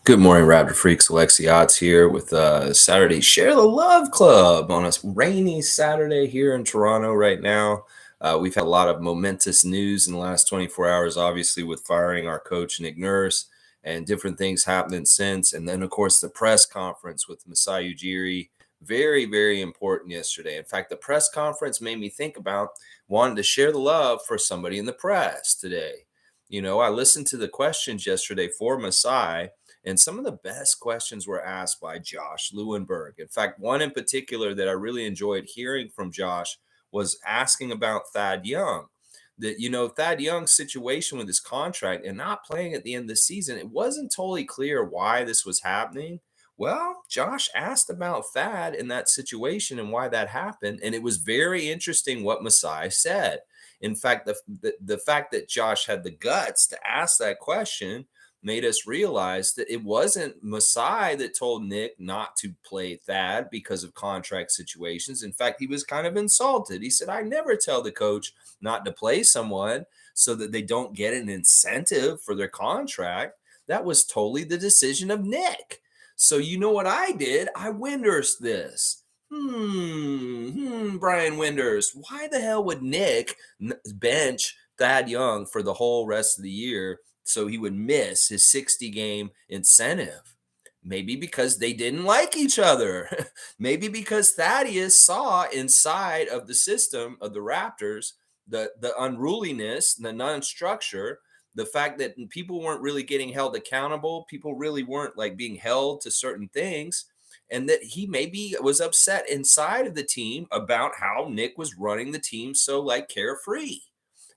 Good morning, Raptor Freaks. Alexi Odds here with Saturday Share the Love Club on a rainy Saturday here in Toronto right now. We've had a lot of momentous news in the last 24 hours, obviously, with firing our coach, Nick Nurse, and different things happening since. And then, of course, the press conference with Masai Ujiri. Very, very important yesterday. In fact, the press conference made me think about wanting to share the love for somebody in the press today. I listened to the questions yesterday for Masai, and some of the best questions were asked by Josh Lewenberg. In fact, one in particular that I really enjoyed hearing from Josh was asking about Thad Young. Thad Young's situation with his contract and not playing at the end of the season, it wasn't totally clear why this was happening. Well, Josh asked about Thad in that situation and why that happened. And it was very interesting what Masai said. In fact, the fact that Josh had the guts to ask that question made us realize that it wasn't Masai that told Nick not to play Thad because of contract situations. In fact, he was kind of insulted. He said, I never tell the coach not to play someone so that they don't get an incentive for their contract. That was totally the decision of Nick. So you know what I did? I Winders this. Brian Winders, why the hell would Nick bench Thad Young for the whole rest of the year so he would miss his 60-game incentive? Maybe because they didn't like each other. Maybe because Thaddeus saw inside of the system of the Raptors the unruliness, the non-structure, the fact that people weren't really getting held accountable. People really weren't like being held to certain things. And that he maybe was upset inside of the team about how Nick was running the team so like carefree.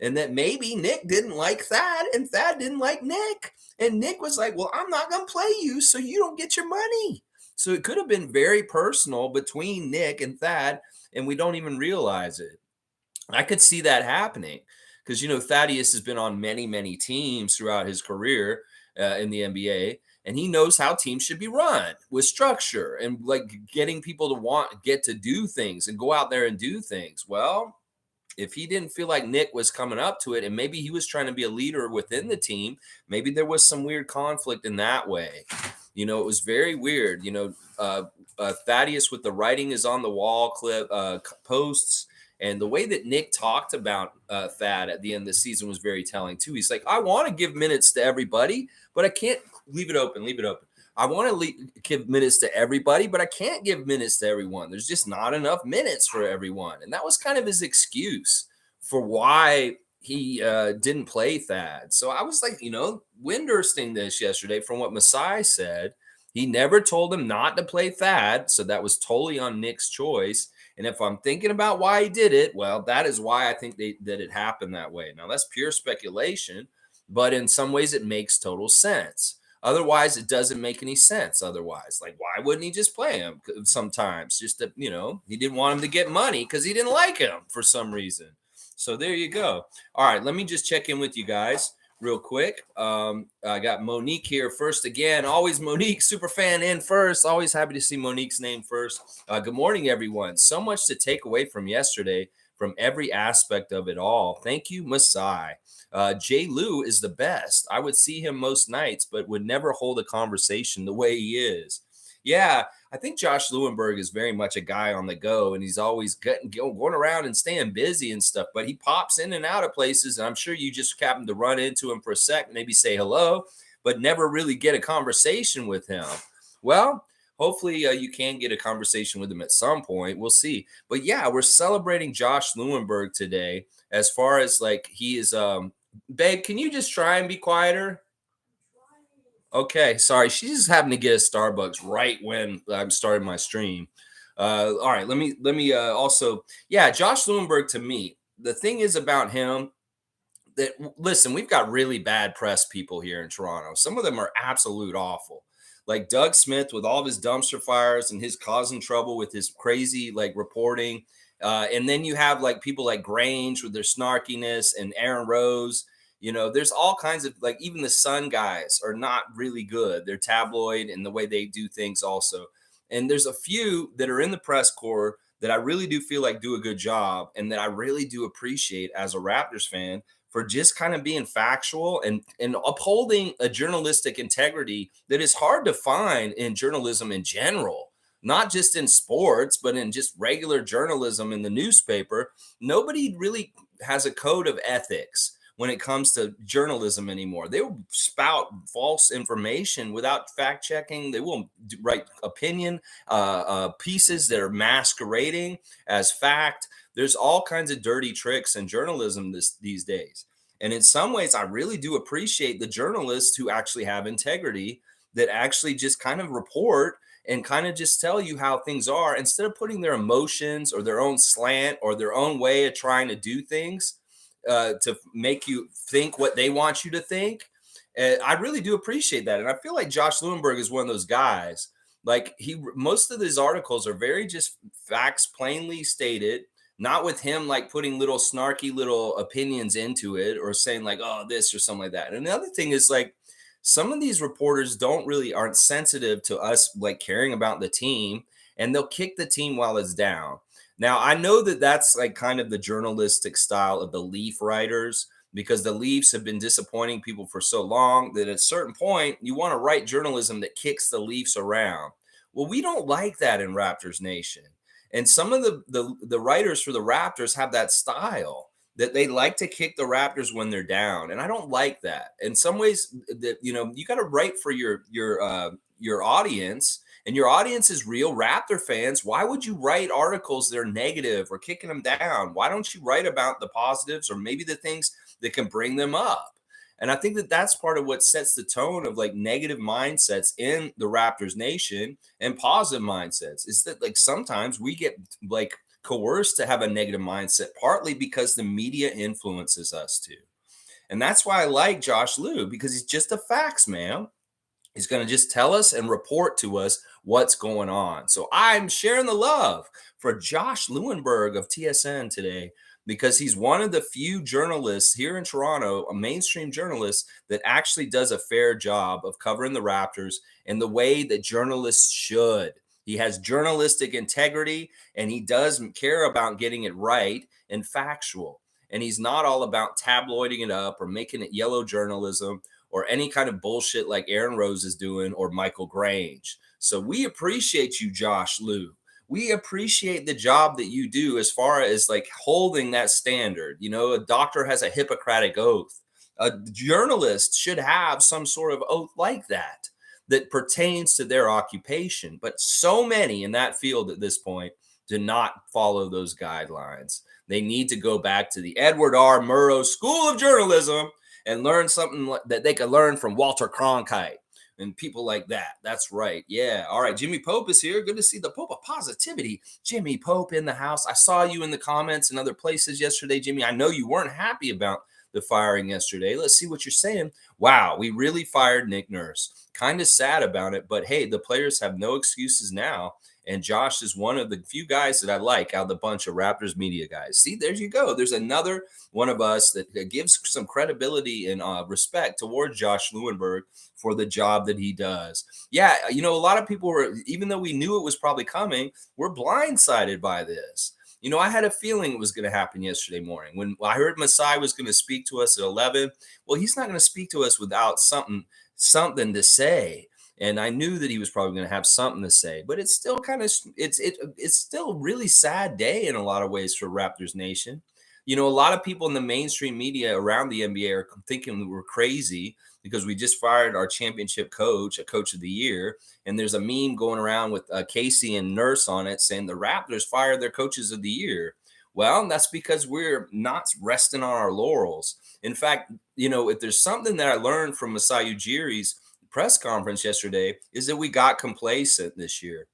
And that maybe Nick didn't like Thad and Thad didn't like Nick. And Nick was like, well, I'm not going to play you so you don't get your money. So it could have been very personal between Nick and Thad, and we don't even realize it. I could see that happening because, Thaddeus has been on many, many teams throughout his career in the NBA, and he knows how teams should be run with structure and like getting people to get to do things and go out there and do things. Well, if he didn't feel like Nick was coming up to it and maybe he was trying to be a leader within the team, maybe there was some weird conflict in that way. It was very weird. Thaddeus with the writing is on the wall clip posts. And the way that Nick talked about Thad at the end of the season was very telling too. He's like, I want to give minutes to everybody, but I can't leave it open. I want to give minutes to everybody, but I can't give minutes to everyone. There's just not enough minutes for everyone. And that was kind of his excuse for why he didn't play Thad. So I was like, Windersting this yesterday from what Masai said. He never told him not to play Thad. So that was totally on Nick's choice. And if I'm thinking about why he did it, well, that is why I think that it happened that way. Now, that's pure speculation, but in some ways it makes total sense. Otherwise, it doesn't make any sense. Otherwise, like, why wouldn't he just play him sometimes? Just that, he didn't want him to get money because he didn't like him for some reason. So there you go. All right, let me just check in with you guys real quick. I got Monique here first again. Always Monique, super fan in first. Always happy to see Monique's name first. Good morning, everyone. So much to take away from yesterday from every aspect of it all. Thank you, Masai. Jay Lou is the best. I would see him most nights, but would never hold a conversation the way he is. Yeah, I think Josh Lewenberg is very much a guy on the go, and he's always going around and staying busy and stuff. But he pops in and out of places, and I'm sure you just happen to run into him for a sec, maybe say hello, but never really get a conversation with him. Well, hopefully you can get a conversation with him at some point. We'll see. But yeah, we're celebrating Josh Lewenberg today. As far as like he is, babe, can you just try and be quieter? Okay, sorry. She's just having to get a Starbucks right when I'm starting my stream. All right, let me also, yeah, Josh Lewenberg to me, the thing is about him that listen, we've got really bad press people here in Toronto. Some of them are absolute awful. Like Doug Smith with all of his dumpster fires and his causing trouble with his crazy like reporting. And then you have like people like Grange with their snarkiness and Aaron Rose. There's all kinds of like even the Sun guys are not really good. They're tabloid in the way they do things also. And there's a few that are in the press corps that I really do feel like do a good job and that I really do appreciate as a Raptors fan for just kind of being factual and upholding a journalistic integrity that is hard to find in journalism in general, not just in sports, but in just regular journalism in the newspaper. Nobody really has a code of ethics when it comes to journalism anymore. They will spout false information without fact checking. They will write opinion pieces that are masquerading as fact. There's all kinds of dirty tricks in journalism these days. And in some ways, I really do appreciate the journalists who actually have integrity, that actually just kind of report and kind of just tell you how things are instead of putting their emotions or their own slant or their own way of trying to do things to make you think what they want you to think. I really do appreciate that. And I feel like Josh Lewenberg is one of those guys. Like most of his articles are very just facts plainly stated, not with him like putting little snarky little opinions into it or saying like, oh, this or something like that. And the other thing is like, some of these reporters aren't sensitive to us like caring about the team, and they'll kick the team while it's down. Now, I know that that's like kind of the journalistic style of the Leaf writers, because the Leafs have been disappointing people for so long that at a certain point you want to write journalism that kicks the Leafs around. Well, we don't like that in Raptors Nation. And some of the writers for the Raptors have that style, that they like to kick the Raptors when they're down, and I don't like that. In some ways, that you got to write for your audience, and your audience is real Raptor fans. Why would you write articles that are negative or kicking them down? Why don't you write about the positives or maybe the things that can bring them up? And I think that that's part of what sets the tone of like negative mindsets in the Raptors Nation and positive mindsets, is that like sometimes we get like coerced to have a negative mindset, partly because the media influences us to. And that's why I like Josh Lew, because he's just a facts man. He's going to just tell us and report to us what's going on. So I'm sharing the love for Josh Lewenberg of TSN today, because he's one of the few journalists here in Toronto, a mainstream journalist, that actually does a fair job of covering the Raptors in the way that journalists should. He has journalistic integrity, and he does care about getting it right and factual. And he's not all about tabloiding it up or making it yellow journalism or any kind of bullshit like Aaron Rose is doing or Michael Grange. So we appreciate you, Josh Lew. We appreciate the job that you do as far as like holding that standard. A doctor has a Hippocratic oath. A journalist should have some sort of oath like that pertains to their occupation. But so many in that field at this point do not follow those guidelines. They need to go back to the Edward R. Murrow School of Journalism and learn something that they could learn from Walter Cronkite and people like that. That's right. Yeah. All right. Jimmy Pope is here. Good to see the Pope of Positivity. Jimmy Pope in the house. I saw you in the comments and other places yesterday, Jimmy. I know you weren't happy about the firing yesterday. Let's see what you're saying. Wow, we really fired Nick Nurse. Kind of sad about it, but hey, the players have no excuses now. And Josh is one of the few guys that I like out of the bunch of Raptors media guys. See, there you go. There's another one of us that gives some credibility and respect towards Josh Lewenberg for the job that he does. Yeah, a lot of people were, even though we knew it was probably coming, we're blindsided by this. I had a feeling it was going to happen yesterday morning when I heard Masai was going to speak to us at 11. Well, he's not going to speak to us without something to say. And I knew that he was probably going to have something to say, but it's still kind of it's still a really sad day in a lot of ways for Raptors Nation. A lot of people in the mainstream media around the NBA are thinking that we're crazy because we just fired our championship coach, a coach of the year. And there's a meme going around with Casey and Nurse on it saying the Raptors fired their coaches of the year. Well, that's because we're not resting on our laurels. In fact, if there's something that I learned from Masai Ujiri's press conference yesterday, is that we got complacent this year.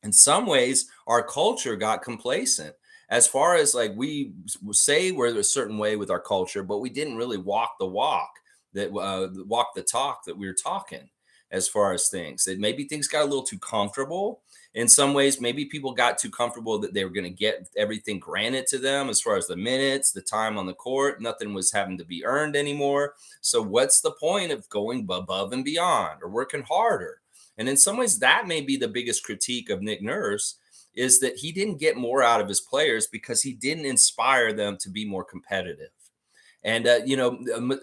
In some ways, our culture got complacent. As far as like we say we're a certain way with our culture, but we didn't really walk the walk walk the talk that we were talking as far as things. That maybe things got a little too comfortable. In some ways, maybe people got too comfortable that they were going to get everything granted to them as far as the minutes, the time on the court. Nothing was having to be earned anymore. So what's the point of going above and beyond or working harder? And in some ways, that may be the biggest critique of Nick Nurse, is that he didn't get more out of his players because he didn't inspire them to be more competitive. And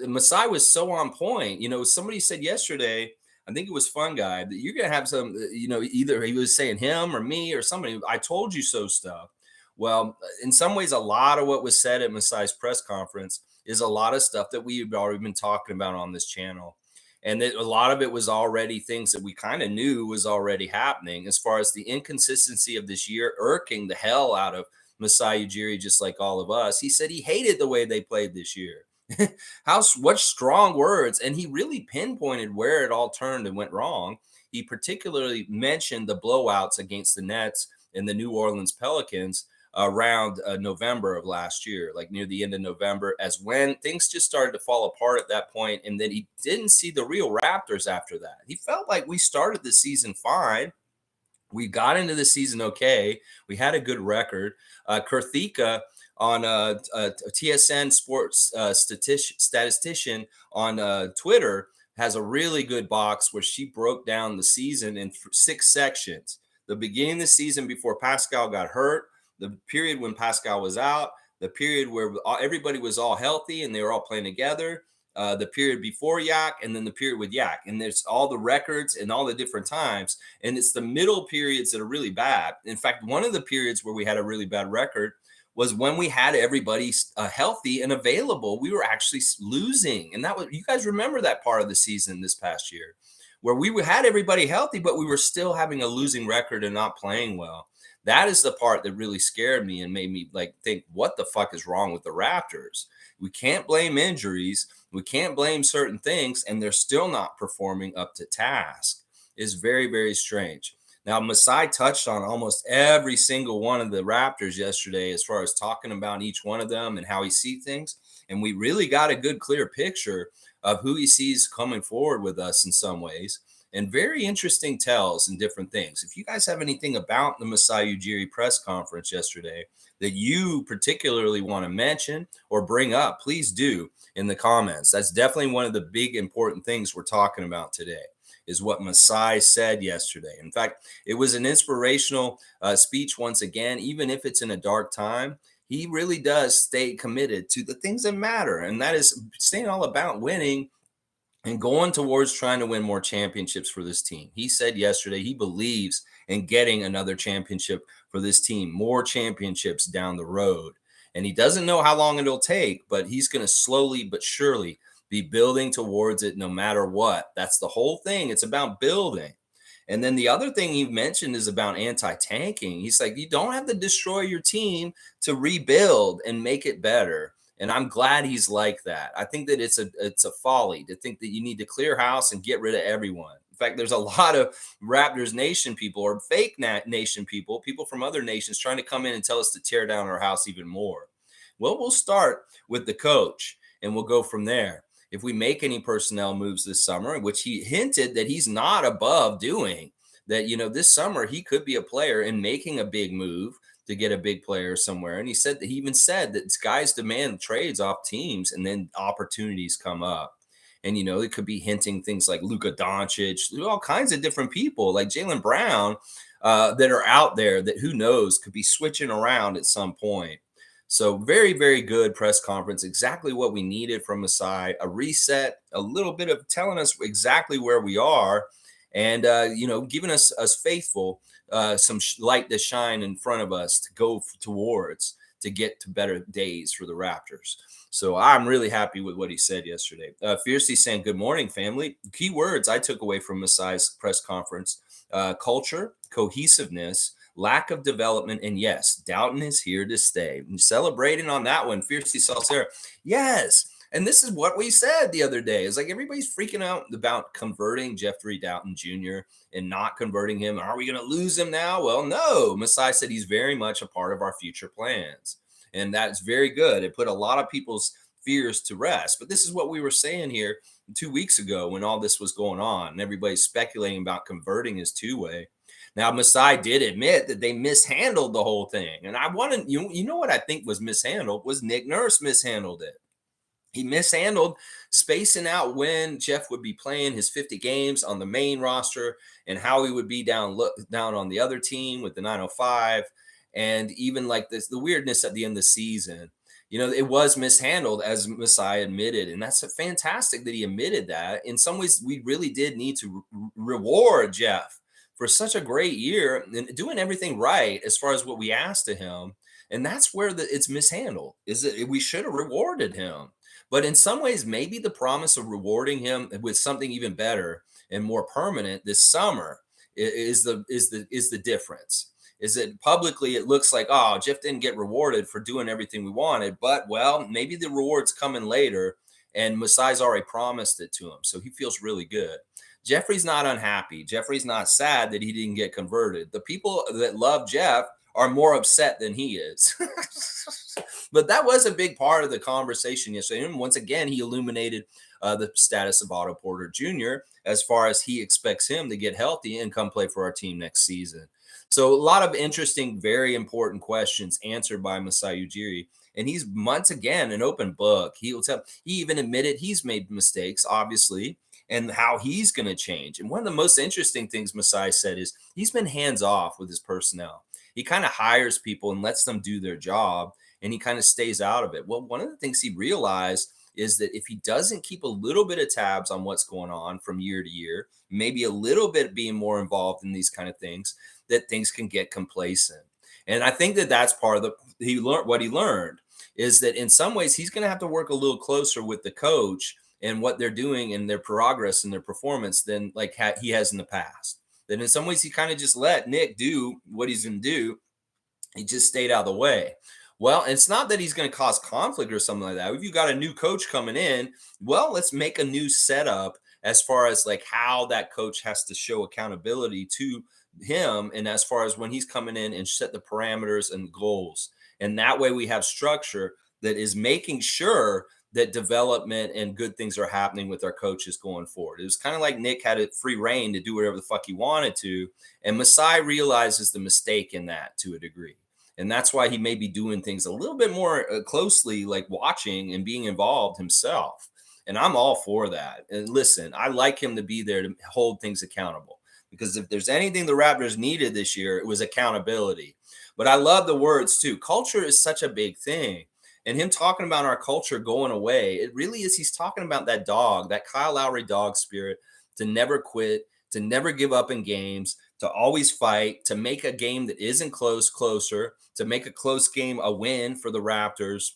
Masai was so on point. Somebody said yesterday, I think it was Fun Guy, that you're gonna have some, either he was saying him or me or somebody, I told you so stuff. Well, in some ways, a lot of what was said at Masai's press conference is a lot of stuff that we've already been talking about on this channel. And that a lot of it was already things that we kind of knew was already happening, as far as the inconsistency of this year irking the hell out of Masai Ujiri, just like all of us. He said he hated the way they played this year. What strong words. And he really pinpointed where it all turned and went wrong. He particularly mentioned the blowouts against the Nets and the New Orleans Pelicans around November of last year, like near the end of November, as when things just started to fall apart at that point. And then he didn't see the real Raptors after that. He felt like we started the season fine. We got into the season okay. We had a good record. Kurthika on TSN Sports statistician on Twitter has a really good box where she broke down the season in 6 sections. The beginning of the season before Pascal got hurt, the period when Pascal was out, the period where everybody was all healthy and they were all playing together, the period before Yak, and then the period with Yak. And there's all the records and all the different times. And it's the middle periods that are really bad. In fact, one of the periods where we had a really bad record was when we had everybody healthy and available. We were actually losing. And that was, you guys remember that part of the season this past year, where we had everybody healthy, but we were still having a losing record and not playing well. That is the part that really scared me and made me think, what the fuck is wrong with the Raptors? We can't blame injuries. We can't blame certain things, and they're still not performing up to task. Is very, very strange. Now, Masai touched on almost every single one of the Raptors yesterday, as far as talking about each one of them and how he sees things. And we really got a good, clear picture of who he sees coming forward with us in some ways. And very interesting tells and different things. If you guys have anything about the Masai Ujiri press conference yesterday that you particularly want to mention or bring up, please do in the comments. That's definitely one of the big important things we're talking about today, is what Masai said yesterday. In fact, it was an inspirational speech once again. Even if it's in a dark time, he really does stay committed to the things that matter. And that is staying all about winning and going towards trying to win more championships for this team. He said yesterday he believes in getting another championship for this team, more championships down the road. And he doesn't know how long it'll take, but he's going to slowly but surely be building towards it no matter what. That's the whole thing. It's about building. And then the other thing he mentioned is about anti-tanking. He's like, you don't have to destroy your team to rebuild and make it better. And I'm glad he's like that. I think that it's a folly to think that you need to clear house and get rid of everyone. In fact, there's a lot of Raptors Nation people or fake nation people from other nations trying to come in and tell us to tear down our house even more. Well, we'll start with the coach and we'll go from there. If we make any personnel moves this summer, which he hinted that he's not above doing, that, this summer he could be a player and making a big move to get a big player somewhere. And he said that he even said that guys demand trades off teams and then opportunities come up. And, it could be hinting things like Luka Doncic, all kinds of different people like Jaylen Brown that are out there that who knows could be switching around at some point. So very, very good press conference. Exactly what we needed from Masai, a reset, a little bit of telling us exactly where we are and, giving us faithful some light to shine in front of us to go towards to get to better days for the Raptors. So I'm really happy with what he said yesterday. Fiercely saying, good morning, family. Key words I took away from Masai's press conference: culture, cohesiveness, lack of development, and yes, Doughton is here to stay. And celebrating on that one, Fiercely Salsera. Yes. And this is what we said the other day. It's like everybody's freaking out about converting Jeffrey Doughton Jr. and not converting him. Are we going to lose him now? Well, no. Masai said he's very much a part of our future plans. And that's very good. It put a lot of people's fears to rest. But this is what we were saying here 2 weeks ago when all this was going on and everybody's speculating about converting his two-way. Now, Masai did admit that they mishandled the whole thing. And I wanted, you know what I think was mishandled was Nick Nurse mishandled it. He mishandled spacing out when Jeff would be playing his 50 games on the main roster and how he would be down on the other team with the 905. And even like this, the weirdness at the end of the season, It was mishandled, as Masai admitted, and that's fantastic that he admitted that. In some ways, we really did need to reward Jeff for such a great year and doing everything right as far as what we asked of him. And that's where it's mishandled. Is that we should have rewarded him, but in some ways, maybe the promise of rewarding him with something even better and more permanent this summer is the difference. Is that publicly it looks like, oh, Jeff didn't get rewarded for doing everything we wanted, but well, maybe the reward's coming later, and Masai's already promised it to him, so he feels really good. Jeffrey's not unhappy. Jeffrey's not sad that he didn't get converted. The people that love Jeff are more upset than he is. But that was a big part of the conversation yesterday. And once again, he illuminated the status of Otto Porter Jr. as far as he expects him to get healthy and come play for our team next season. So a lot of interesting, very important questions answered by Masai Ujiri. And he's once again an open book. He even admitted he's made mistakes, obviously, and how he's going to change. And one of the most interesting things Masai said is he's been hands off with his personnel. He kind of hires people and lets them do their job, and he kind of stays out of it. Well, one of the things he realized is that if he doesn't keep a little bit of tabs on what's going on from year to year, maybe a little bit being more involved in these kind of things, that things can get complacent. And I think that that's part of what he learned is that in some ways he's going to have to work a little closer with the coach and what they're doing and their progress and their performance than like he has in the past. That in some ways he kind of just let Nick do what he's going to do. He just stayed out of the way. Well, it's not that he's going to cause conflict or something like that. If you got a new coach coming in, well, let's make a new setup as far as like how that coach has to show accountability to him, and as far as when he's coming in and set the parameters and goals. And that way we have structure that is making sure that development and good things are happening with our coaches going forward. It was kind of like Nick had a free reign to do whatever the fuck he wanted to, and Masai realizes the mistake in that to a degree. And that's why he may be doing things a little bit more closely, like watching and being involved himself. And I'm all for that. And listen, I like him to be there to hold things accountable, because if there's anything the Raptors needed this year, it was accountability. But I love the words too. Culture is such a big thing. And him talking about our culture going away, it really is. He's talking about that dog, that Kyle Lowry dog spirit, to never quit, to never give up in games, to always fight, to make a game that isn't close closer, to make a close game a win for the Raptors.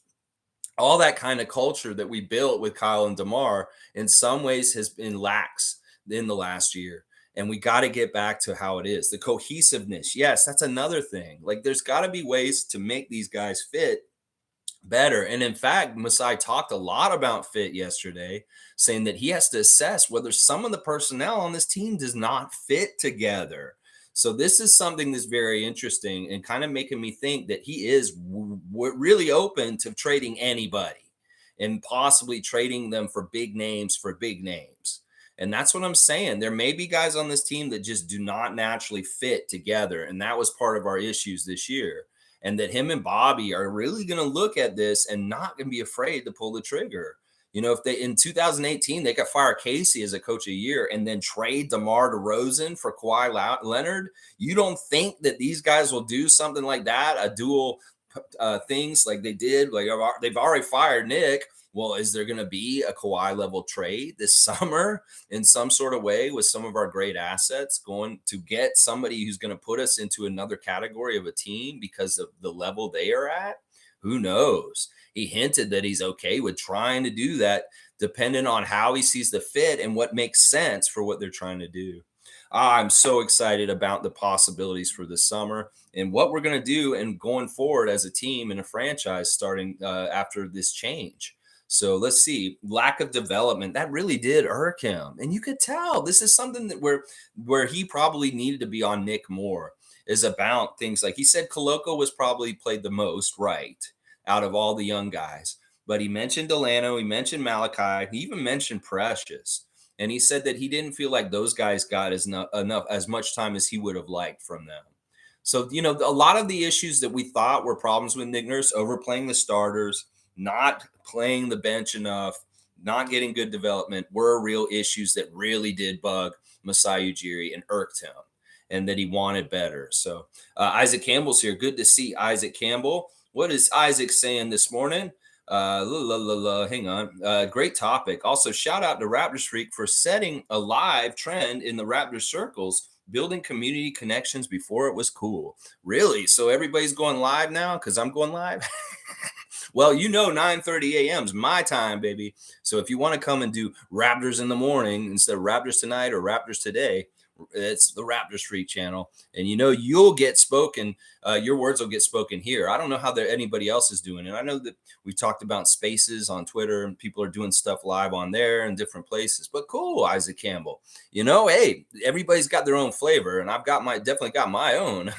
All that kind of culture that we built with Kyle and DeMar in some ways has been lax in the last year. And we got to get back to how it is. The cohesiveness. Yes, that's another thing. Like there's got to be ways to make these guys fit better. And in fact, Masai talked a lot about fit yesterday, saying that he has to assess whether some of the personnel on this team does not fit together. So this is something that's very interesting and kind of making me think that he is really open to trading anybody and possibly trading them for big names And that's what I'm saying. There may be guys on this team that just do not naturally fit together. And that was part of our issues this year. And that him and Bobby are really going to look at this and not going to be afraid to pull the trigger. If they in 2018 they could fire Casey as a coach a year and then trade DeMar DeRozan for Kawhi Leonard, you don't think that these guys will do something like that? A dual things like they did, like they've already fired Nick. Well, is there going to be a Kawhi level trade this summer in some sort of way with some of our great assets going to get somebody who's going to put us into another category of a team because of the level they are at? Who knows? He hinted that he's okay with trying to do that, depending on how he sees the fit and what makes sense for what they're trying to do. I'm so excited about the possibilities for this summer and what we're going to do and going forward as a team and a franchise starting after this change. So let's see. Lack of development, that really did irk him. And you could tell this is something that where he probably needed to be on Nick more, is about things like he said Koloko was probably played the most right out of all the young guys. But he mentioned Delano, he mentioned Malachi, he even mentioned Precious. And he said that he didn't feel like those guys got enough as much time as he would have liked from them. So, a lot of the issues that we thought were problems with Nick Nurse, overplaying the starters, not playing the bench enough, not getting good development, were real issues that really did bug Masai Ujiri and irked him, and that he wanted better. So Isaac Campbell's here. Good to see Isaac Campbell. What is Isaac saying this morning? Hang on. Great topic. Also, shout out to Raptors Freak for setting a live trend in the Raptors circles, building community connections before it was cool. Really? So everybody's going live now because I'm going live? Well, 9:30 a.m. is my time, baby. So if you want to come and do Raptors in the morning instead of Raptors tonight or Raptors today, it's the Raptors Freak channel. And you'll get spoken. Your words will get spoken here. I don't know how anybody else is doing it. I know that we talked about spaces on Twitter and people are doing stuff live on there in different places. But cool, Isaac Campbell. Hey, everybody's got their own flavor, and I've got definitely got my own.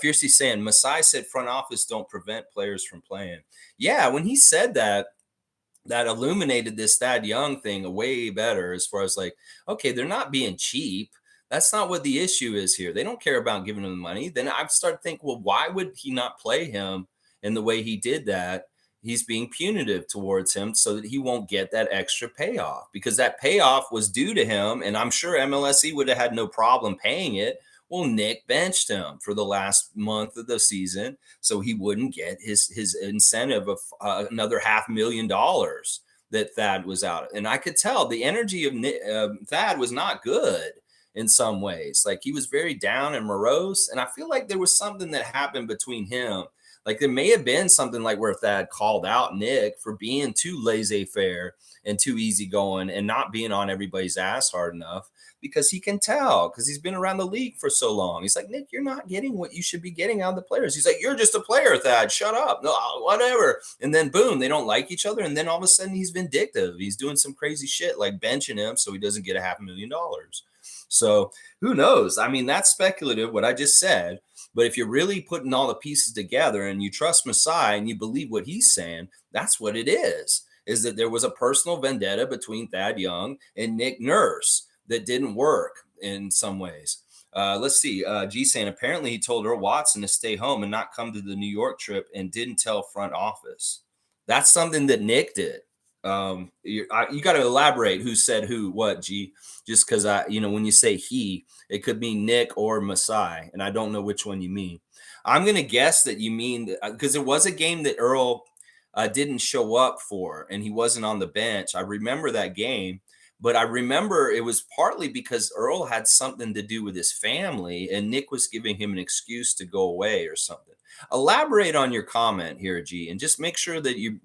Fiercely saying, Masai said front office don't prevent players from playing. Yeah, when he said that, that illuminated this Thad Young thing way better as far as like, okay, they're not being cheap. That's not what the issue is here. They don't care about giving him the money. Then I've started to think, well, why would he not play him in the way he did that? He's being punitive towards him so that he won't get that extra payoff because that payoff was due to him. And I'm sure MLSE would have had no problem paying it. Well, Nick benched him for the last month of the season so he wouldn't get his incentive of another $500,000 that Thad was out. And I could tell the energy of Thad was not good in some ways. Like he was very down and morose. And I feel like there was something that happened between him. Like there may have been something like where Thad called out Nick for being too laissez-faire and too easygoing and not being on everybody's ass hard enough because he can tell because he's been around the league for so long. He's like, Nick, you're not getting what you should be getting out of the players. He's like, you're just a player, Thad. Shut up. No, whatever. And then boom, they don't like each other. And then all of a sudden he's vindictive. He's doing some crazy shit like benching him so he doesn't get $500,000. So who knows? I mean, that's speculative, what I just said. But if you're really putting all the pieces together and you trust Masai and you believe what he's saying, that's what it is that there was a personal vendetta between Thad Young and Nick Nurse that didn't work in some ways. Let's see. G saying apparently he told Earl Watson to stay home and not come to the New York trip and didn't tell front office. That's something that Nick did. You got to elaborate who said who, what, G, just because when you say he, it could mean Nick or Masai, and I don't know which one you mean. I'm going to guess that you mean because there was a game that Earl didn't show up for and he wasn't on the bench. I remember that game, but I remember it was partly because Earl had something to do with his family and Nick was giving him an excuse to go away or something. Elaborate on your comment here, G, and just make sure that you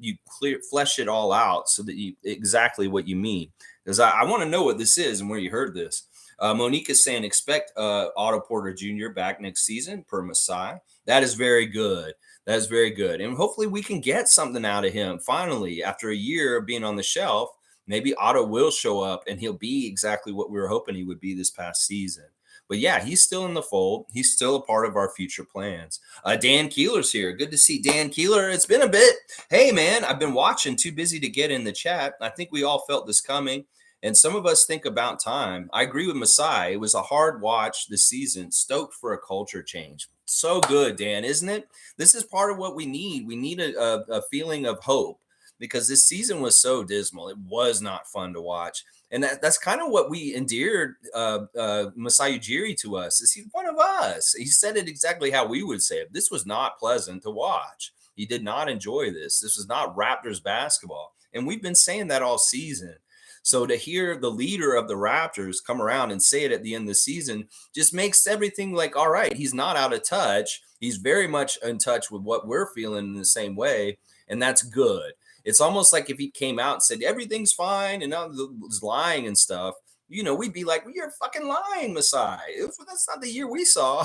flesh it all out so that you exactly what you mean. Because I want to know what this is and where you heard this. Monique is saying expect Otto Porter Jr. back next season per Masai. That is very good. That is very good. And hopefully we can get something out of him finally after a year of being on the shelf. Maybe Otto will show up and he'll be exactly what we were hoping he would be this past season. But yeah, he's still in the fold. He's still a part of our future plans. Dan Keeler's here. Good to see Dan Keeler. It's been a bit. Hey, man, I've been watching. Too busy to get in the chat. I think we all felt this coming. And some of us think about time. I agree with Masai. It was a hard watch this season. Stoked for a culture change. So good, Dan, isn't it? This is part of what we need. We need a feeling of hope because this season was so dismal. It was not fun to watch. And that's kind of what we endeared Masai Ujiri to us. Is he's one of us. He said it exactly how we would say it. This was not pleasant to watch. He did not enjoy this. This was not Raptors basketball. And we've been saying that all season. So to hear the leader of the Raptors come around and say it at the end of the season just makes everything like, all right, he's not out of touch. He's very much in touch with what we're feeling in the same way. And that's good. It's almost like if he came out and said everything's fine and now was lying and stuff, we'd be like, well, you're fucking lying, Masai. That's not the year we saw.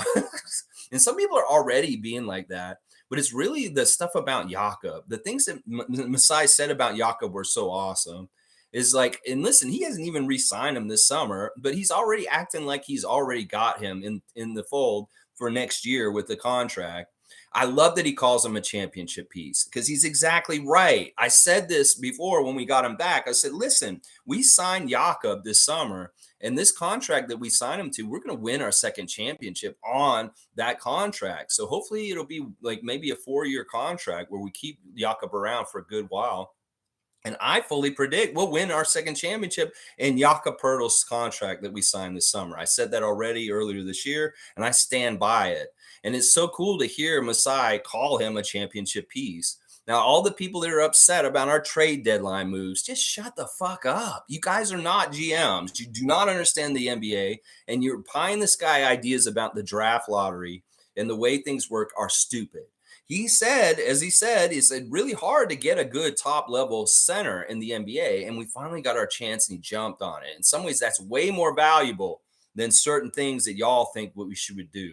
And some people are already being like that. But it's really the stuff about Jakob. The things that Masai said about Jakob were so awesome. Is like, and listen, he hasn't even re-signed him this summer, but he's already acting like he's already got him in the fold for next year with the contract. I love that he calls him a championship piece because he's exactly right. I said this before when we got him back. I said, listen, we signed Jakob this summer, and this contract that we signed him to, we're going to win our second championship on that contract. So hopefully it'll be like maybe a 4-year contract where we keep Jakob around for a good while. And I fully predict we'll win our second championship in Jakob Poeltl's contract that we signed this summer. I said that already earlier this year, and I stand by it. And it's so cool to hear Masai call him a championship piece Now, all the people that are upset about our trade deadline moves, just shut the fuck up. You guys are not GMs. You do not understand the NBA, and your pie in the sky ideas about the draft lottery and the way things work are stupid. He said, as he said, it's really hard to get a good top level center in the NBA, and we finally got our chance, and he jumped on it. In some ways, that's way more valuable than certain things that y'all think what we should do.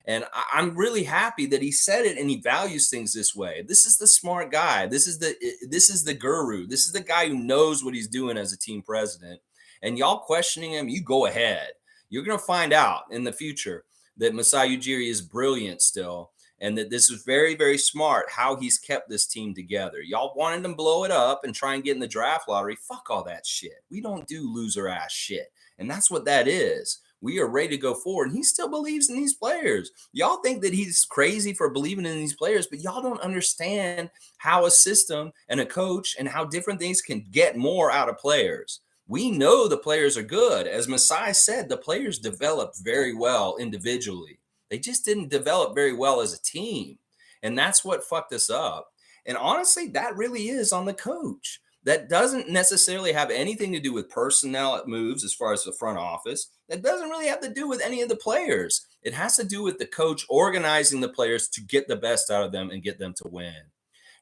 And I'm really happy that he said it and he values things this way. This is the smart guy. This is the guru. This is the guy who knows what he's doing as a team president. And y'all questioning him, you go ahead. You're gonna find out in the future that Masai Ujiri is brilliant still, and that this is very, very smart how he's kept this team together. Y'all wanted to blow it up and try and get in the draft lottery. Fuck all that shit. We don't do loser ass shit. And that's what that is. We are ready to go forward. And he still believes in these players. Y'all think that he's crazy for believing in these players, but y'all don't understand how a system and a coach and how different things can get more out of players. We know the players are good. As Masai said, the players developed very well individually. They just didn't develop very well as a team. And that's what fucked us up. And honestly, that really is on the coach. That doesn't necessarily have anything to do with personnel moves as far as the front office. That doesn't really have to do with any of the players. It has to do with the coach organizing the players to get the best out of them and get them to win.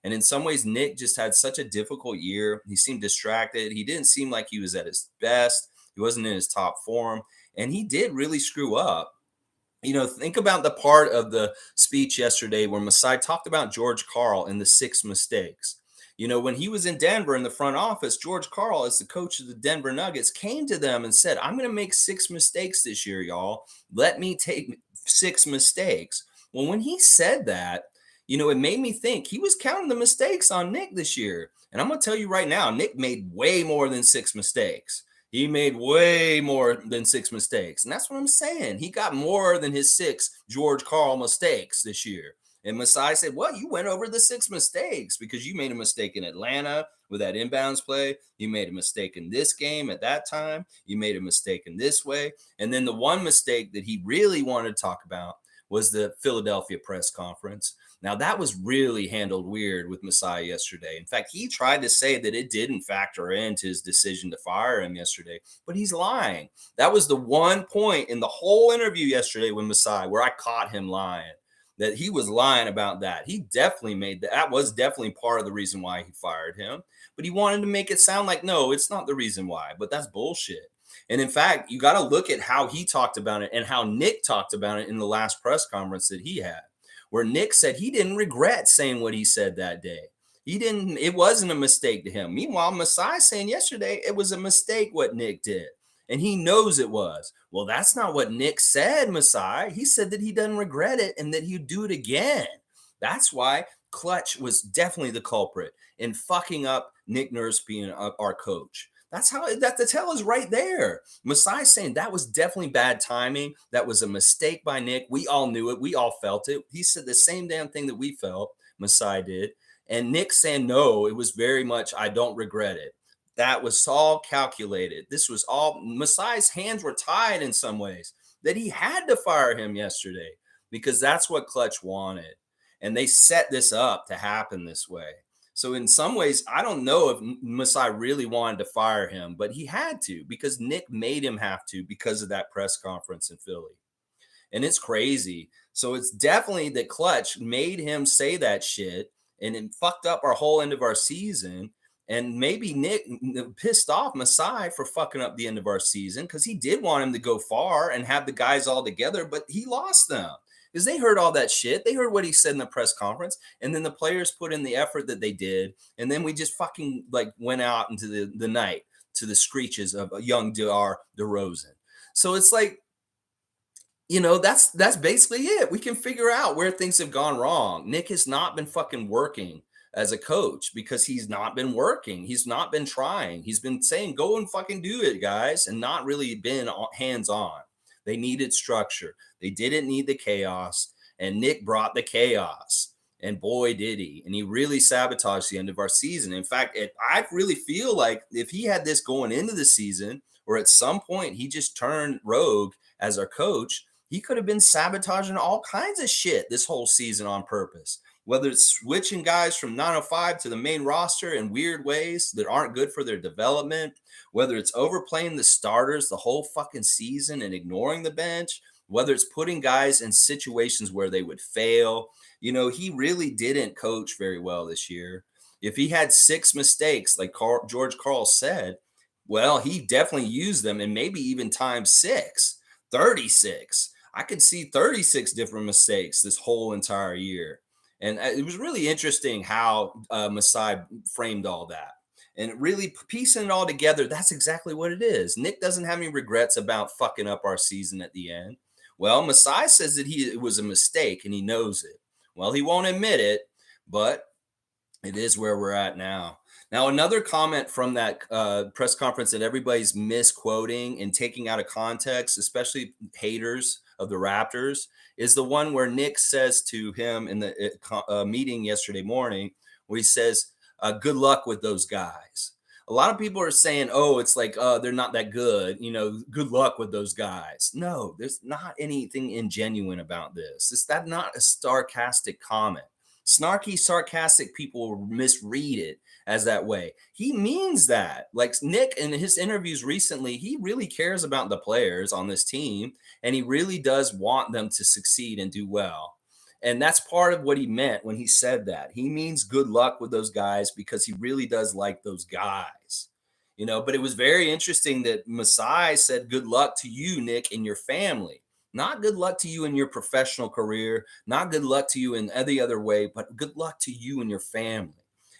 And in some ways, Nick just had such a difficult year. He seemed distracted. He didn't seem like he was at his best. He wasn't in his top form. And he did really screw up. Think about the part of the speech yesterday where Masai talked about George Karl and the 6 mistakes. When he was in Denver in the front office, George Karl, as the coach of the Denver Nuggets, came to them and said, I'm going to make 6 mistakes this year, y'all. Let me take 6 mistakes. Well, when he said that, it made me think he was counting the mistakes on Nick this year. And I'm going to tell you right now, Nick made way more than 6 mistakes. He made way more than 6 mistakes. And that's what I'm saying. He got more than his 6 George Karl mistakes this year. And Masai said, well, you went over the 6 mistakes because you made a mistake in Atlanta with that inbounds play. You made a mistake in this game at that time. You made a mistake in this way. And then the one mistake that he really wanted to talk about was the Philadelphia press conference. Now, that was really handled weird with Masai yesterday. In fact, he tried to say that it didn't factor into his decision to fire him yesterday, but he's lying. That was the one point in the whole interview yesterday with Masai where I caught him lying, that he was lying about that. He definitely made that. That was definitely part of the reason why he fired him, but he wanted to make it sound like, no, it's not the reason why, but that's bullshit. And in fact, you got to look at how he talked about it and how Nick talked about it in the last press conference that he had, where Nick said he didn't regret saying what he said that day. It wasn't a mistake to him. Meanwhile, Masai saying yesterday it was a mistake what Nick did. And he knows it was. Well, that's not what Nick said, Masai. He said that he doesn't regret it and that he'd do it again. That's why Clutch was definitely the culprit in fucking up Nick Nurse being our coach. That's how that the tell is right there. Masai saying that was definitely bad timing. That was a mistake by Nick. We all knew it. We all felt it. He said the same damn thing that we felt. Masai did. And Nick saying, no, it was very much, I don't regret it. That was all calculated. This was all, Masai's hands were tied in some ways, that he had to fire him yesterday because that's what Clutch wanted. And they set this up to happen this way. So in some ways, I don't know if Masai really wanted to fire him, but he had to because Nick made him have to because of that press conference in Philly. And it's crazy. So it's definitely that Clutch made him say that shit and it fucked up our whole end of our season. And maybe Nick pissed off Masai for fucking up the end of our season because he did want him to go far and have the guys all together, but he lost them. Because they heard all that shit. They heard what he said in the press conference. And then the players put in the effort that they did. And then we just fucking went out into the night to the screeches of a young DeR DeRozan. So it's that's basically it. We can figure out where things have gone wrong. Nick has not been fucking working as a coach because he's not been working. He's not been trying. He's been saying, go and fucking do it, guys, and not really been hands-on. They needed structure. They didn't need the chaos. And Nick brought the chaos. And boy, did he. And he really sabotaged the end of our season. In fact, I really feel like if he had this going into the season, or at some point he just turned rogue as our coach, he could have been sabotaging all kinds of shit this whole season on purpose. whether it's switching guys from 905 to the main roster in weird ways that aren't good for their development, whether it's overplaying the starters the whole fucking season and ignoring the bench, whether it's putting guys in situations where they would fail. He really didn't coach very well this year. If he had six mistakes, like George Karl said, well, he definitely used them, and maybe even times six, 36. I could see 36 different mistakes this whole entire year. And it was really interesting how Masai framed all that. And really piecing it all together, that's exactly what it is. Nick doesn't have any regrets about fucking up our season at the end. Well, Masai says that it was a mistake and he knows it. Well, he won't admit it, but it is where we're at now. Now, another comment from that press conference that everybody's misquoting and taking out of context, especially haters of the Raptors, is the one where Nick says to him in the meeting yesterday morning, where he says, good luck with those guys. A lot of people are saying, oh, it's like, they're not that good. Good luck with those guys. No, there's not anything ingenuine about this. It's not a sarcastic comment. Snarky, sarcastic people will misread it as that way. He means that. Like Nick in his interviews recently, he really cares about the players on this team, and he really does want them to succeed and do well. And that's part of what he meant when he said that. He means good luck with those guys because he really does like those guys. But it was very interesting that Masai said good luck to you, Nick, and your family. Not good luck to you in your professional career, not good luck to you in any other way, but good luck to you and your family.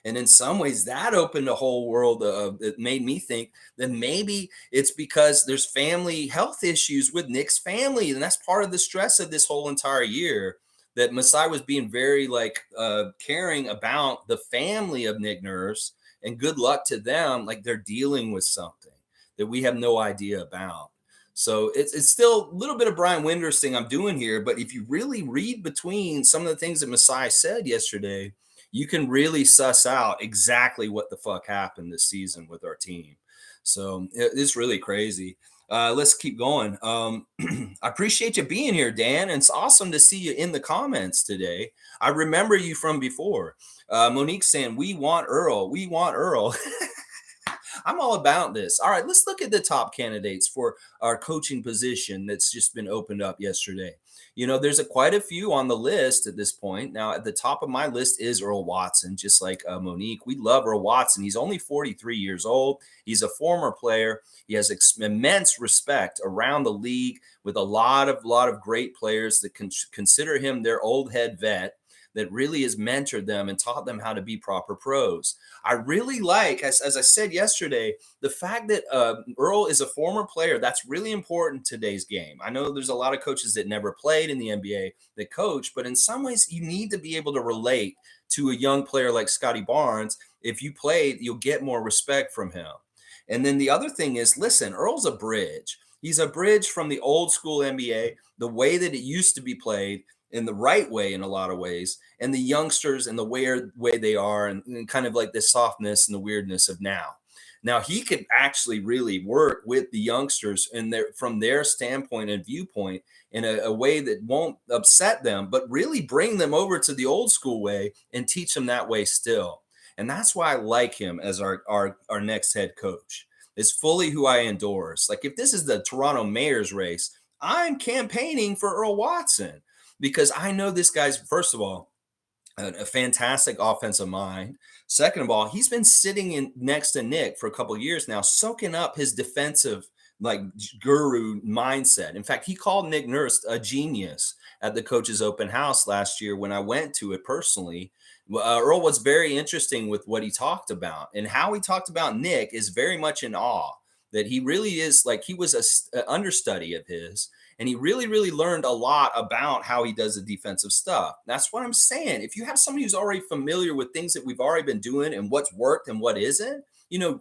And in some ways, that opened a whole world it made me think that maybe it's because there's family health issues with Nick's family. And that's part of the stress of this whole entire year, that Masai was being very caring about the family of Nick Nurse, and good luck to them. Like they're dealing with something that we have no idea about. So it's still a little bit of Brian Winders thing I'm doing here. But if you really read between some of the things that Masai said yesterday, you can really suss out exactly what the fuck happened this season with our team. So it's really crazy. Let's keep going. I appreciate you being here, Dan. And it's awesome to see you in the comments today. I remember you from before. Monique saying, we want Earl. We want Earl. I'm all about this. All right, let's look at the top candidates for our coaching position that's just been opened up yesterday. There's quite a few on the list at this point. Now, at the top of my list is Earl Watson, just like Monique. We love Earl Watson. He's only 43 years old. He's a former player. He has immense respect around the league with a lot of great players that consider him their old head vet, that really has mentored them and taught them how to be proper pros. I really like, as I said yesterday, the fact that Earl is a former player. That's really important in today's game. I know there's a lot of coaches that never played in the NBA that coach, but in some ways you need to be able to relate to a young player like Scotty Barnes. If you played, you'll get more respect from him. And then the other thing is, listen, Earl's a bridge. He's a bridge from the old school NBA, the way that it used to be played, in the right way in a lot of ways, and the youngsters and the way they are, and kind of like the softness and the weirdness of now. Now he could actually really work with the youngsters and from their standpoint and viewpoint in a way that won't upset them, but really bring them over to the old school way and teach them that way still. And that's why I like him as our next head coach. It's fully who I endorse. Like if this is the Toronto mayor's race, I'm campaigning for Earl Watson, because I know this guy's, first of all, a fantastic offensive mind. Second of all, he's been sitting in next to Nick for a couple of years now, soaking up his defensive guru mindset. In fact, he called Nick Nurse a genius at the coach's open house last year when I went to it personally. Earl was very interesting with what he talked about, and how he talked about Nick is very much in awe, that he really is like he was an understudy of his. And he really, really learned a lot about how he does the defensive stuff. That's what I'm saying. If you have somebody who's already familiar with things that we've already been doing and what's worked and what isn't,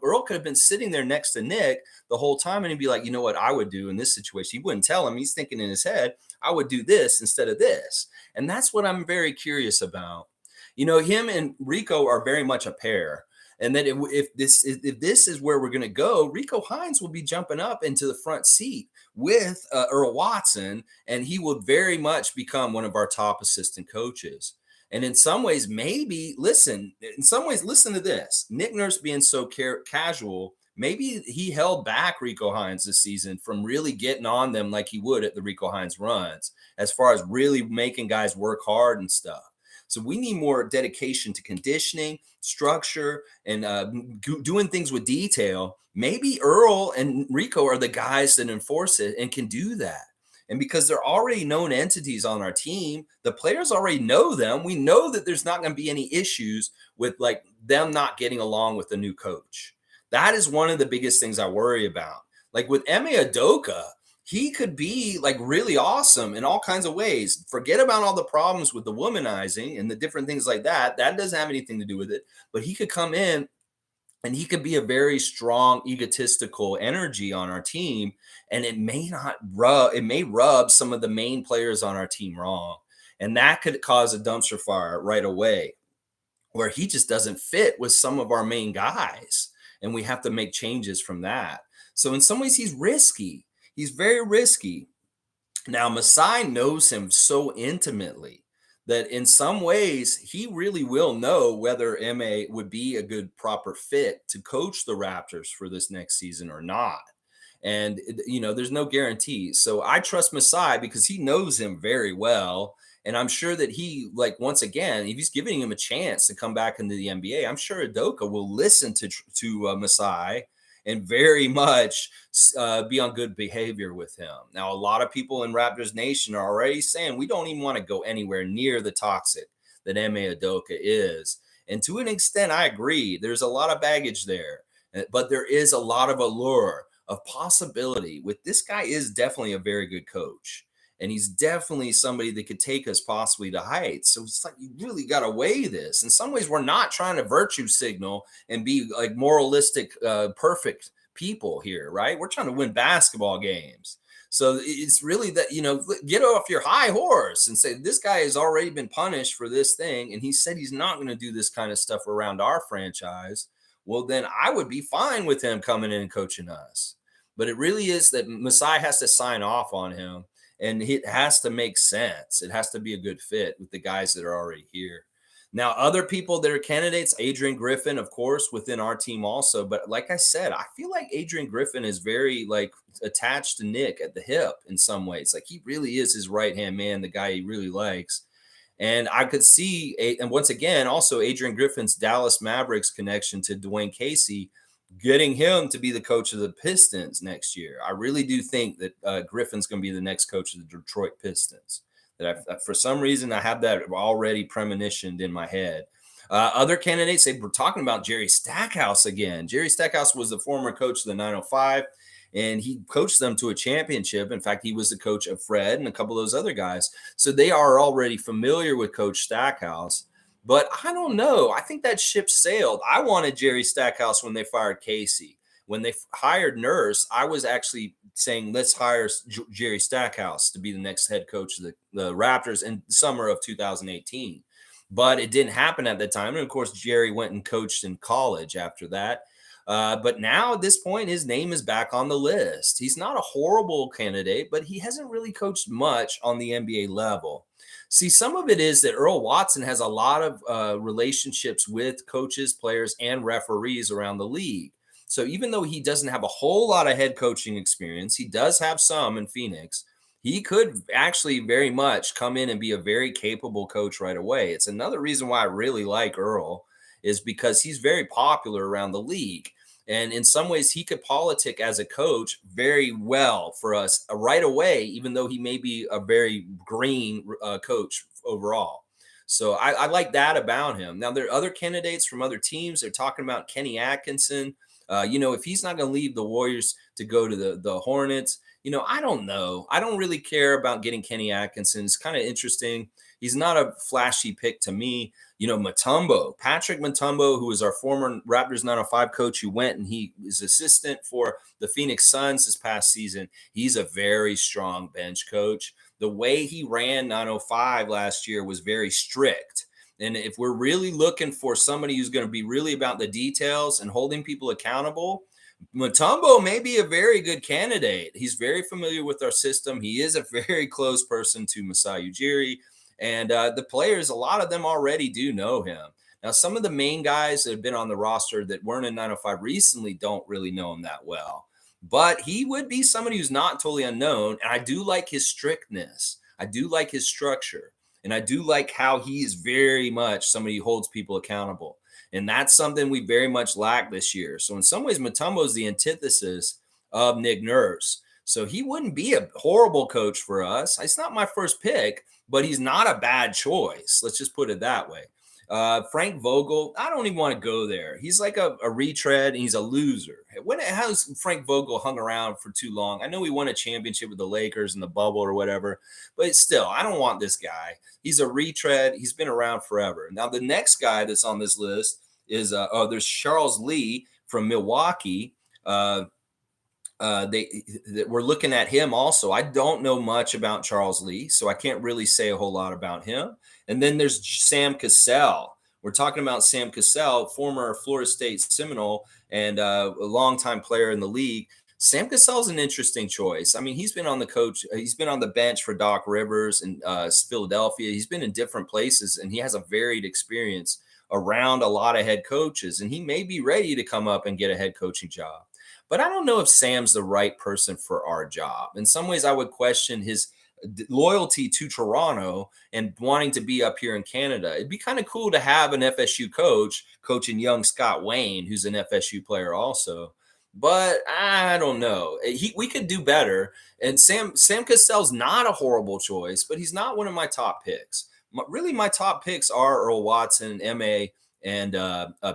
Earl could have been sitting there next to Nick the whole time and he'd be like, you know what I would do in this situation? He wouldn't tell him. He's thinking in his head, I would do this instead of this. And that's what I'm very curious about. Him and Rico are very much a pair. And then if this is where we're going to go, Rico Hines will be jumping up into the front seat with Earl Watson, and he will very much become one of our top assistant coaches. And in some ways, maybe listen, in some ways, listen to this. Nick Nurse being so casual, maybe he held back Rico Hines this season from really getting on them like he would at the Rico Hines runs, as far as really making guys work hard and stuff. So we need more dedication to conditioning, structure, and doing things with detail. Maybe Earl and Rico are the guys that enforce it and can do that. And because they're already known entities on our team, the players already know them. We know that there's not going to be any issues with like them not getting along with the new coach. That is one of the biggest things I worry about. Like with Eme Adoka, he could be like really awesome in all kinds of ways. Forget about all the problems with the womanizing and the different things like that. That doesn't have anything to do with it. But he could come in and he could be a very strong egotistical energy on our team, and it may rub some of the main players on our team wrong, and that could cause a dumpster fire right away where he just doesn't fit with some of our main guys, and we have to make changes from that. So in some ways he's risky. He's very risky. Now, Masai knows him so intimately that in some ways he really will know whether MA would be a good proper fit to coach the Raptors for this next season or not. And there's no guarantees. So I trust Masai because he knows him very well. And I'm sure that he, like, once again, if he's giving him a chance to come back into the NBA, I'm sure Adoka will listen to Masai and very much be on good behavior with him. Now, a lot of people in Raptors Nation are already saying we don't even want to go anywhere near the toxic that Eme Adoka is. And to an extent, I agree. There's a lot of baggage there, but there is a lot of allure of possibility. With this guy is definitely a very good coach. And he's definitely somebody that could take us possibly to heights. So it's like you really got to weigh this. In some ways, we're not trying to virtue signal and be like moralistic, perfect people here, right? We're trying to win basketball games. So it's really that, get off your high horse and say, this guy has already been punished for this thing. And he said he's not going to do this kind of stuff around our franchise. Well, then I would be fine with him coming in and coaching us. But it really is that Masai has to sign off on him. And it has to make sense. It has to be a good fit with the guys that are already here. Now, other people that are candidates, Adrian Griffin, of course, within our team also. But like I said, I feel like Adrian Griffin is very like attached to Nick at the hip in some ways. Like he really is his right-hand man, the guy he really likes. And I could see, and once again, also Adrian Griffin's Dallas Mavericks connection to Dwayne Casey, getting him to be the coach of the Pistons next year. I really do think that Griffin's going to be the next coach of the Detroit Pistons. For some reason, I have that already premonitioned in my head. Other candidates, they were talking about Jerry Stackhouse again. Jerry Stackhouse was the former coach of the 905, and he coached them to a championship. In fact, he was the coach of Fred and a couple of those other guys. So they are already familiar with Coach Stackhouse. But I don't know. I think that ship sailed. I wanted Jerry Stackhouse when they fired Casey. When they hired Nurse, I was actually saying, let's hire Jerry Stackhouse to be the next head coach of the Raptors in the summer of 2018. But it didn't happen at the time. And of course, Jerry went and coached in college after that. But now at this point, his name is back on the list. He's not a horrible candidate, but he hasn't really coached much on the NBA level. See, some of it is that Earl Watson has a lot of relationships with coaches, players, and referees around the league. So even though he doesn't have a whole lot of head coaching experience, he does have some in Phoenix. He could actually very much come in and be a very capable coach right away. It's another reason why I really like Earl is because he's very popular around the league. And in some ways, he could politic as a coach very well for us right away, even though he may be a very green coach overall. So I like that about him. Now, there are other candidates from other teams. They're talking about Kenny Atkinson. If he's not going to leave the Warriors to go to the Hornets, I don't know. I don't really care about getting Kenny Atkinson. It's kind of interesting. He's not a flashy pick to me. Patrick Mutombo, who was our former Raptors 905 coach, who went and he is assistant for the Phoenix Suns this past season. He's a very strong bench coach. The way he ran 905 last year was very strict. And if we're really looking for somebody who's going to be really about the details and holding people accountable, Mutombo may be a very good candidate. He's very familiar with our system. He is a very close person to Masai Ujiri. And the players, a lot of them already do know him. Now, some of the main guys that have been on the roster that weren't in 905 recently don't really know him that well. But he would be somebody who's not totally unknown. And I do like his strictness. I do like his structure. And I do like how he is very much somebody who holds people accountable. And that's something we very much lack this year. So in some ways, Mutombo is the antithesis of Nick Nurse. So he wouldn't be a horrible coach for us. It's not my first pick, but he's not a bad choice. Let's just put it that way. Frank Vogel, I don't even want to go there. He's like a retread and he's a loser. When has Frank Vogel hung around for too long? I know he won a championship with the Lakers in the bubble or whatever, but still, I don't want this guy. He's a retread. He's been around forever. Now, the next guy that's on this list is there's Charles Lee from Milwaukee. We're looking at him also. I don't know much about Charles Lee, so I can't really say a whole lot about him. And then there's Sam Cassell. We're talking about Sam Cassell, former Florida State Seminole and a longtime player in the league. Sam Cassell's an interesting choice. I mean, he's been on the bench for Doc Rivers in Philadelphia. He's been in different places, and he has a varied experience around a lot of head coaches, and he may be ready to come up and get a head coaching job. But I don't know if Sam's the right person for our job. In some ways, I would question his loyalty to Toronto and wanting to be up here in Canada. It'd be kind of cool to have an FSU coach coaching young Scott Wayne, who's an FSU player also. But I don't know. We could do better. And Sam Cassell's not a horrible choice, but he's not one of my top picks. Really, my top picks are Earl Watson, M.A., and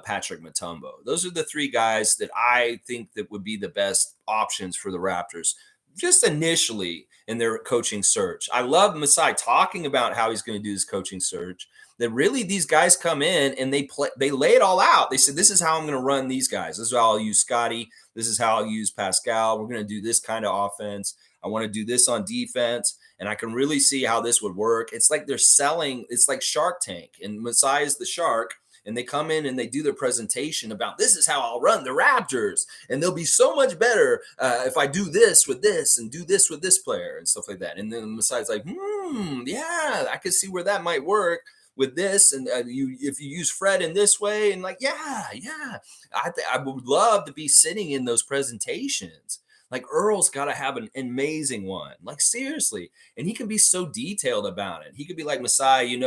Patrick Mutombo. Those are the three guys that I think that would be the best options for the Raptors, just initially in their coaching search. I love Masai talking about how he's going to do his coaching search. That really these guys come in and they lay it all out. They said, this is how I'm going to run these guys. This is how I'll use Scotty. This is how I'll use Pascal. We're going to do this kind of offense. I want to do this on defense. And I can really see how this would work. It's like they're selling. It's like Shark Tank. And Masai is the shark. And they come in and they do their presentation about this is how I'll run the Raptors. And they'll be so much better if I do this with this and do this with this player and stuff like that. And then Masai's like, yeah, I can see where that might work with this. And if you use Fred in this way and like, yeah. I would love to be sitting in those presentations. Like Earl's got to have an amazing one. Like seriously. And he can be so detailed about it. He could be like, Masai,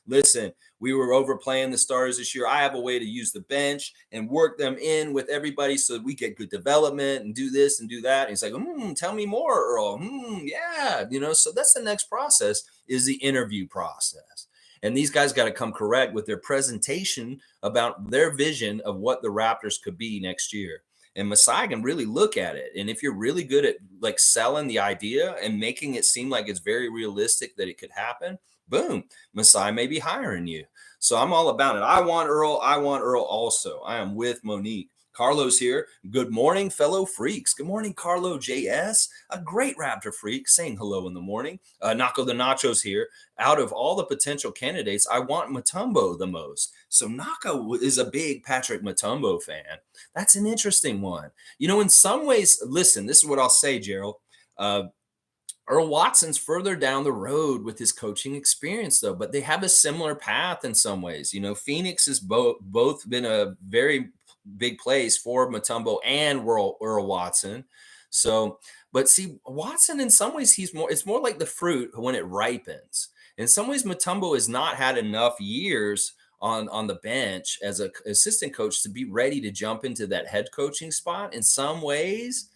listen, we were overplaying the stars this year. I have a way to use the bench and work them in with everybody so that we get good development and do this and do that. And he's like, tell me more, Earl. Yeah. So that's the next process is the interview process. And these guys got to come correct with their presentation about their vision of what the Raptors could be next year. And Masai can really look at it. And if you're really good at like selling the idea and making it seem like it's very realistic that it could happen, boom, Masai may be hiring you. So I'm all about it. I want Earl. I want Earl also. I am with Monique. Carlos here. Good morning, fellow freaks. Good morning, Carlo JS, a great Raptor freak, saying hello in the morning. Naco the Nachos here. Out of all the potential candidates, I want Mutombo the most. So Naco is a big Patrick Mutombo fan. That's an interesting one. In some ways, listen, this is what I'll say, Gerald. Earl Watson's further down the road with his coaching experience, though, but they have a similar path in some ways. Phoenix has both been a very big place for Mutombo and Earl Watson. So, but see, Watson in some ways it's more like the fruit when it ripens. In some ways, Mutombo has not had enough years on the bench as an assistant coach to be ready to jump into that head coaching spot. In some ways,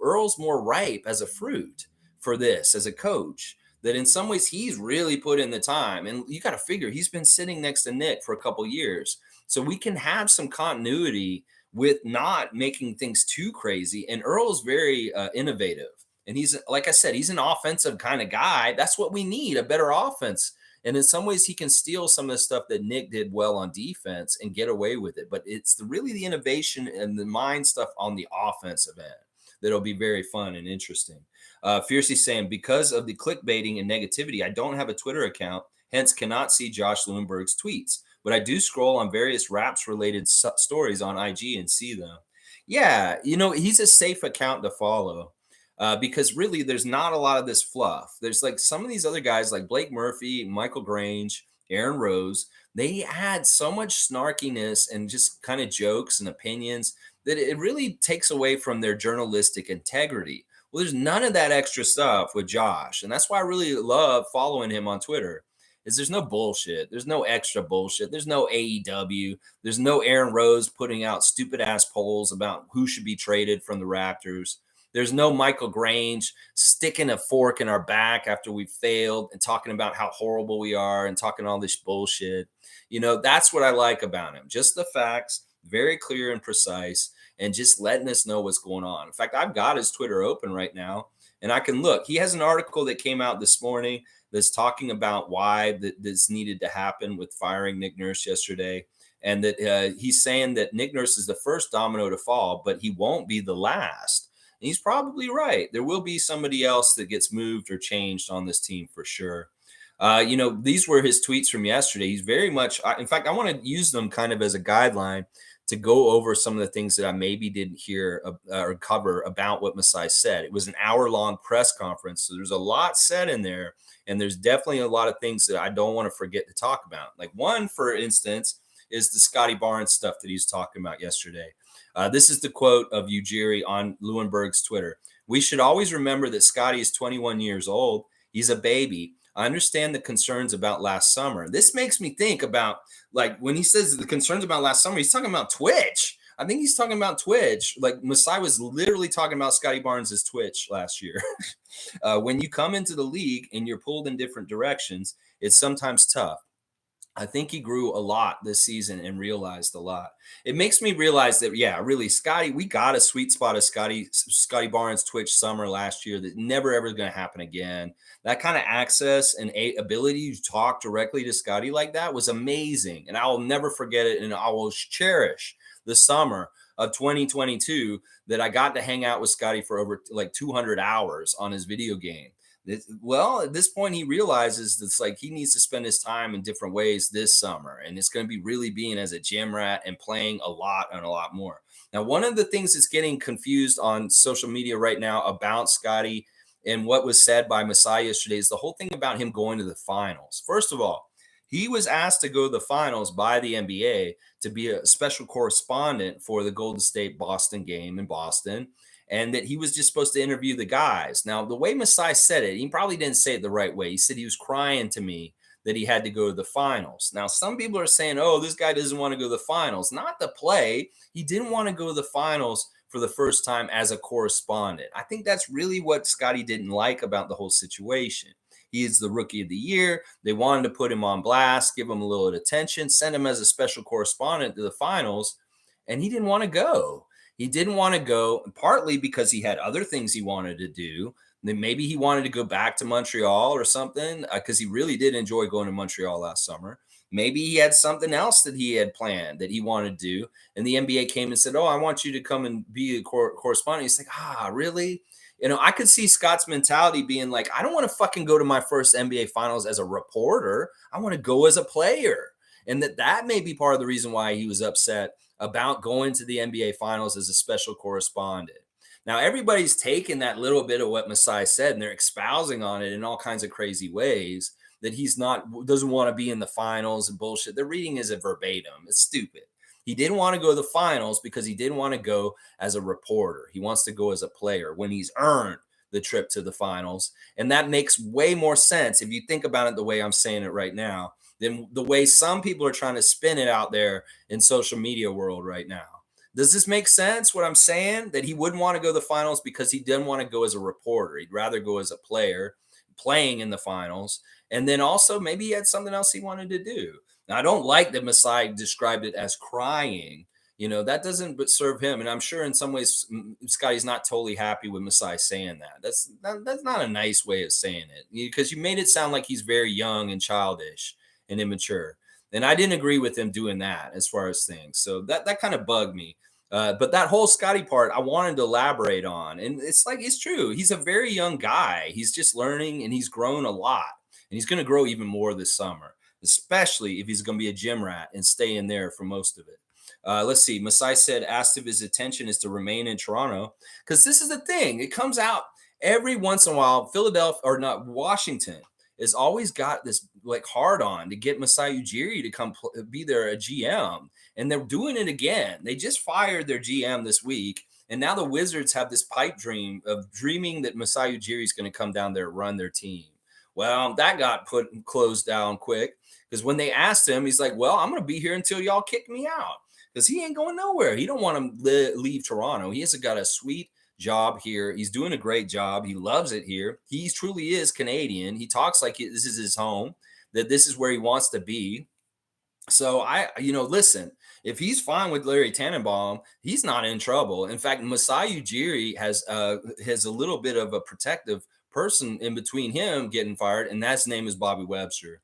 Earl's more ripe as a fruit for this as a coach. That in some ways he's really put in the time, and you got to figure he's been sitting next to Nick for a couple years. So we can have some continuity with not making things too crazy. And Earl's very innovative. And he's, like I said, he's an offensive kind of guy. That's what we need, a better offense. And in some ways, he can steal some of the stuff that Nick did well on defense and get away with it. But it's really the innovation and the mind stuff on the offensive end that'll be very fun and interesting. Fiercey saying, because of the clickbaiting and negativity, I don't have a Twitter account, hence cannot see Josh Lewenberg's tweets. But I do scroll on various Raps-related stories on IG and see them. Yeah, he's a safe account to follow. because really there's not a lot of this fluff. There's like some of these other guys like Blake Murphy, Michael Grange, Aaron Rose. They had so much snarkiness and just kind of jokes and opinions that it really takes away from their journalistic integrity. Well, there's none of that extra stuff with Josh, and that's why I really love following him on Twitter. Is there's no bullshit. There's no extra bullshit. There's no AEW. There's no Aaron Rose putting out stupid ass polls about who should be traded from the Raptors. There's no Michael Grange sticking a fork in our back after we failed and talking about how horrible we are and talking all this bullshit. That's what I like about him. Just the facts, very clear and precise, and just letting us know what's going on. In fact, I've got his Twitter open right now, and I can look. He has an article that came out this morning that's talking about why this needed to happen with firing Nick Nurse yesterday. And that he's saying that Nick Nurse is the first domino to fall, but he won't be the last. And he's probably right. There will be somebody else that gets moved or changed on this team for sure. These were his tweets from yesterday. He's very much, in fact, I want to use them kind of as a guideline to go over some of the things that I maybe didn't hear or cover about what Masai said. It was an hour-long press conference, so there's a lot said in there, and there's definitely a lot of things that I don't want to forget to talk about. Like one, for instance, is the Scotty Barnes stuff that he's talking about yesterday. This is the quote of Ujiri on Lewenberg's Twitter. "We should always remember that Scotty is 21 years old. He's a baby. I understand the concerns about last summer." This makes me think about, like, when he says the concerns about last summer, he's talking about Twitch. I think he's talking about Twitch. Like, Masai was literally talking about Scotty Barnes' Twitch last year. When you come into the league and you're pulled in different directions, it's sometimes tough. I think he grew a lot this season and realized a lot. It makes me realize that, yeah, really, Scotty, we got a sweet spot of Scotty Barnes Twitch summer last year that never ever going to happen again. That kind of access and ability to talk directly to Scotty like that was amazing, and I will never forget it. And I will cherish the summer of 2022 that I got to hang out with Scotty for over like 200 hours on his video game. Well, at this point, he realizes it's like he needs to spend his time in different ways this summer. And it's going to be really being as a gym rat and playing a lot and a lot more. Now, one of the things that's getting confused on social media right now about Scotty and what was said by Masai yesterday is the whole thing about him going to the finals. First of all, he was asked to go to the finals by the NBA to be a special correspondent for the Golden State Boston game in Boston, and that he was just supposed to interview the guys. Now, the way Masai said it, he probably didn't say it the right way. He said he was crying to me that he had to go to the finals. Now, some people are saying, oh, this guy doesn't want to go to the finals. Not to play. He didn't want to go to the finals for the first time as a correspondent. I think that's really what Scotty didn't like about the whole situation. He is the rookie of the year. They wanted to put him on blast, give him a little attention, send him as a special correspondent to the finals, and he didn't want to go. He didn't want to go, partly because he had other things he wanted to do. Then maybe he wanted to go back to Montreal or something, because he really did enjoy going to Montreal last summer. Maybe he had something else that he had planned that he wanted to do. And the NBA came and said, oh, I want you to come and be a correspondent. He's like, really? I could see Scott's mentality being like, I don't want to fucking go to my first NBA finals as a reporter. I want to go as a player. And that may be part of the reason why he was upset about going to the NBA finals as a special correspondent. Now, everybody's taken that little bit of what Masai said and they're espousing on it in all kinds of crazy ways, that doesn't want to be in the finals and bullshit. They're reading as a verbatim. It's stupid. He didn't want to go to the finals because he didn't want to go as a reporter. He wants to go as a player when he's earned the trip to the finals. And that makes way more sense if you think about it the way I'm saying it right now than the way some people are trying to spin it out there in social media world right now. Does this make sense what I'm saying? That he wouldn't want to go to the finals because he didn't want to go as a reporter. He'd rather go as a player playing in the finals. And then also maybe he had something else he wanted to do. Now, I don't like that Masai described it as crying. That doesn't serve him. And I'm sure in some ways, Scotty's not totally happy with Masai saying that. That's not a nice way of saying it, because you made it sound like he's very young and childish and immature. And I didn't agree with him doing that as far as things. So that kind of bugged me. But that whole Scotty part, I wanted to elaborate on. And it's true. He's a very young guy. He's just learning and he's grown a lot. And he's going to grow even more this summer, especially if he's going to be a gym rat and stay in there for most of it. Let's see. Masai said, asked if his intention is to remain in Toronto, because this is the thing. It comes out every once in a while, Philadelphia or not Washington has always got this like hard on to get Masai Ujiri to come be their GM, and they're doing it again. They just fired their GM this week, and now the Wizards have this pipe dream of dreaming that Masai Ujiri is going to come down there and run their team. Well, that got closed down quick because when they asked him, he's like, "Well, I'm going to be here until y'all kick me out," because he ain't going nowhere. He don't want to leave Toronto. He has got a sweet job here. He's doing a great job. He loves it here. He truly is Canadian. He talks like this is his home, that this is where he wants to be. So listen, if he's fine with Larry Tannenbaum, he's not in trouble. In fact, Masai Ujiri has a little bit of a protective person in between him getting fired, and that's name is Bobby Webster.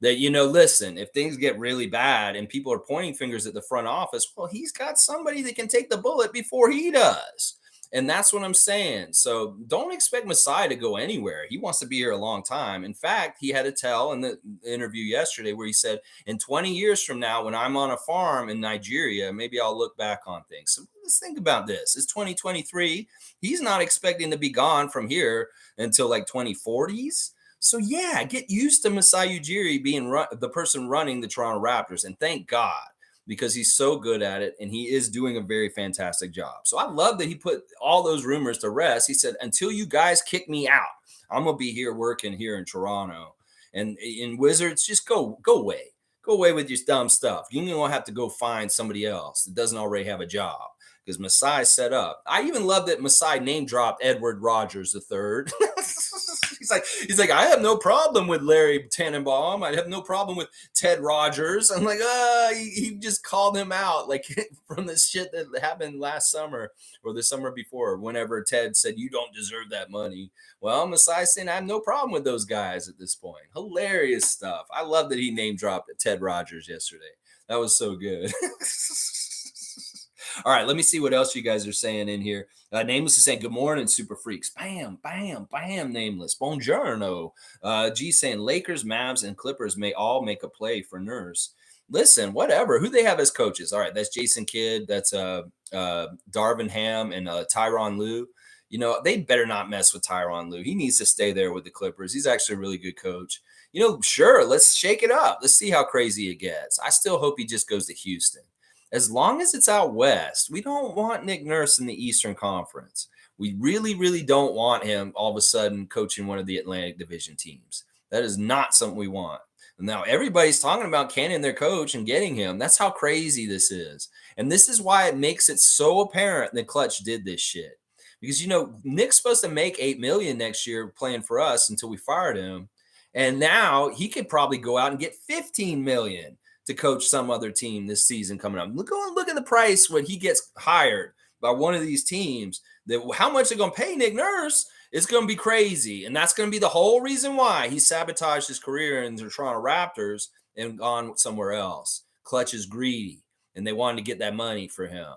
That listen, if things get really bad and people are pointing fingers at the front office, well, he's got somebody that can take the bullet before he does. And that's what I'm saying. So don't expect Masai to go anywhere. He wants to be here a long time. In fact, he had a tell in the interview yesterday where he said, in 20 years from now, when I'm on a farm in Nigeria, maybe I'll look back on things. So let's think about this. It's 2023. He's not expecting to be gone from here until like 2040s. So yeah, get used to Masai Ujiri being the person running the Toronto Raptors, and thank God, because he's so good at it and he is doing a very fantastic job. So I love that he put all those rumors to rest. He said, "Until you guys kick me out, I'm gonna be here working here in Toronto." And in Wizards, just go away, go away with your dumb stuff. You don't have to go find somebody else that doesn't already have a job because Masai set up. I even love that Masai name dropped Edward Rogers III. he's like, I have no problem with Larry Tannenbaum. I have no problem with Ted Rogers. I'm like, he just called him out like from this shit that happened last summer or the summer before, whenever Ted said you don't deserve that money. Well, Masai saying I have no problem with those guys at this point. Hilarious stuff. I love that he name dropped Ted Rogers yesterday. That was so good. All right, let me see what else you guys are saying in here. Nameless is saying, "Good morning, super freaks." Bam, bam, bam, Nameless. Buongiorno. G saying, "Lakers, Mavs, and Clippers may all make a play for Nurse." Listen, whatever. Who they have as coaches? All right, that's Jason Kidd. That's Darvin Ham and Tyronn Lue. They better not mess with Tyronn Lue. He needs to stay there with the Clippers. He's actually a really good coach. Sure, let's shake it up. Let's see how crazy it gets. I still hope he just goes to Houston. As long as it's out west, we don't want Nick Nurse in the Eastern Conference. We really, really don't want him all of a sudden coaching one of the Atlantic Division teams. That is not something we want. Now, everybody's talking about canning their coach and getting him. That's how crazy this is. And this is why it makes it so apparent that Clutch did this shit. Because, Nick's supposed to make $8 million next year playing for us until we fired him. And now he could probably go out and get $15 million to coach some other team this season coming up. Look at the price when he gets hired by one of these teams. That how much they're going to pay Nick Nurse is going to be crazy, and that's going to be the whole reason why he sabotaged his career in the Toronto Raptors and gone somewhere else. Clutch is greedy, and they wanted to get that money for him,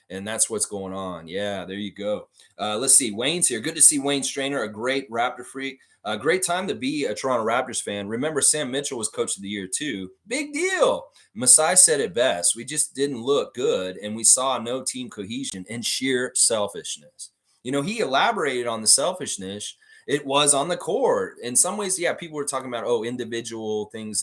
and that's what's going on. Yeah, there you go. Let's see. Wayne's here. Good to see Wayne Strainer, a great Raptor freak. A great time to be a Toronto Raptors fan. Remember, Sam Mitchell was coach of the year too. Big deal. Masai said it best. We just didn't look good, and we saw no team cohesion and sheer selfishness. He elaborated on the selfishness. It was on the court. In some ways, yeah, people were talking about, individual things.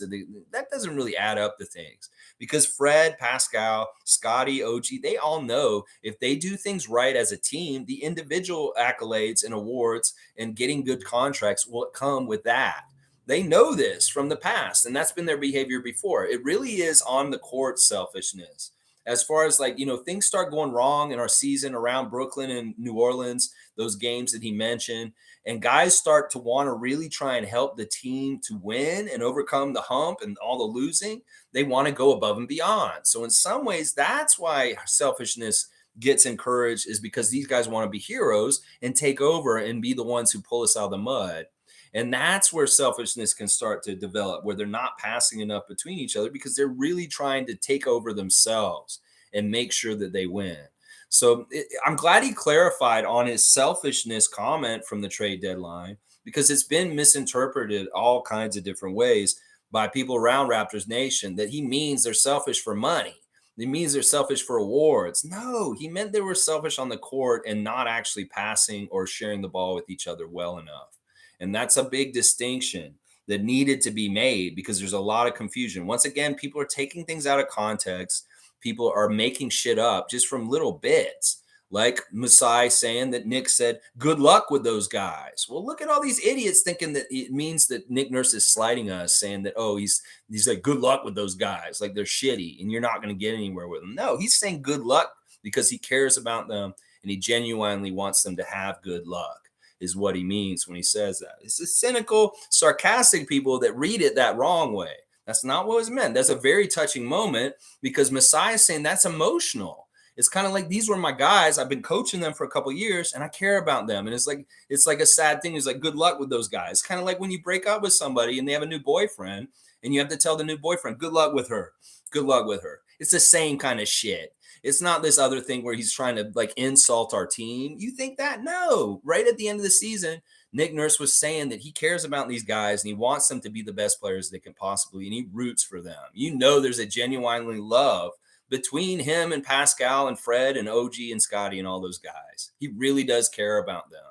That doesn't really add up to things. Because Fred, Pascal, Scotty, OG, they all know if they do things right as a team, the individual accolades and awards and getting good contracts will come with that. They know this from the past, and that's been their behavior before. It really is on the court selfishness. As far as things start going wrong in our season around Brooklyn and New Orleans, those games that he mentioned, and guys start to want to really try and help the team to win and overcome the hump and all the losing, they want to go above and beyond. So in some ways, that's why selfishness gets encouraged, is because these guys want to be heroes and take over and be the ones who pull us out of the mud. And that's where selfishness can start to develop, where they're not passing enough between each other because they're really trying to take over themselves and make sure that they win. So I'm glad he clarified on his selfishness comment from the trade deadline, because it's been misinterpreted all kinds of different ways by people around Raptors Nation, that he means they're selfish for money. It means they're selfish for awards. No, he meant they were selfish on the court and not actually passing or sharing the ball with each other well enough. And that's a big distinction that needed to be made because there's a lot of confusion. Once again, people are taking things out of context. People are making shit up just from little bits. Like Masai saying that Nick said, good luck with those guys. Well, look at all these idiots thinking that it means that Nick Nurse is slighting us, saying that, oh, he's like, good luck with those guys. Like they're shitty and you're not going to get anywhere with them. No, he's saying good luck because he cares about them and he genuinely wants them to have good luck, is what he means when he says that. It's the cynical, sarcastic people that read it that wrong way. That's not what was meant. That's a very touching moment because Messiah is saying that's emotional. It's kind of like these were my guys. I've been coaching them for a couple years and I care about them. And it's like a sad thing. It's like good luck with those guys. Kind of like when you break up with somebody and they have a new boyfriend and you have to tell the new boyfriend, good luck with her. Good luck with her. It's the same kind of shit. It's not this other thing where he's trying to like insult our team. You think that? No. Right at the end of the season, Nick Nurse was saying that he cares about these guys and he wants them to be the best players they can possibly, and he roots for them. You know, there's a genuinely love between him and Pascal and Fred and OG and Scotty and all those guys. He really does care about them.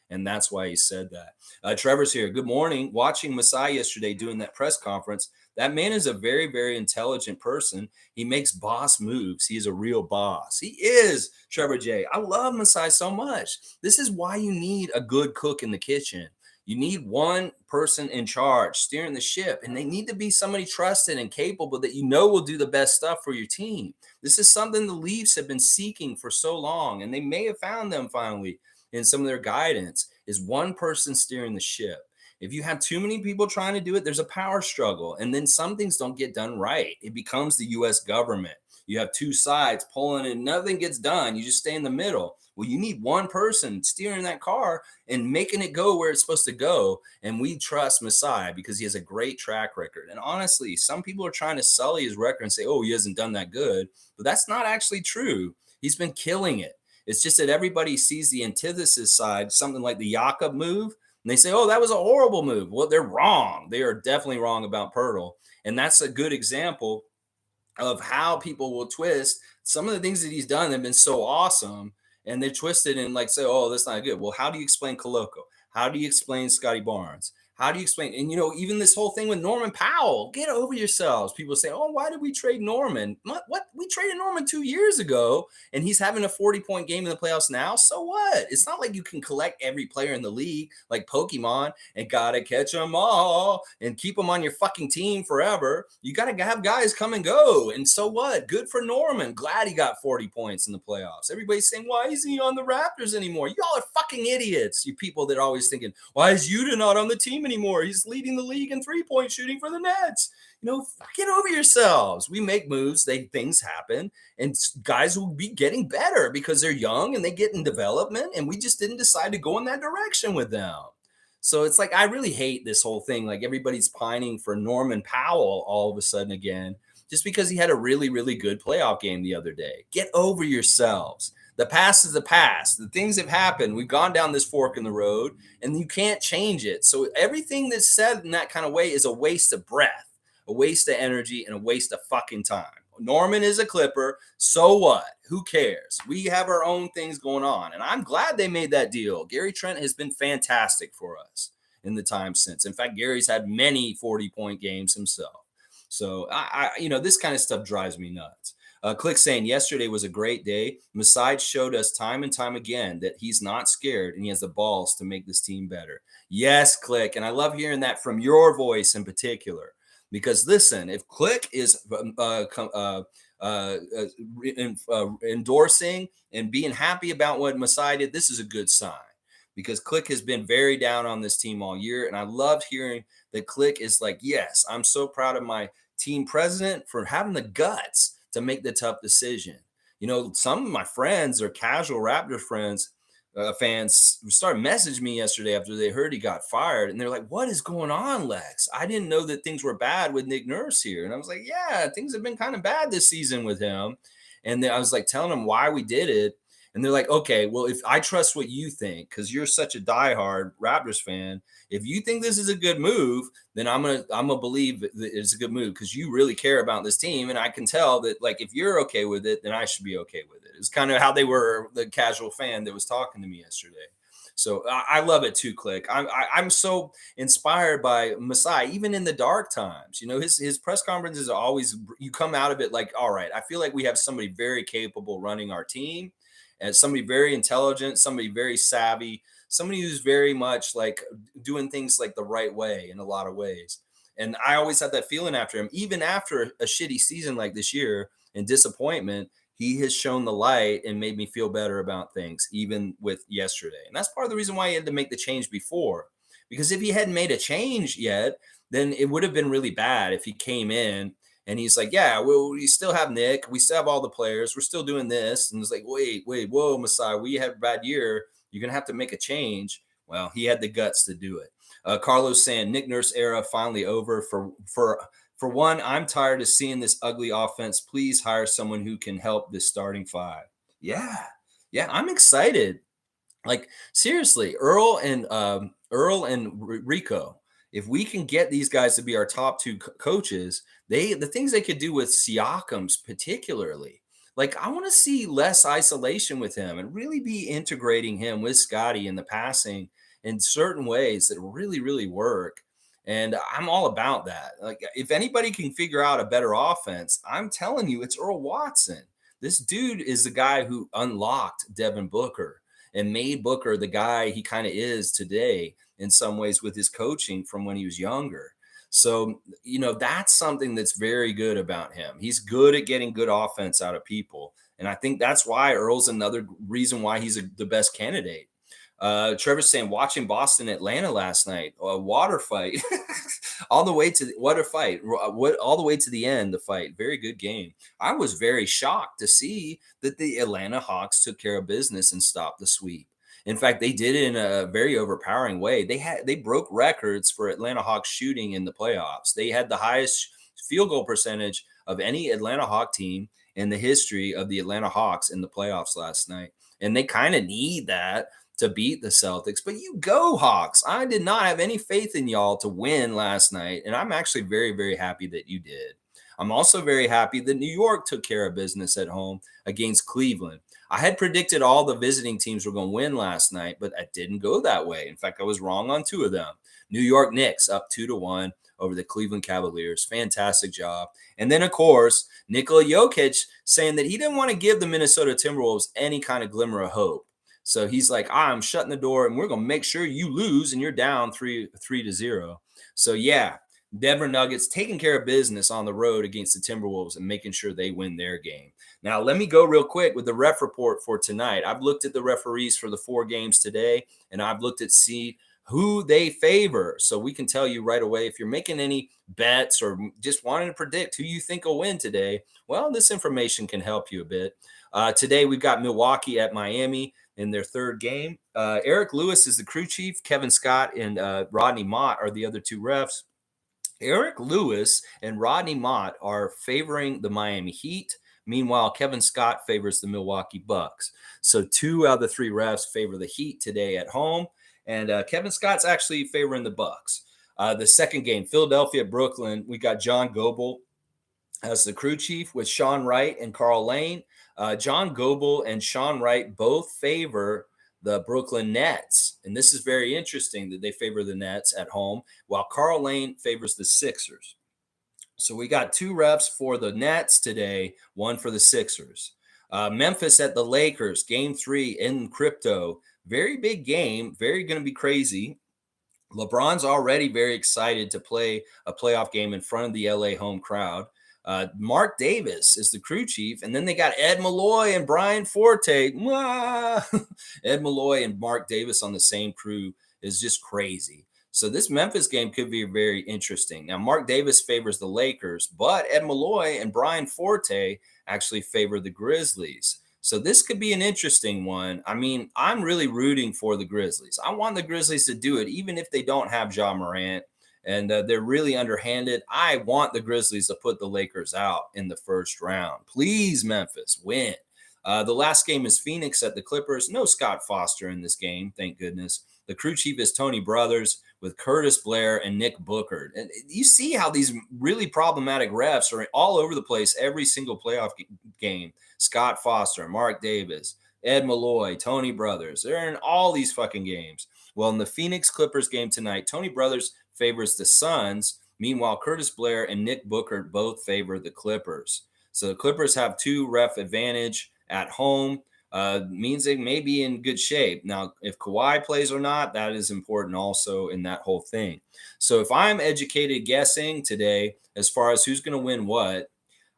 And that's why he said that. Trevor's here. Good morning. Watching Masai yesterday doing that press conference. That man is a very, very intelligent person. He makes boss moves. He is a real boss. He is, Trevor J. I love Masai so much. This is why you need a good cook in the kitchen. You need one person in charge steering the ship, and they need to be somebody trusted and capable that you know will do the best stuff for your team. This is something the Leafs have been seeking for so long, and they may have found them finally in some of their guidance, is one person steering the ship. If you have too many people trying to do it, there's a power struggle, and then some things don't get done right. It becomes the U.S. government. You have two sides pulling and nothing gets done. You just stay in the middle. Well, you need one person steering that car and making it go where it's supposed to go. And we trust Masai because he has a great track record. And honestly, some people are trying to sully his record and say, oh, he hasn't done that good. But that's not actually true. He's been killing it. It's just that everybody sees the antithesis side, something like the Jakob move, and they say, oh, that was a horrible move. Well, they're wrong. They are definitely wrong about Pirtle. And that's a good example of how people will twist some of the things that he's done have been so awesome, and they're twisted and like say, oh, that's not good. Well, how do you explain Koloko? How do you explain Scotty Barnes? How do you explain? And, you know, even this whole thing with Norman Powell, get over yourselves. People say, oh, why did we trade Norman? What? We traded Norman 2 years ago, and he's having a 40-point game in the playoffs now. So what? It's not like you can collect every player in the league like Pokemon and got to catch them all and keep them on your fucking team forever. You got to have guys come and go. And so what? Good for Norman. Glad he got 40 points in the playoffs. Everybody's saying, why isn't he on the Raptors anymore? Y'all are fucking idiots. You people that are always thinking, why is Yuta not on the team anymore? He's leading the league in 3-point shooting for the Nets. You know, get over yourselves. We make moves, things happen, and guys will be getting better because they're young and they get in development, and we just didn't decide to go in that direction with them. So it's like I really hate this whole thing. Like everybody's pining for Norman Powell all of a sudden again, just because he had a really, really good playoff game the other day. Get over yourselves. The past is the past. The things have happened. We've gone down this fork in the road, and you can't change it. So everything that's said in that kind of way is a waste of breath, a waste of energy, and a waste of fucking time. Norman is a Clipper. So what? Who cares? We have our own things going on, and I'm glad they made that deal. Gary Trent has been fantastic for us in the time since. In fact, Gary's had many 40-point games himself. So this kind of stuff drives me nuts. Click saying yesterday was a great day. Masai showed us time and time again that he's not scared and he has the balls to make this team better. Yes, Click. And I love hearing that from your voice in particular, because listen, if Click is endorsing and being happy about what Masai did, this is a good sign, because Click has been very down on this team all year. And I love hearing that Click is like, yes, I'm so proud of my team president for having the guts to make the tough decision. You know, some of my friends or casual Raptor fans started messaging me yesterday after they heard he got fired. And they're like, what is going on, Lex? I didn't know that things were bad with Nick Nurse here. And I was like, yeah, things have been kind of bad this season with him. And then I was like telling them why we did it. And they're like, okay, well, if I trust what you think, because you're such a diehard Raptors fan, if you think this is a good move, then I'm gonna believe that it's a good move because you really care about this team, and I can tell that like if you're okay with it, then I should be okay with it. It's kind of how they were the casual fan that was talking to me yesterday. So I love it too, Click. I'm so inspired by Masai, even in the dark times. You know, his press conferences are always you come out of it like, all right, I feel like we have somebody very capable running our team, and somebody very intelligent, somebody very savvy, somebody who's very much like doing things like the right way in a lot of ways. And I always had that feeling after him, even after a shitty season like this year and disappointment. He has shown the light and made me feel better about things, even with yesterday. And that's part of the reason why he had to make the change before. Because if he hadn't made a change yet, then it would have been really bad if he came in and he's like, yeah, well, we still have Nick. We still have all the players. We're still doing this. And it's like, wait, whoa, Masai, we had a bad year. You're going to have to make a change. Well, he had the guts to do it. Carlos saying Nick Nurse era finally over. For one, I'm tired of seeing this ugly offense. Please hire someone who can help this starting five. Yeah, yeah, I'm excited. Like seriously, Earl and Rico. If we can get these guys to be our top two coaches, the things they could do with Siakams particularly. Like I want to see less isolation with him and really be integrating him with Scotty in the passing in certain ways that really work. And I'm all about that. Like if anybody can figure out a better offense, I'm telling you, it's Earl Watson. This dude is the guy who unlocked Devin Booker and made Booker the guy he kind of is today in some ways with his coaching from when he was younger. So, you know, that's something that's very good about him. He's good at getting good offense out of people. And I think that's why Earl's another reason why he's the best candidate. Trevor's saying watching Boston Atlanta last night, a water fight, all the way to what a fight, what all the way to the end. The fight, very good game. I was very shocked to see that the Atlanta Hawks took care of business and stopped the sweep. In fact, they did it in a very overpowering way. They broke records for Atlanta Hawks shooting in the playoffs. They had the highest field goal percentage of any Atlanta Hawk team in the history of the Atlanta Hawks in the playoffs last night. And they kind of need that to beat the Celtics. But you go, Hawks. I did not have any faith in y'all to win last night. And I'm actually very happy that you did. I'm also very happy that New York took care of business at home against Cleveland. I had predicted all the visiting teams were going to win last night, but it didn't go that way. In fact, I was wrong on two of them. New York Knicks up 2-1 over the Cleveland Cavaliers. Fantastic job. And then, of course, Nikola Jokic saying that he didn't want to give the Minnesota Timberwolves any kind of glimmer of hope. So he's like, I'm shutting the door and we're going to make sure you lose and you're down 3-0. So yeah, Denver Nuggets taking care of business on the road against the Timberwolves and making sure they win their game. Now, let me go real quick with the ref report for tonight. I've looked at the referees for the 4 games today, and I've looked at see who they favor. So we can tell you right away if you're making any bets or just wanting to predict who you think will win today. Well, this information can help you a bit. Today, we've got Milwaukee at Miami in their 3rd game. Eric Lewis is the crew chief. Kevin Scott and Rodney Mott are the other 2 refs. Eric Lewis and Rodney Mott are favoring the Miami Heat. Meanwhile, Kevin Scott favors the Milwaukee Bucks. So 2 out of the 3 refs favor the Heat today at home, and Kevin Scott's actually favoring the Bucks. The 2nd game, Philadelphia, Brooklyn, we got John Goble as the crew chief with Sean Wright and Carl Lane. John Goble and Sean Wright both favor the Brooklyn Nets. And this is very interesting that they favor the Nets at home, while Carl Lane favors the Sixers. So we got 2 refs for the Nets today, 1 for the Sixers. Memphis at the Lakers, game 3 in crypto. Very big game, very going to be crazy. LeBron's already very excited to play a playoff game in front of the LA home crowd. Mark Davis is the crew chief, and then they got Ed Malloy and Brian Forte. Ed Malloy and Mark Davis on the same crew is just crazy. So this Memphis game could be very interesting. Now, Mark Davis favors the Lakers, but Ed Malloy and Brian Forte actually favor the Grizzlies. So this could be an interesting one. I mean, I'm really rooting for the Grizzlies. I want the Grizzlies to do it, even if they don't have Ja Morant and they're really underhanded. I want the Grizzlies to put the Lakers out in the 1st round. Please, Memphis, win. The last game is Phoenix at the Clippers. No Scott Foster in this game, thank goodness. The crew chief is Tony Brothers with Curtis Blair and Nick Booker. And you see how these really problematic refs are all over the place every single playoff game. Scott Foster, Mark Davis, Ed Malloy, Tony Brothers. They're in all these fucking games. Well, in the Phoenix Clippers game tonight, Tony Brothers favors the Suns. Meanwhile, Curtis Blair and Nick Booker both favor the Clippers. So the Clippers have 2 ref advantage at home. Means they may be in good shape. Now, if Kawhi plays or not, that is important also in that whole thing. So if I'm educated guessing today as far as who's going to win what,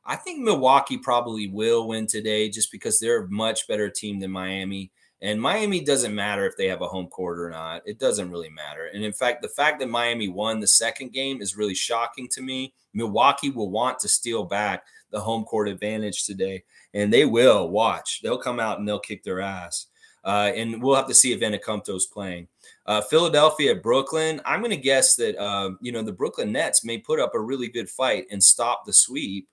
I think Milwaukee probably will win today just because they're a much better team than Miami. And Miami doesn't matter if they have a home court or not. It doesn't really matter. And in fact, the fact that Miami won the second game is really shocking to me. Milwaukee will want to steal back the home court advantage today. And they will. Watch. They'll come out and they'll kick their ass. And we'll have to see if Antetokounmpo's playing. Philadelphia, Brooklyn. I'm going to guess that, the Brooklyn Nets may put up a really good fight and stop the sweep.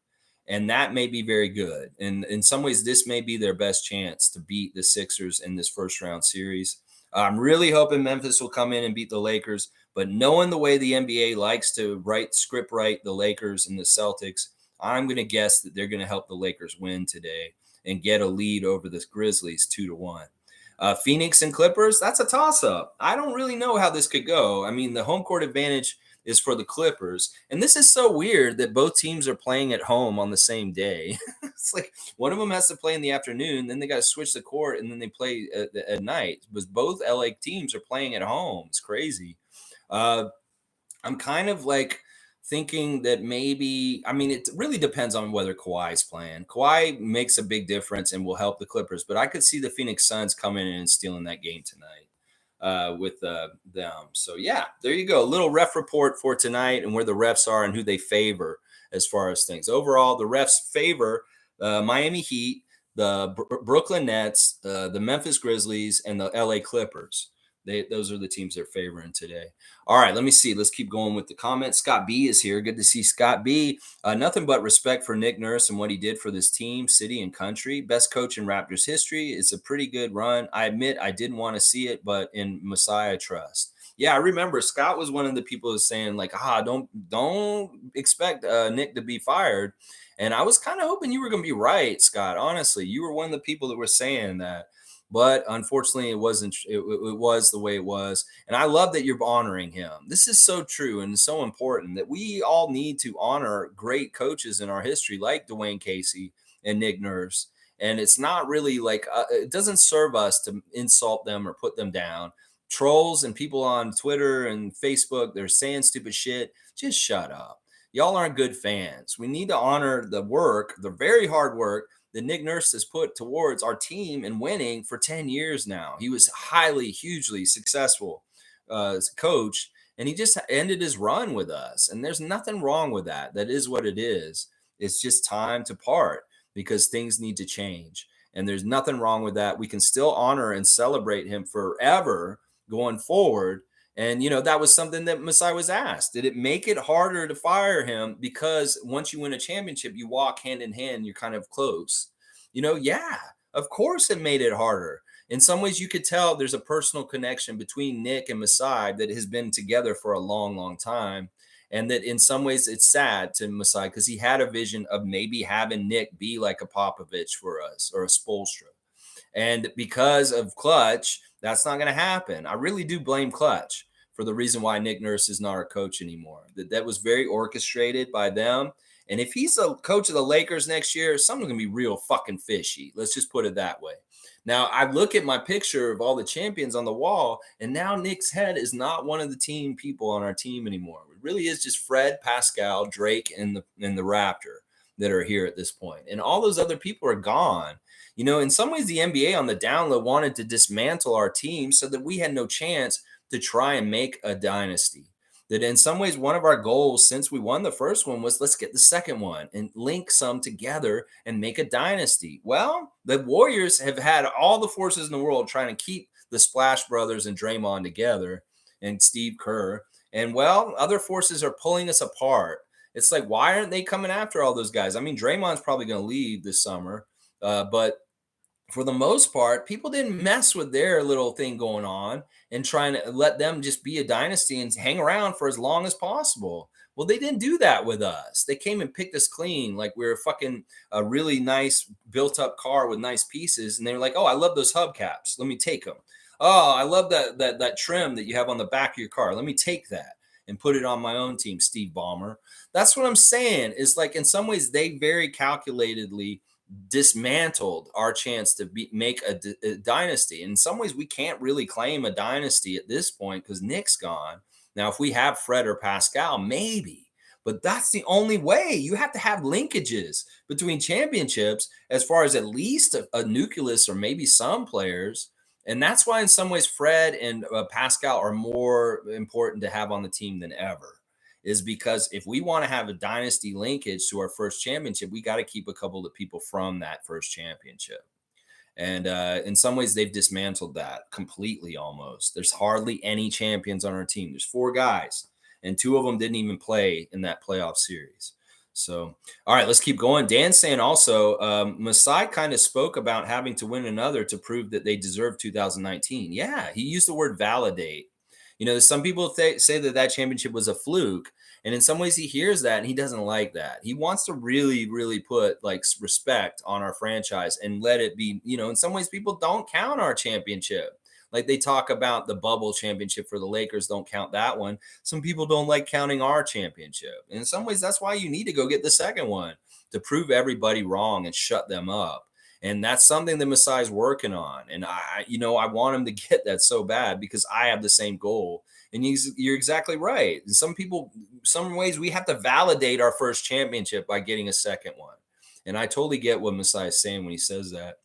And that may be very good. And in some ways, this may be their best chance to beat the Sixers in this first round series. I'm really hoping Memphis will come in and beat the Lakers. But knowing the way the NBA likes to script write the Lakers and the Celtics, I'm going to guess that they're going to help the Lakers win today and get a lead over the Grizzlies 2-1. Phoenix and Clippers, that's a toss-up. I don't really know how this could go. I mean, the home court advantage is for the Clippers. And this is so weird that both teams are playing at home on the same day. It's like one of them has to play in the afternoon, then they got to switch the court, and then they play at night. But both LA teams are playing at home. It's crazy. I'm kind of like thinking that maybe, I mean, it really depends on whether Kawhi's playing. Kawhi makes a big difference and will help the Clippers, but I could see the Phoenix Suns coming in and stealing that game tonight with them. So yeah, there you go. A little ref report for tonight and where the refs are and who they favor as far as things. Overall, the refs favor Miami Heat, the Brooklyn Nets, the Memphis Grizzlies, and the LA Clippers. Those are the teams they're favoring today. All right, let me see. Let's keep going with the comments. Scott B is here. Good to see Scott B. Nothing but respect for Nick Nurse and what he did for this team, city, and country. Best coach in Raptors history. It's a pretty good run. I admit I didn't want to see it, but in Messiah trust. Yeah, I remember Scott was one of the people who was saying like, don't expect Nick to be fired. And I was kind of hoping you were going to be right, Scott. Honestly, you were one of the people that were saying that. But unfortunately, it wasn't. It was the way it was, and I love that you're honoring him. This is so true and so important that we all need to honor great coaches in our history, like Dwayne Casey and Nick Nurse. And it's not really like it doesn't serve us to insult them or put them down. Trolls and people on Twitter and Facebook, they're saying stupid shit. Just shut up. Y'all aren't good fans. We need to honor the work, the very hard work that Nick Nurse has put towards our team and winning for 10 years now. He was hugely successful as a coach, and he just ended his run with us. And there's nothing wrong with that. That is what it is. It's just time to part because things need to change. And there's nothing wrong with that. We can still honor and celebrate him forever going forward. And, that was something that Masai was asked. Did it make it harder to fire him? Because once you win a championship, you walk hand in hand, you're kind of close. Yeah, of course it made it harder. In some ways, you could tell there's a personal connection between Nick and Masai that has been together for a long, long time. And that in some ways it's sad to Masai because he had a vision of maybe having Nick be like a Popovich for us or a Spoelstra. And because of Clutch, that's not going to happen. I really do blame Clutch for the reason why Nick Nurse is not our coach anymore. That was very orchestrated by them. And if he's the coach of the Lakers next year, something's going to be real fucking fishy. Let's just put it that way. Now, I look at my picture of all the champions on the wall, and now Nick's head is not one of the team people on our team anymore. It really is just Fred, Pascal, Drake, and the Raptor that are here at this point. And all those other people are gone. In some ways, the NBA on the down low wanted to dismantle our team so that we had no chance to try and make a dynasty. That in some ways, one of our goals since we won the first one was let's get the second one and link some together and make a dynasty. Well, the Warriors have had all the forces in the world trying to keep the Splash Brothers and Draymond together and Steve Kerr. And well, other forces are pulling us apart. It's like, why aren't they coming after all those guys? I mean, Draymond's probably going to leave this summer, but for the most part, people didn't mess with their little thing going on and trying to let them just be a dynasty and hang around for as long as possible. Well, they didn't do that with us. They came and picked us clean like we are fucking a really nice built up car with nice pieces. And they were like, "Oh, I love those hubcaps. Let me take them. Oh, I love that trim that you have on the back of your car. Let me take that and put it on my own team, Steve Ballmer." That's what I'm saying. Is like in some ways they very calculatedly dismantled our chance to make a dynasty. In some ways, we can't really claim a dynasty at this point because Nick's gone. Now, if we have Fred or Pascal, maybe, but that's the only way. You have to have linkages between championships as far as at least a nucleus or maybe some players. And that's why, in some ways, Fred and Pascal are more important to have on the team than ever, is because if we want to have a dynasty linkage to our first championship, we got to keep a couple of people from that first championship. And in some ways, they've dismantled that completely almost. There's hardly any champions on our team. There's four guys, and two of them didn't even play in that playoff series. So, all right, let's keep going. Dan's saying also, Masai kind of spoke about having to win another to prove that they deserve 2019. Yeah, he used the word validate. Some people say that championship was a fluke. And in some ways, he hears that and he doesn't like that. He wants to really, really put like respect on our franchise and let it be, in some ways, people don't count our championship. Like they talk about the bubble championship for the Lakers, don't count that one. Some people don't like counting our championship. In some ways, that's why you need to go get the second one to prove everybody wrong and shut them up. And that's something that Masai's working on. And I want him to get that so bad because I have the same goal. And you're exactly right. In some ways, we have to validate our first championship by getting a second one. And I totally get what Masai is saying when he says that.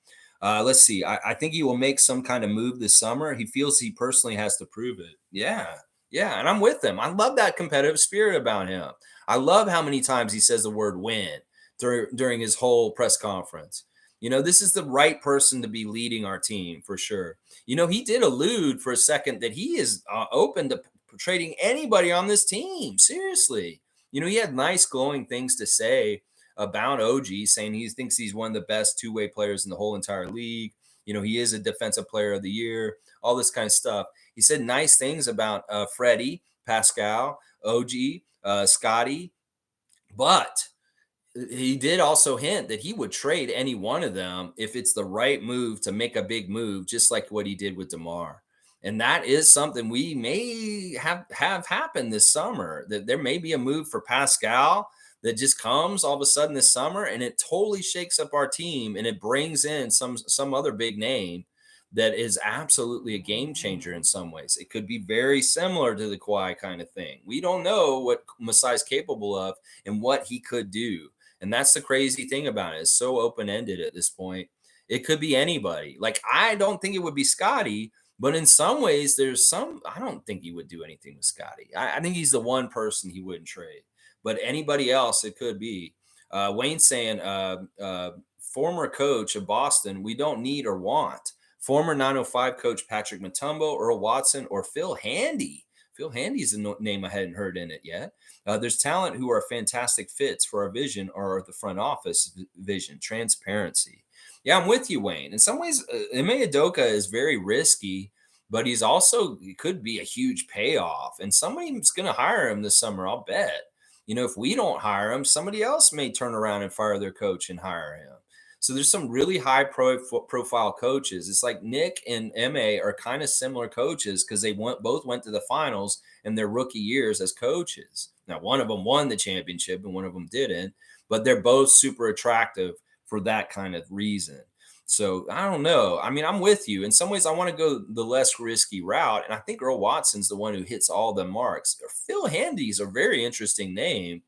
Let's see. I think he will make some kind of move this summer. He feels he personally has to prove it. Yeah. Yeah. And I'm with him. I love that competitive spirit about him. I love how many times he says the word win during his whole press conference. This is the right person to be leading our team for sure. He did allude for a second that he is open to trading anybody on this team. Seriously. He had nice glowing things to say about OG, saying he thinks he's one of the best two-way players in the whole entire league. He is a defensive player of the year, all this kind of stuff. He said nice things about Freddie, Pascal, OG, Scotty, but he did also hint that he would trade any one of them if it's the right move to make a big move, just like what he did with DeMar. And that is something we may have happen this summer, that there may be a move for Pascal that just comes all of a sudden this summer and it totally shakes up our team and it brings in some other big name that is absolutely a game changer in some ways. It could be very similar to the Kawhi kind of thing. We don't know what Masai's capable of and what he could do. And that's the crazy thing about it. It's so open-ended at this point. It could be anybody. Like, I don't think it would be Scotty, but in some ways, I don't think he would do anything with Scotty. I think he's the one person he wouldn't trade. But anybody else, it could be. Wayne's saying, former coach of Boston, we don't need or want. Former 905 coach Patrick Mutombo, Earl Watson, or Phil Handy. Phil Handy's a name I hadn't heard in it yet. There's talent who are fantastic fits for our vision or the front office vision, transparency. Yeah, I'm with you, Wayne. In some ways, Ime Udoka is very risky, but he could be a huge payoff. And somebody's going to hire him this summer, I'll bet. If we don't hire him, somebody else may turn around and fire their coach and hire him. So there's some really high profile coaches. It's like Nick and Ma are kind of similar coaches because they both went to the finals in their rookie years as coaches. Now, one of them won the championship and one of them didn't, but they're both super attractive for that kind of reason. So I don't know. I mean, I'm with you. In some ways, I want to go the less risky route. And I think Earl Watson's the one who hits all the marks. Phil Handy's a very interesting name.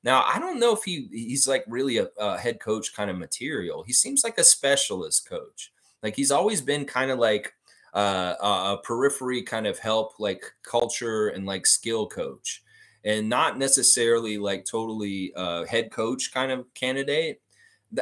Now, I don't know if he's like really a head coach kind of material. He seems like a specialist coach. Like he's always been kind of like a periphery kind of help, like culture and like skill coach, and not necessarily like totally head coach kind of candidate.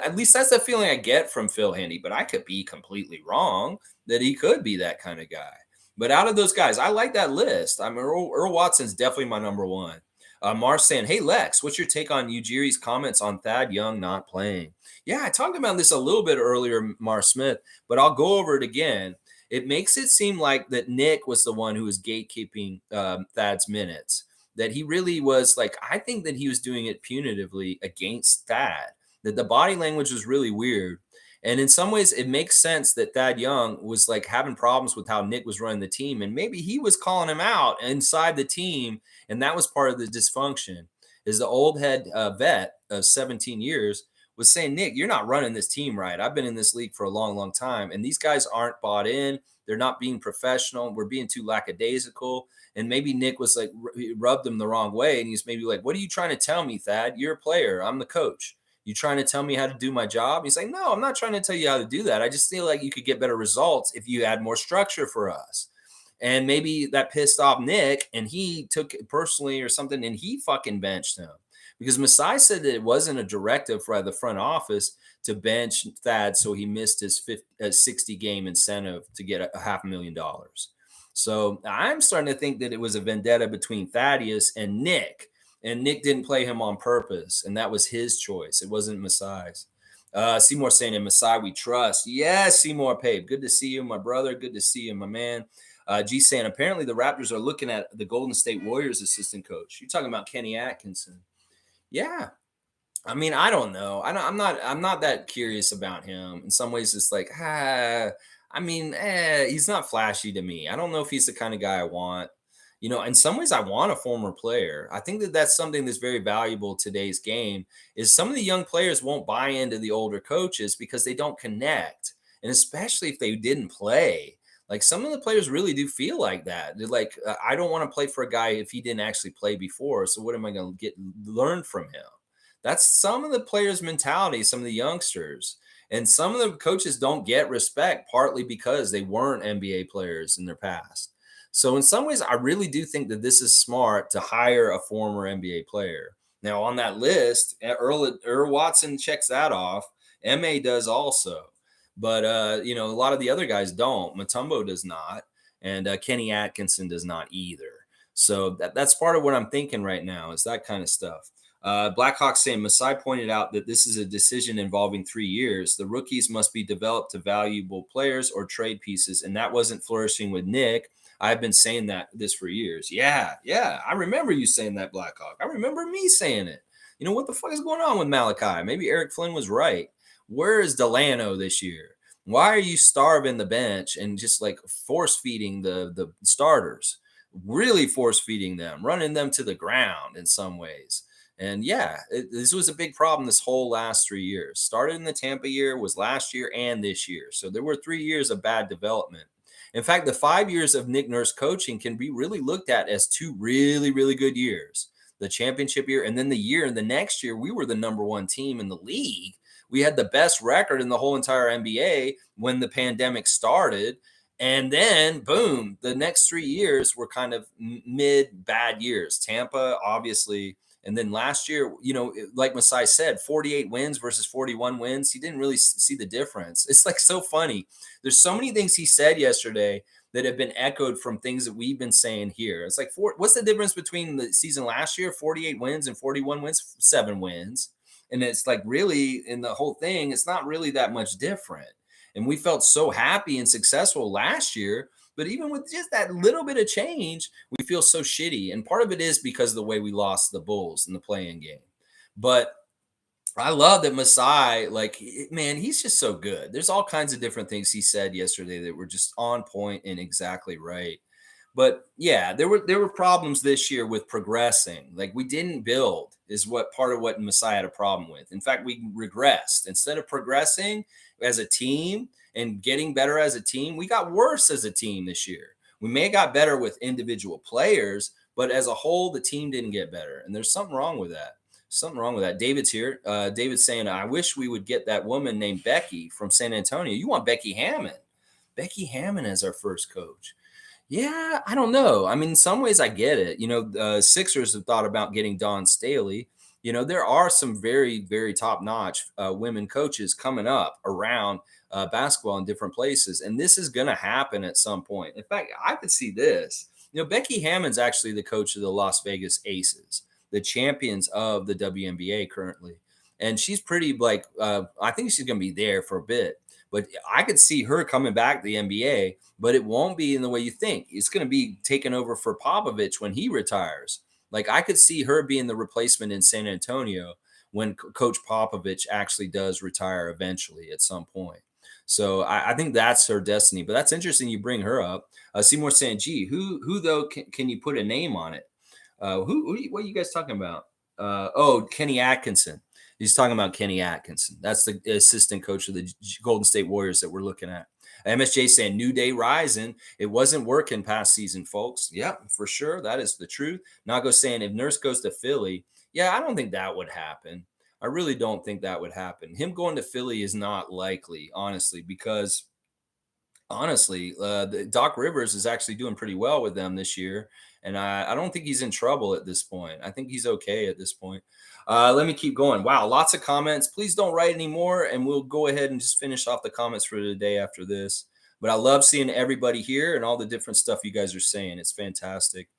At least that's the feeling I get from Phil Handy, but I could be completely wrong that he could be that kind of guy. But out of those guys, I like that list. I mean, Earl Watson's definitely my number one. Mars saying, "Hey Lex, what's your take on Ujiri's comments on Thad Young not playing?" Yeah, I talked about this a little bit earlier, Mars Smith, but I'll go over it again. It makes it seem like that Nick was the one who was gatekeeping Thad's minutes. That he really was like, I think that he was doing it punitively against Thad. That the body language was really weird. And in some ways, it makes sense that Thad Young was like having problems with how Nick was running the team. And maybe he was calling him out inside the team. And that was part of the dysfunction. Is the old head vet of 17 years was saying, Nick, you're not running this team right. I've been in this league for a long, long time. And these guys aren't bought in. They're not being professional. We're being too lackadaisical. And maybe Nick was like, rubbed them the wrong way. And he's maybe like, what are you trying to tell me, Thad? You're a player. I'm the coach. You trying to tell me how to do my job? He's like, no, I'm not trying to tell you how to do that. I just feel like you could get better results if you had more structure for us. And maybe that pissed off Nick and he took it personally or something and he fucking benched him. Because Masai said that it wasn't a directive for the front office to bench Thad so he missed his 60 game incentive to get a $500,000. So I'm starting to think that it was a vendetta between Thaddeus and Nick, and Nick didn't play him on purpose, and that was his choice. It wasn't Masai's. Seymour saying, in Masai we trust. Yes, Seymour Pape. Good to see you, my brother. Good to see you, my man. G saying, apparently the Raptors are looking at the Golden State Warriors assistant coach. You're talking about Kenny Atkinson. Yeah. I mean, I don't know. I'm not that curious about him. In some ways, it's like, he's not flashy to me. I don't know if he's the kind of guy I want. In some ways, I want a former player. I think that that's something that's very valuable today's game. Is some of the young players won't buy into the older coaches because they don't connect, and especially if they didn't play. Like some of the players really do feel like that. They're like, I don't want to play for a guy if he didn't actually play before. So what am I going to learn from him? That's some of the players' mentality, some of the youngsters. And some of the coaches don't get respect partly because they weren't NBA players in their past. So in some ways, I really do think that this is smart to hire a former NBA player. Now on that list, Earl Watson checks that off. MA does also. But a lot of the other guys don't. Mutombo does not, and Kenny Atkinson does not either. So that's part of what I'm thinking right now is that kind of stuff. Blackhawk saying Masai pointed out that this is a decision involving 3 years. The rookies must be developed to valuable players or trade pieces, and that wasn't flourishing with Nick. I've been saying this for years. Yeah. I remember you saying that, Blackhawk. I remember me saying it. What the fuck is going on with Malachi? Maybe Eric Flynn was right. Where is Delano this year? Why are you starving the bench and just like force feeding the starters? Really force feeding them, running them to the ground in some ways. And yeah, this was a big problem this whole last 3 years. Started in the Tampa year, was last year and this year. So there were 3 years of bad development. In fact, the 5 years of Nick Nurse coaching can be really looked at as 2 really, really good years. The championship year and then the next year, we were the number 1 team in the league. We had the best record in the whole entire NBA when the pandemic started. And then, boom, the next 3 years were kind of mid bad years. Tampa, obviously. And then last year, like Masai said, 48 wins versus 41 wins. He didn't really see the difference. It's like so funny. There's so many things he said yesterday that have been echoed from things that we've been saying here. It's like, what's the difference between the season last year, 48 wins and 41 wins, 7 wins? And it's like really in the whole thing, it's not really that much different. And we felt so happy and successful last year. But even with just that little bit of change, we feel so shitty. And part of it is because of the way we lost the Bulls in the playing game. But I love that Masai, man, he's just so good. There's all kinds of different things he said yesterday that were just on point and exactly right. But yeah, there were problems this year with progressing. Like we didn't build is what part of what Messiah had a problem with. In fact, we regressed. Instead of progressing as a team and getting better as a team, we got worse as a team this year. We may have got better with individual players, but as a whole, the team didn't get better. And there's something wrong with that. Something wrong with that. David's here. David's saying, I wish we would get that woman named Becky from San Antonio. You want Becky Hammond. Becky Hammond as our first coach. Yeah, I don't know. I mean, in some ways, I get it. Sixers have thought about getting Dawn Staley. There are some very, very top-notch women coaches coming up around basketball in different places, and this is going to happen at some point. In fact, I could see this. Becky Hammond's actually the coach of the Las Vegas Aces. the champions of the WNBA currently. And she's pretty like I think she's gonna be there for a bit. But I could see her coming back to the NBA, but it won't be in the way you think. It's going to be taken over for Popovich when he retires. Like I could see her being the replacement in San Antonio when Coach Popovich actually does retire eventually at some point. So I think that's her destiny. But that's interesting. You bring her up. Seymour saying, "Gee, who though can you put a name on it? What are you guys talking about? Oh, Kenny Atkinson. He's talking about Kenny Atkinson. That's the assistant coach of the Golden State Warriors that we're looking at. MSJ saying new day rising. It wasn't working past season, folks. Yep, for sure. That is the truth. Nago saying if Nurse goes to Philly, yeah, I don't think that would happen. I really don't think that would happen. Him going to Philly is not likely, honestly, because honestly, Doc Rivers is actually doing pretty well with them this year, and I don't think he's in trouble at this point. I think he's okay at this point. Let me keep going. Wow, lots of comments. Please don't write anymore, and we'll go ahead and just finish off the comments for today after this. But I love seeing everybody here and all the different stuff you guys are saying. It's fantastic.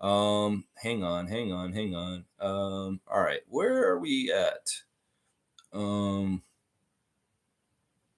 Hang on. All right, where are we at?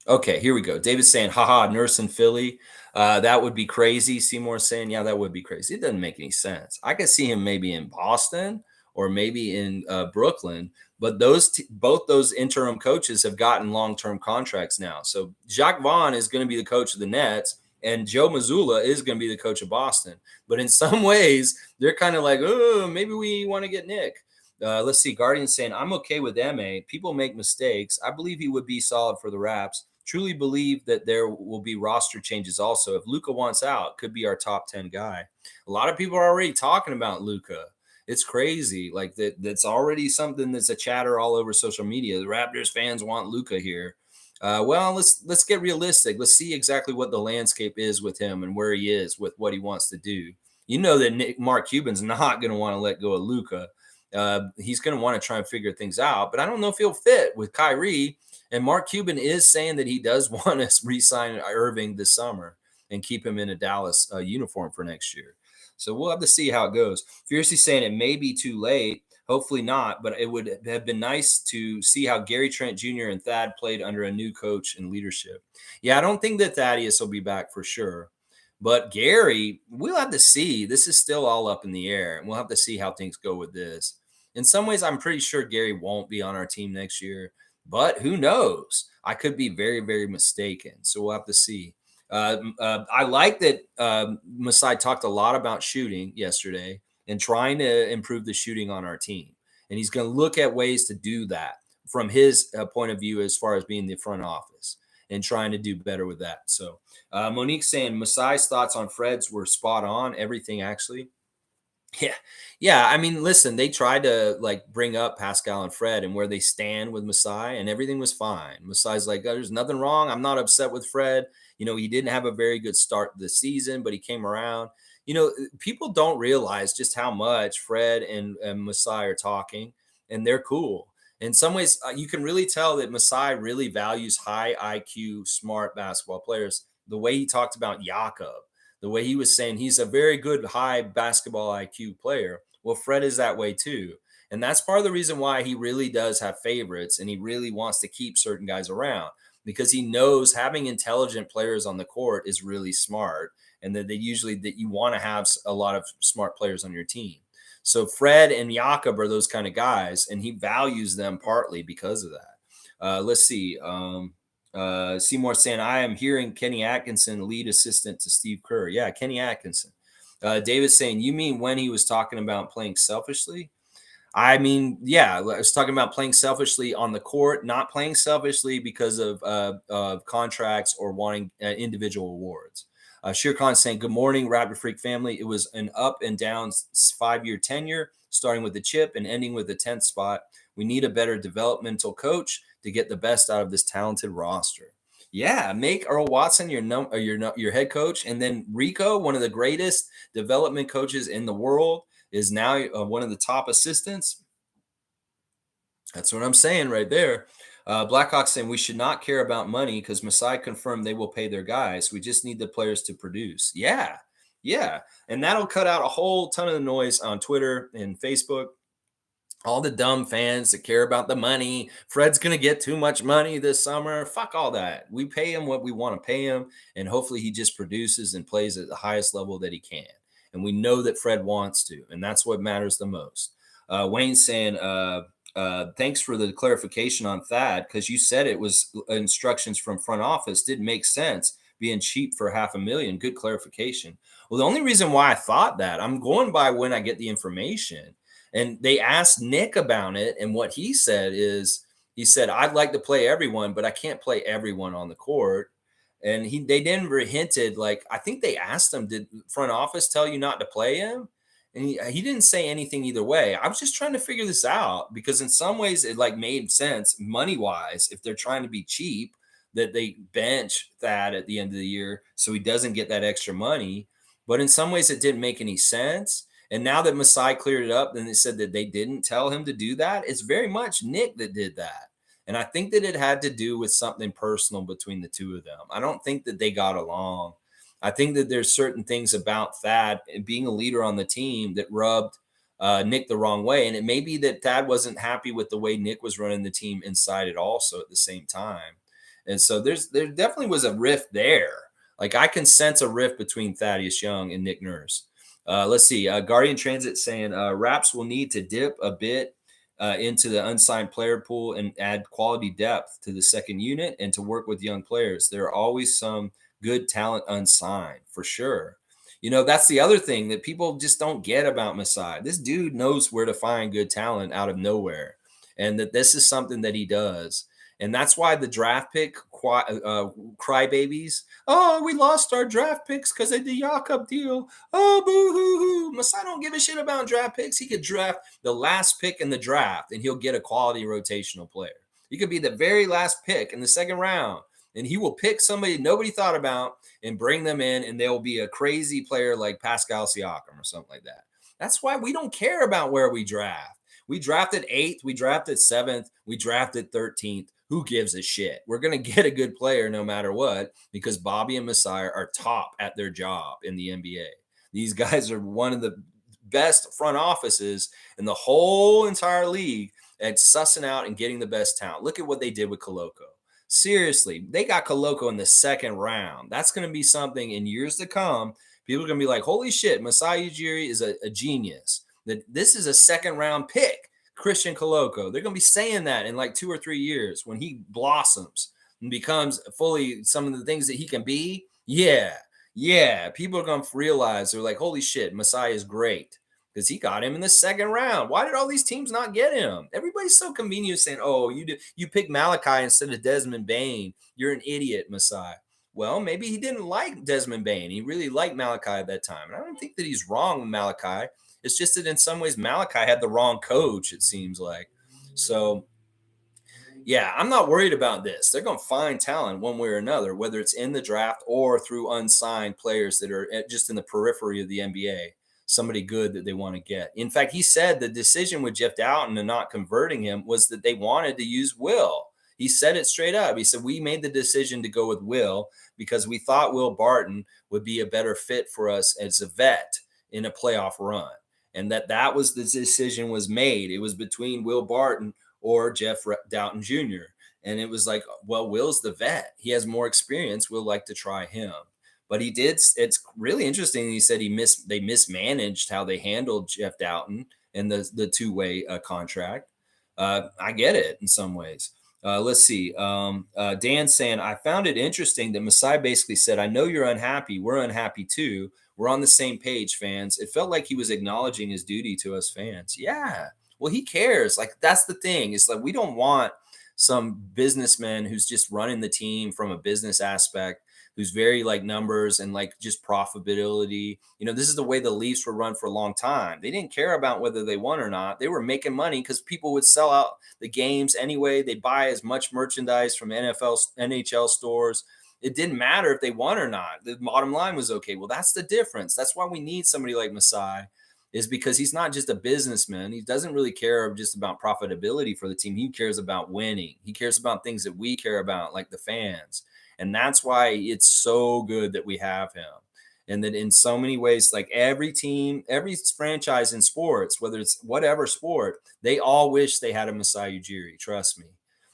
Okay, here we go. David's saying, haha, Nurse in Philly. That would be crazy. Seymour saying, yeah, that would be crazy. It doesn't make any sense. I could see him maybe in Boston or maybe in Brooklyn, but both those interim coaches have gotten long-term contracts now. So Jacques Vaughn is going to be the coach of the Nets, and Joe Mazzulla is going to be the coach of Boston. But in some ways, they're kind of like, oh, maybe we want to get Nick. Let's see. Guardian saying, I'm okay with MA. People make mistakes. I believe he would be solid for the Raps. Truly believe that there will be roster changes also. If Luka wants out, could be our top 10 guy. A lot of people are already talking about Luka. It's crazy. Like that's already something that's a chatter all over social media. The Raptors fans want Luka here. Well, let's get realistic. Let's see exactly what the landscape is with him and where he is with what he wants to do. You know that Mark Cuban's not going to want to let go of Luka. He's going to want to try and figure things out, but I don't know if he'll fit with Kyrie. And Mark Cuban is saying that he does want to re-sign Irving this summer and keep him in a Dallas uniform for next year. So we'll have to see how it goes. Fiercely saying it may be too late. Hopefully not, but it would have been nice to see how Gary Trent Jr. and Thad played under a new coach and leadership. Yeah, I don't think that Thaddeus will be back for sure. But Gary, we'll have to see. This is still all up in the air, and we'll have to see how things go with this. In some ways, I'm pretty sure Gary won't be on our team next year, but who knows? I could be very, very mistaken. So we'll have to see. I like that Masai talked a lot about shooting yesterday and trying to improve the shooting on our team. And he's going to look at ways to do that from his point of view as far as being the front office and trying to do better with that. So Monique saying Masai's thoughts on Fred's were spot on. Everything actually. Yeah. Yeah. I mean, listen, they tried to like bring up Pascal and Fred and where they stand with Masai, and everything was fine. Masai's like, oh, there's nothing wrong. I'm not upset with Fred. You know, he didn't have a very good start this season, but he came around. You know, people don't realize just how much Fred and Masai are talking, and they're cool. In some ways, you can really tell that Masai really values high IQ, smart basketball players. The way he talked about Jakob, the way he was saying he's a very good high basketball IQ player. Well, Fred is that way too. And that's part of the reason why he really does have favorites and he really wants to keep certain guys around because he knows having intelligent players on the court is really smart and that you want to have a lot of smart players on your team. So Fred and Jakob are those kind of guys and he values them partly because of that. Let's see. Seymour saying, I am hearing Kenny Atkinson, lead assistant to Steve Kerr. Yeah, Kenny Atkinson. David saying, you mean when he was talking about playing selfishly? I mean, yeah, I was talking about playing selfishly on the court, not playing selfishly because of contracts or wanting individual awards. Shere Khan saying, good morning, Raptor Freak family. It was an up and down 5-year tenure, starting with the chip and ending with the 10th spot. We need a better developmental coach to get the best out of this talented roster. Yeah, make Earl Watson your head coach, and then Rico, one of the greatest development coaches in the world, is now one of the top assistants. That's what I'm saying right there. Blackhawks saying we should not care about money because Masai confirmed they will pay their guys. We just need the players to produce. Yeah, and that'll cut out a whole ton of the noise on Twitter and Facebook. All the dumb fans that care about the money. Fred's going to get too much money this summer. Fuck all that. We pay him what we want to pay him. And hopefully he just produces and plays at the highest level that he can. And we know that Fred wants to. And that's what matters the most. Wayne's saying, thanks for the clarification on Thad, because you said it was instructions from front office. Didn't make sense being cheap for $500,000. Good clarification. Well, the only reason why I thought that, I'm going by when I get the information. And they asked Nick about it, and what he said is, he said, "I'd like to play everyone, but I can't play everyone on the court." And they never hinted, like, I think they asked him, "Did front office tell you not to play him?" And he didn't say anything either way. I was just trying to figure this out because in some ways it like made sense money wise if they're trying to be cheap, that they bench Thad at the end of the year so he doesn't get that extra money. But in some ways it didn't make any sense. And now that Masai cleared it up and they said that they didn't tell him to do that, it's very much Nick that did that. And I think that it had to do with something personal between the two of them. I don't think that they got along. I think that there's certain things about Thad being a leader on the team that rubbed Nick the wrong way. And it may be that Thad wasn't happy with the way Nick was running the team inside it also at the same time. And so there definitely was a rift there. Like I can sense a rift between Thaddeus Young and Nick Nurse. Let's see. Guardian Transit saying Raps will need to dip a bit into the unsigned player pool and add quality depth to the second unit and to work with young players. There are always some good talent unsigned for sure. You know, that's the other thing that people just don't get about Masai. This dude knows where to find good talent out of nowhere, and that this is something that he does. And that's why the draft pick crybabies. Oh, we lost our draft picks because of the Jakob deal. Oh, boo hoo hoo. Masai don't give a shit about draft picks. He could draft the last pick in the draft and he'll get a quality rotational player. He could be the very last pick in the second round and he will pick somebody nobody thought about and bring them in, and they'll be a crazy player like Pascal Siakam or something like that. That's why we don't care about where we draft. We drafted 8th, we drafted 7th, we drafted 13th. Who gives a shit? We're going to get a good player no matter what because Bobby and Masai are top at their job in the NBA. These guys are one of the best front offices in the whole entire league at sussing out and getting the best talent. Look at what they did with Koloko. Seriously, they got Koloko in the second round. That's going to be something in years to come. People are going to be like, holy shit, Masai Ujiri is a genius. That this is a second round pick, Christian Koloko. They're going to be saying that in like 2 or 3 years when he blossoms and becomes fully some of the things that he can be. Yeah. People are going to realize they're like, holy shit, Masai is great because he got him in the second round. Why did all these teams not get him? Everybody's so convenient saying, oh, you pick Malachi instead of Desmond Bain. You're an idiot, Masai. Well, maybe he didn't like Desmond Bain. He really liked Malachi at that time. And I don't think that he's wrong with Malachi. It's just that in some ways Malachi had the wrong coach, it seems like. So yeah, I'm not worried about this. They're going to find talent one way or another, whether it's in the draft or through unsigned players that are just in the periphery of the NBA, somebody good that they want to get. In fact, he said the decision with Jeff Doughton and not converting him was that they wanted to use Will. He said it straight up. He said, we made the decision to go with Will because we thought Will Barton would be a better fit for us as a vet in a playoff run. And that was the decision was made. It was between Will Barton or Jeff Doughton Jr. And it was like, well, Will's the vet. He has more experience. We'll like to try him. But he did. It's really interesting. He said they mismanaged how they handled Jeff Doughton and the two-way contract. I get it in some ways. Let's see. Dan saying, I found it interesting that Masai basically said, I know you're unhappy. We're unhappy too. We're on the same page, fans. It felt like he was acknowledging his duty to us fans. Yeah. Well, he cares. Like, that's the thing. It's like we don't want some businessman who's just running the team from a business aspect, who's very like numbers and like just profitability. You know, this is the way the Leafs were run for a long time. They didn't care about whether they won or not. They were making money because people would sell out the games anyway. They buy as much merchandise from NHL stores. It didn't matter if they won or not. The bottom line was okay. Well, that's the difference. That's why we need somebody like Masai, is because he's not just a businessman. He doesn't really care just about profitability for the team. He cares about winning. He cares about things that we care about, like the fans. And that's why it's so good that we have him. And that in so many ways, like every team, every franchise in sports, whether it's whatever sport, they all wish they had a Masai Ujiri. Trust me,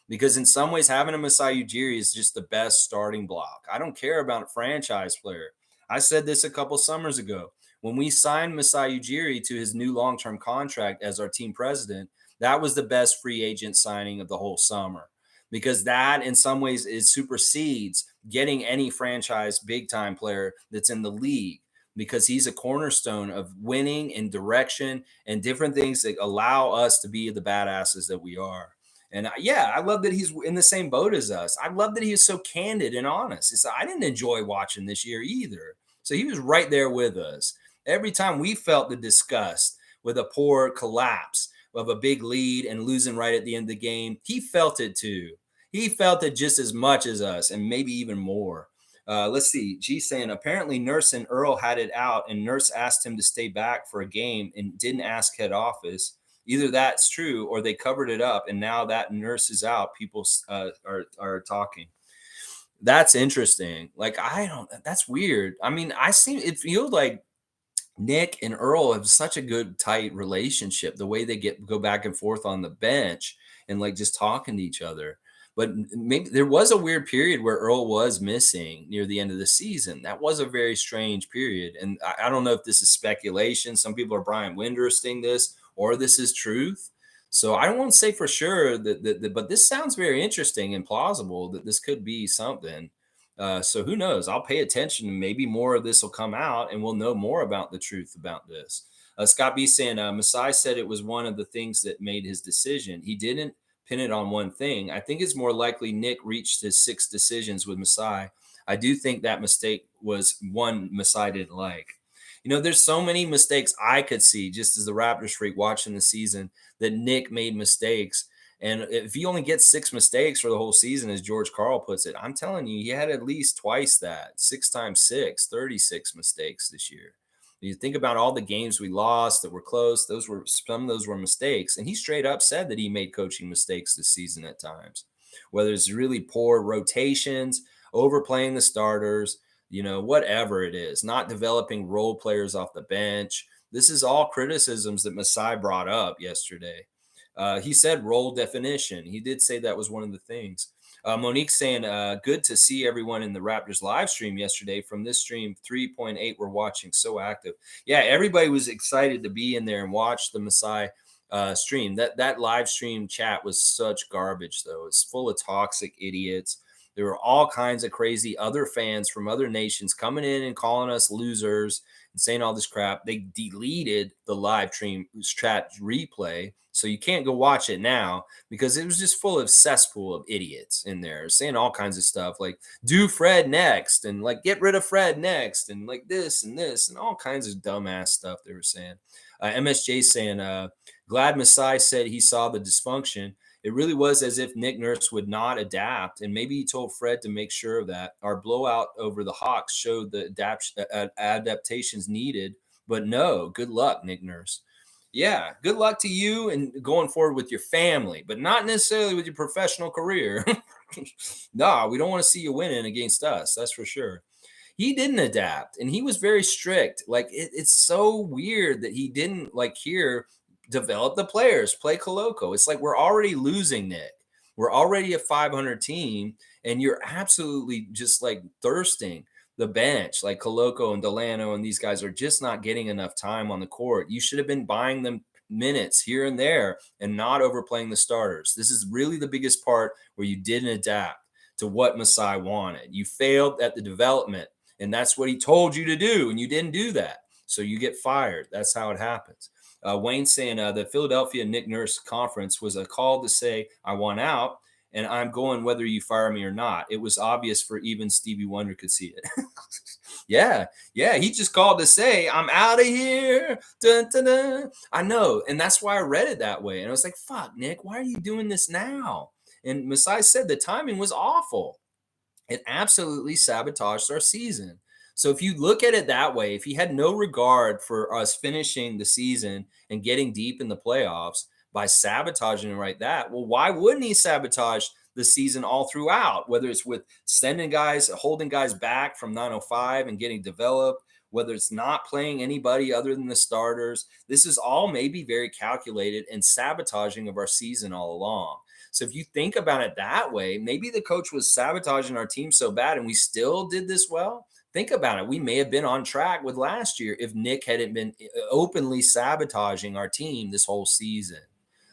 because in some ways, having a Masai Ujiri is just the best starting block. I don't care about a franchise player. I said this a couple summers ago when we signed Masai Ujiri to his new long-term contract as our team president. That was the best free agent signing of the whole summer because that in some ways is supersedes getting any franchise big time player that's in the league because he's a cornerstone of winning and direction and different things that allow us to be the badasses that we are. And yeah, I love that he's in the same boat as us. I love that he is so candid and honest. I didn't enjoy watching this year either. So he was right there with us. Every time we felt the disgust with a poor collapse of a big lead and losing right at the end of the game, he felt it too. He felt it just as much as us and maybe even more. Let's see. G saying apparently Nurse and Earl had it out, and Nurse asked him to stay back for a game and didn't ask head office. Either that's true or they covered it up, and now that Nurse is out, people are talking. That's interesting. Like I don't. That's weird. I mean, I seem it feels like Nick and Earl have such a good tight relationship. The way they go back and forth on the bench and like just talking to each other. But maybe there was a weird period where Earl was missing near the end of the season. That was a very strange period, and I don't know if this is speculation. Some people are Brian Windersting this, or this is truth. So I don't want to say for sure but this sounds very interesting and plausible that this could be something. So who knows? I'll pay attention. Maybe more of this will come out, and we'll know more about the truth about this. Scott B saying Masai said it was one of the things that made his decision. He didn't pin it on one thing. I think it's more likely Nick reached his 6 decisions with Masai. I do think that mistake was one Masai didn't like. You know, there's so many mistakes I could see just as the Raptors freak watching the season that Nick made mistakes. And if he only gets 6 mistakes for the whole season, as George Karl puts it, I'm telling you, he had at least twice that 6 times 6, 36 mistakes this year. You think about all the games we lost that were close, those were some of those were mistakes. And he straight up said that he made coaching mistakes this season at times, whether it's really poor rotations, overplaying the starters, whatever it is, not developing role players off the bench. This is all criticisms that Masai brought up yesterday. He said role definition. He did say that was one of the things. Monique saying, good to see everyone in the Raptors live stream yesterday. From this stream, 3.8 we're watching, so active. Yeah, everybody was excited to be in there and watch the Masai stream. That live stream chat was such garbage, though. It's full of toxic idiots. There were all kinds of crazy other fans from other nations coming in and calling us losers and saying all this crap. They deleted the live stream chat replay, so you can't go watch it now because it was just full of cesspool of idiots in there saying all kinds of stuff like do Fred next and like get rid of Fred next and like this and all kinds of dumbass stuff they were saying. MSJ saying, glad Masai said he saw the dysfunction. It really was as if Nick Nurse would not adapt, and maybe he told Fred to make sure of that. Our blowout over the Hawks showed the adaptations needed, but no, good luck, Nick Nurse. Yeah, good luck to you and going forward with your family, but not necessarily with your professional career. No, we don't want to see you winning against us. That's for sure. He didn't adapt, and he was very strict. Like it's so weird that he didn't like here develop the players, play Coloco. It's like we're already losing, Nick. We're already a 500 team, and you're absolutely just like thirsting the bench. Like Coloco and Delano and these guys are just not getting enough time on the court. You should have been buying them minutes here and there and not overplaying the starters. This is really the biggest part where you didn't adapt to what Masai wanted. You failed at the development, and that's what he told you to do, and you didn't do that. So you get fired. That's how it happens. Wayne saying the Philadelphia Nick Nurse conference was a call to say, I want out and I'm going whether you fire me or not. It was obvious for even Stevie Wonder could see it. Yeah. He just called to say, I'm out of here. Dun, dun, dun. I know. And that's why I read it that way. And I was like, fuck, Nick, why are you doing this now? And Masai said the timing was awful. It absolutely sabotaged our season. So if you look at it that way, if he had no regard for us finishing the season and getting deep in the playoffs by sabotaging it like that, well, why wouldn't he sabotage the season all throughout? Whether it's with sending guys, holding guys back from 905 and getting developed, whether it's not playing anybody other than the starters. This is all maybe very calculated and sabotaging of our season all along. So if you think about it that way, maybe the coach was sabotaging our team so bad and we still did this well. Think about it. We may have been on track with last year if Nick hadn't been openly sabotaging our team this whole season.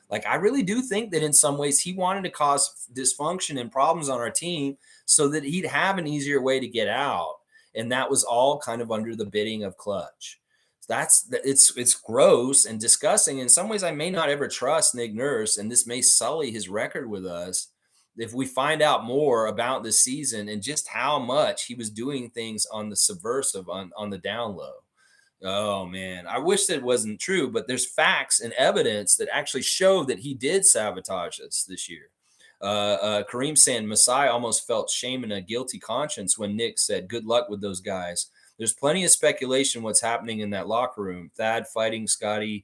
Like, I really do think that in some ways he wanted to cause dysfunction and problems on our team so that he'd have an easier way to get out. And that was all kind of under the bidding of Clutch. It's gross and disgusting. In some ways, I may not ever trust Nick Nurse, and this may sully his record with us if we find out more about this season and just how much he was doing things on the subversive, on the down low. Oh man, I wish that wasn't true, but there's facts and evidence that actually show that he did sabotage us this year. Kareem saying Masai almost felt shame and a guilty conscience when Nick said, "Good luck with those guys." There's plenty of speculation what's happening in that locker room. Thad fighting Scotty,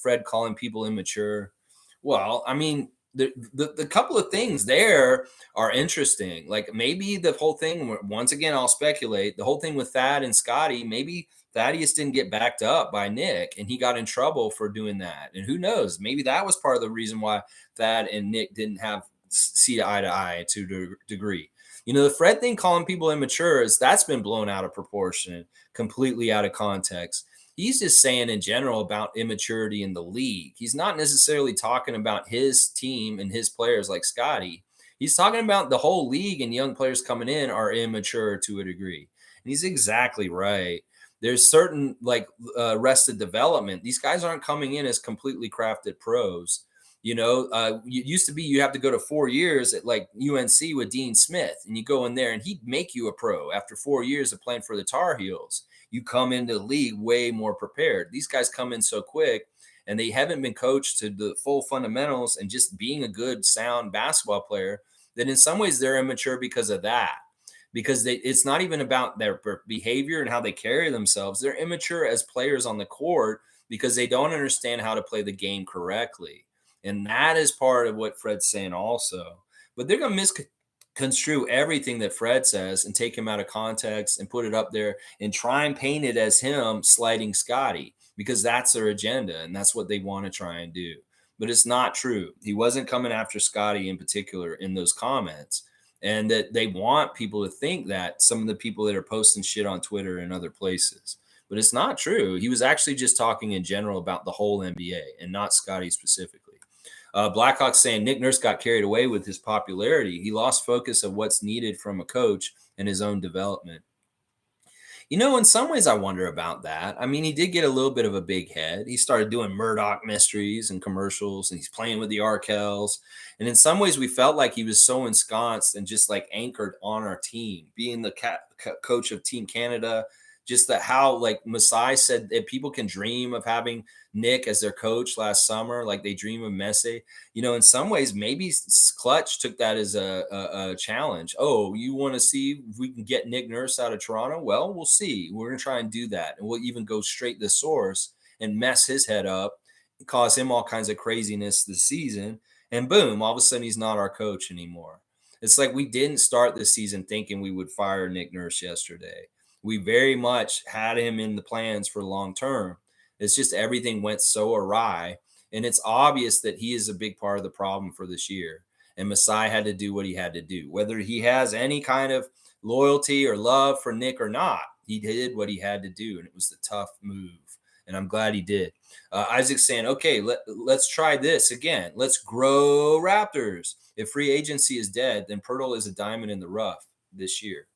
Fred calling people immature. Well, I mean, the couple of things there are interesting. Like maybe the whole thing, once again, I'll speculate, the whole thing with Thad and Scotty, maybe Thaddeus didn't get backed up by Nick and he got in trouble for doing that. And who knows, maybe that was part of the reason why Thad and Nick didn't have see eye to eye to a degree. You know, the Fred thing calling people immature that's been blown out of proportion, completely out of context. He's just saying in general about immaturity in the league. He's not necessarily talking about his team and his players like Scotty. He's talking about the whole league and young players coming in are immature to a degree. And he's exactly right. There's certain like arrested development. These guys aren't coming in as completely crafted pros. You know, it used to be you have to go to 4 years at like UNC with Dean Smith, and you go in there and he'd make you a pro after 4 years of playing for the Tar Heels. You come into the league way more prepared. These guys come in so quick and they haven't been coached to the full fundamentals and just being a good, sound basketball player that in some ways they're immature because of that. Because it's not even about their behavior and how they carry themselves. They're immature as players on the court because they don't understand how to play the game correctly. And that is part of what Fred's saying also. But they're going to misconstrue everything that Fred says and take him out of context and put it up there and try and paint it as him slighting Scotty because that's their agenda and that's what they want to try and do. But it's not true. He wasn't coming after Scotty in particular in those comments. And that they want people to think that some of the people that are posting shit on Twitter and other places. But it's not true. He was actually just talking in general about the whole NBA and not Scotty specifically. Blackhawks saying Nick Nurse got carried away with his popularity. He lost focus of what's needed from a coach and his own development. You know, in some ways, I wonder about that. I mean, he did get a little bit of a big head. He started doing Murdoch mysteries and commercials, and he's playing with the Arkells. And in some ways, we felt like he was so ensconced and just like anchored on our team, being the coach of Team Canada. Just that how, like Masai said, that people can dream of having Nick as their coach last summer, like they dream of Messi. You know, in some ways, maybe Clutch took that as a challenge. Oh, you want to see if we can get Nick Nurse out of Toronto? Well, we'll see. We're going to try and do that. And we'll even go straight to the source and mess his head up, cause him all kinds of craziness this season. And boom, all of a sudden, he's not our coach anymore. It's like we didn't start this season thinking we would fire Nick Nurse yesterday. We very much had him in the plans for long term. It's just everything went so awry. And it's obvious that he is a big part of the problem for this year. And Masai had to do what he had to do. Whether he has any kind of loyalty or love for Nick or not, he did what he had to do. And it was the tough move. And I'm glad he did. Isaac's saying, okay, let's try this again. Let's grow Raptors. If free agency is dead, then Pirtle is a diamond in the rough this year.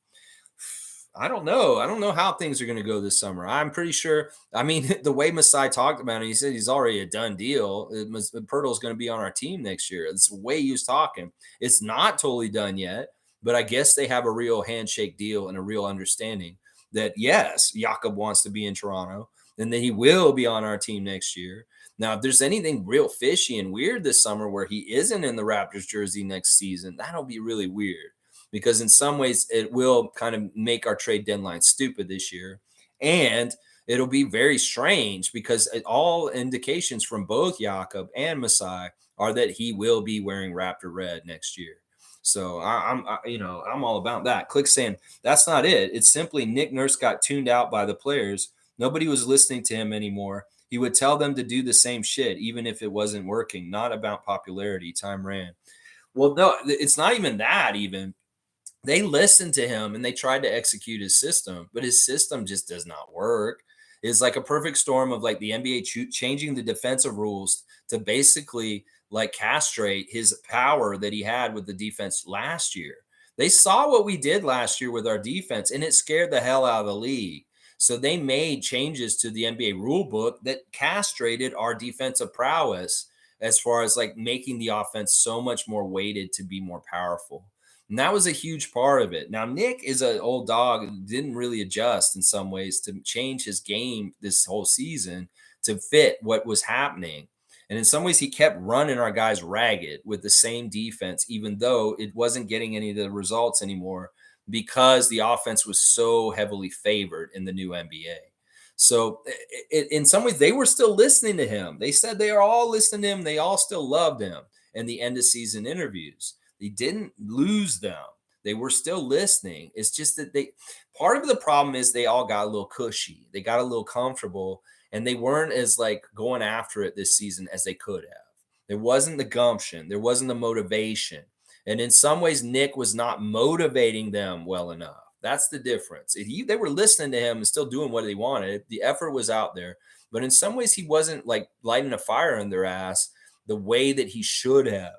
I don't know. I don't know how things are going to go this summer. I'm pretty sure. I mean, the way Masai talked about it, he said he's already a done deal. Pirtle's going to be on our team next year. That's the way he was talking. It's not totally done yet, but I guess they have a real handshake deal and a real understanding that, yes, Jakob wants to be in Toronto and that he will be on our team next year. Now, if there's anything real fishy and weird this summer where he isn't in the Raptors jersey next season, that'll be really weird. Because in some ways it will kind of make our trade deadline stupid this year. And it'll be very strange because all indications from both Jakob and Masai are that he will be wearing Raptor red next year. So I'm all about that. Click saying that's not it. It's simply Nick Nurse got tuned out by the players. Nobody was listening to him anymore. He would tell them to do the same shit, even if it wasn't working. Not about popularity. Time ran. Well, no, it's not even that. Even they listened to him and they tried to execute his system, but his system just does not work. It's like a perfect storm of like the NBA changing the defensive rules to basically like castrate his power that he had with the defense last year. They saw what we did last year with our defense and it scared the hell out of the league. So they made changes to the NBA rule book that castrated our defensive prowess as far as like making the offense so much more weighted to be more powerful. And that was a huge part of it. Now, Nick is an old dog and didn't really adjust in some ways to change his game this whole season to fit what was happening. And in some ways, he kept running our guys ragged with the same defense, even though it wasn't getting any of the results anymore because the offense was so heavily favored in the new NBA. So, in some ways, they were still listening to him. They said they are all listening to him. They all still loved him in the end of season interviews. They didn't lose them. They were still listening. It's just that part of the problem is they all got a little cushy. They got a little comfortable and they weren't as like going after it this season as they could have. There wasn't the gumption. There wasn't the motivation. And in some ways, Nick was not motivating them well enough. That's the difference. They were listening to him and still doing what he wanted. The effort was out there. But in some ways, he wasn't like lighting a fire in their ass the way that he should have.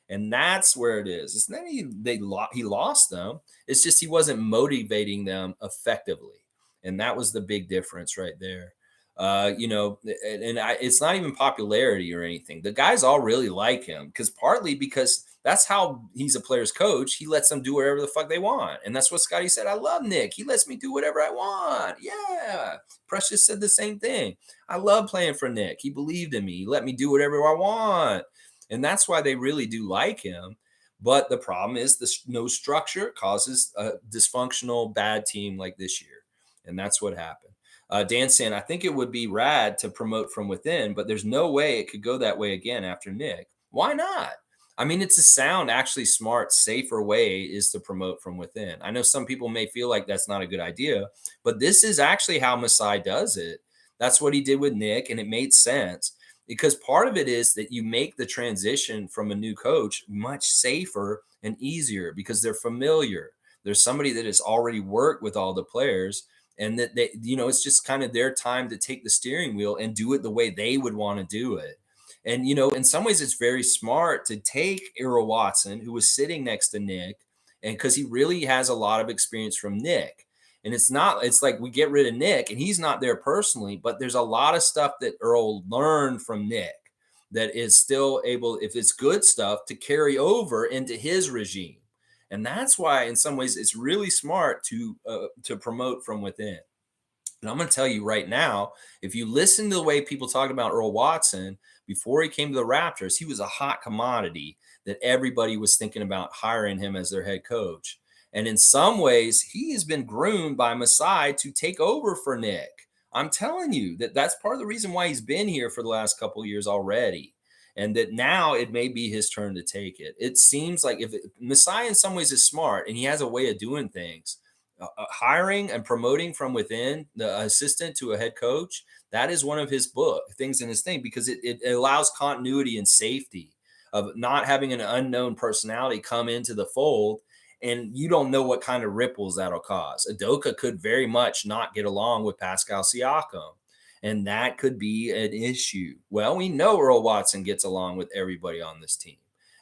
And that's where it is. It's not he lost them. It's just he wasn't motivating them effectively, and that was the big difference right there. It's not even popularity or anything. The guys all really like him because that's how he's a player's coach. He lets them do whatever the fuck they want, and that's what Scotty said. I love Nick. He lets me do whatever I want. Yeah, Precious said the same thing. I love playing for Nick. He believed in me. He let me do whatever I want. And that's why they really do like him. But the problem is no structure causes a dysfunctional bad team like this year. And that's what happened. Dan saying, I think it would be rad to promote from within, but there's no way it could go that way again after Nick. Why not? I mean, it's a sound, actually smart, safer way is to promote from within. I know some people may feel like that's not a good idea, but this is actually how Masai does it. That's what he did with Nick, and it made sense because part of it is that you make the transition from a new coach much safer and easier because they're familiar. There's somebody that has already worked with all the players and that it's just kind of their time to take the steering wheel and do it the way they would want to do it. And in some ways it's very smart to take Earl Watson, who was sitting next to Nick, and because he really has a lot of experience from Nick. And it's like we get rid of Nick and he's not there personally, but there's a lot of stuff that Earl learned from Nick that is still able, if it's good stuff, to carry over into his regime. And that's why in some ways it's really smart to promote from within. And I'm going to tell you right now, if you listen to the way people talked about Earl Watson before he came to the Raptors, he was a hot commodity that everybody was thinking about hiring him as their head coach. And in some ways, he has been groomed by Masai to take over for Nick. I'm telling you that's part of the reason why he's been here for the last couple of years already. And that now it may be his turn to take it. It seems like Masai in some ways is smart and he has a way of doing things. Hiring and promoting from within the assistant to a head coach, that is one of his things in his thing because it allows continuity and safety of not having an unknown personality come into the fold and you don't know what kind of ripples that'll cause. Udoka could very much not get along with Pascal Siakam, and that could be an issue. Well, we know Earl Watson gets along with everybody on this team,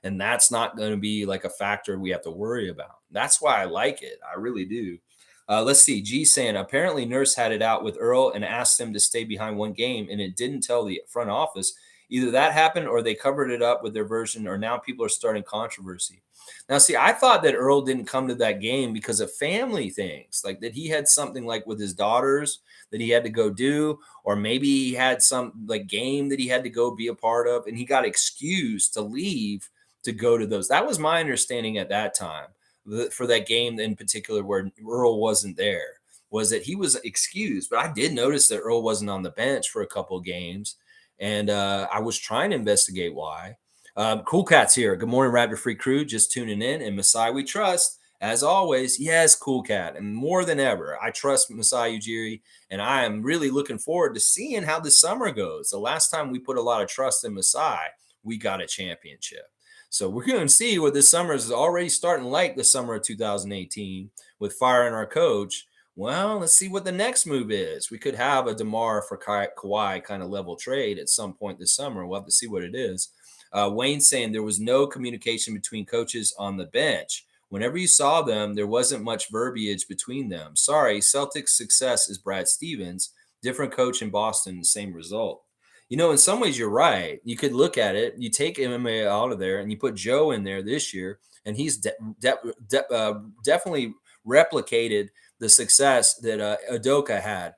and that's not going to be like a factor we have to worry about. That's why I like it. I really do. Let's see. G saying, apparently Nurse had it out with Earl and asked him to stay behind one game, and it didn't tell the front office. Either that happened or they covered it up with their version, or now people are starting controversy. Now, see, I thought that Earl didn't come to that game because of family things, like that he had something like with his daughters that he had to go do, or maybe he had some like game that he had to go be a part of, and he got excused to leave to go to those. That was my understanding at that time for that game in particular where Earl wasn't there, was that he was excused. But I did notice that Earl wasn't on the bench for a couple of games, and I was trying to investigate why. Cool Cat's here. Good morning, Raptor Free Crew. Just tuning in, and Masai we trust. As always, yes, Cool Cat, and more than ever, I trust Masai Ujiri, and I am really looking forward to seeing how the summer goes. The last time we put a lot of trust in Masai, we got a championship. So we're going to see what this summer is already starting like the summer of 2018 with firing our coach. Well, let's see what the next move is. We could have a DeMar for Kawhi kind of level trade at some point this summer. We'll have to see what it is. Wayne saying there was no communication between coaches on the bench. Whenever you saw them, there wasn't much verbiage between them. Sorry, Celtics' success is Brad Stevens. Different coach in Boston, same result. In some ways, you're right. You could look at it. You take MMA out of there and you put Joe in there this year, and he's definitely replicated the success that Udoka had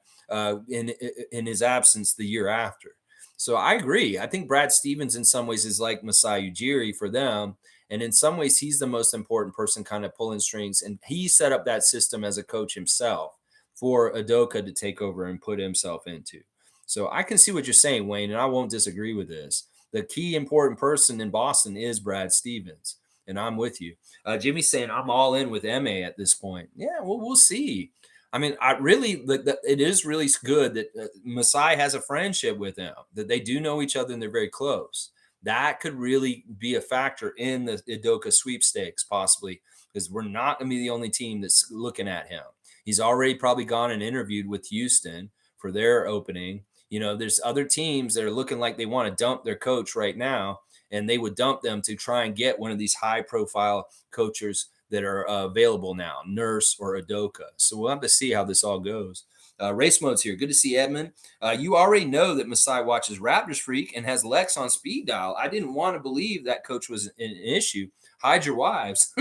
in his absence the year after. So I agree. I think Brad Stevens in some ways is like Masai Ujiri for them. And in some ways, he's the most important person kind of pulling strings. And he set up that system as a coach himself for Udoka to take over and put himself into. So I can see what you're saying, Wayne, and I won't disagree with this. The key important person in Boston is Brad Stevens. And I'm with you. Jimmy's saying I'm all in with MA at this point. Yeah, well, we'll see. I mean, I really, it is really good that Masai has a friendship with him, that they do know each other and they're very close. That could really be a factor in the Udoka sweepstakes, possibly, because we're not going to be the only team that's looking at him. He's already probably gone and interviewed with Houston for their opening. There's other teams that are looking like they want to dump their coach right now, and they would dump them to try and get one of these high profile coaches that are available now, Nurse or Udoka. So we'll have to see how this all goes. Race mode's here. Good to see Edmund. You already know that Masai watches Raptors Freak and has Lex on speed dial. I didn't want to believe that coach was an issue. Hide your wives.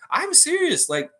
I'm serious. Like,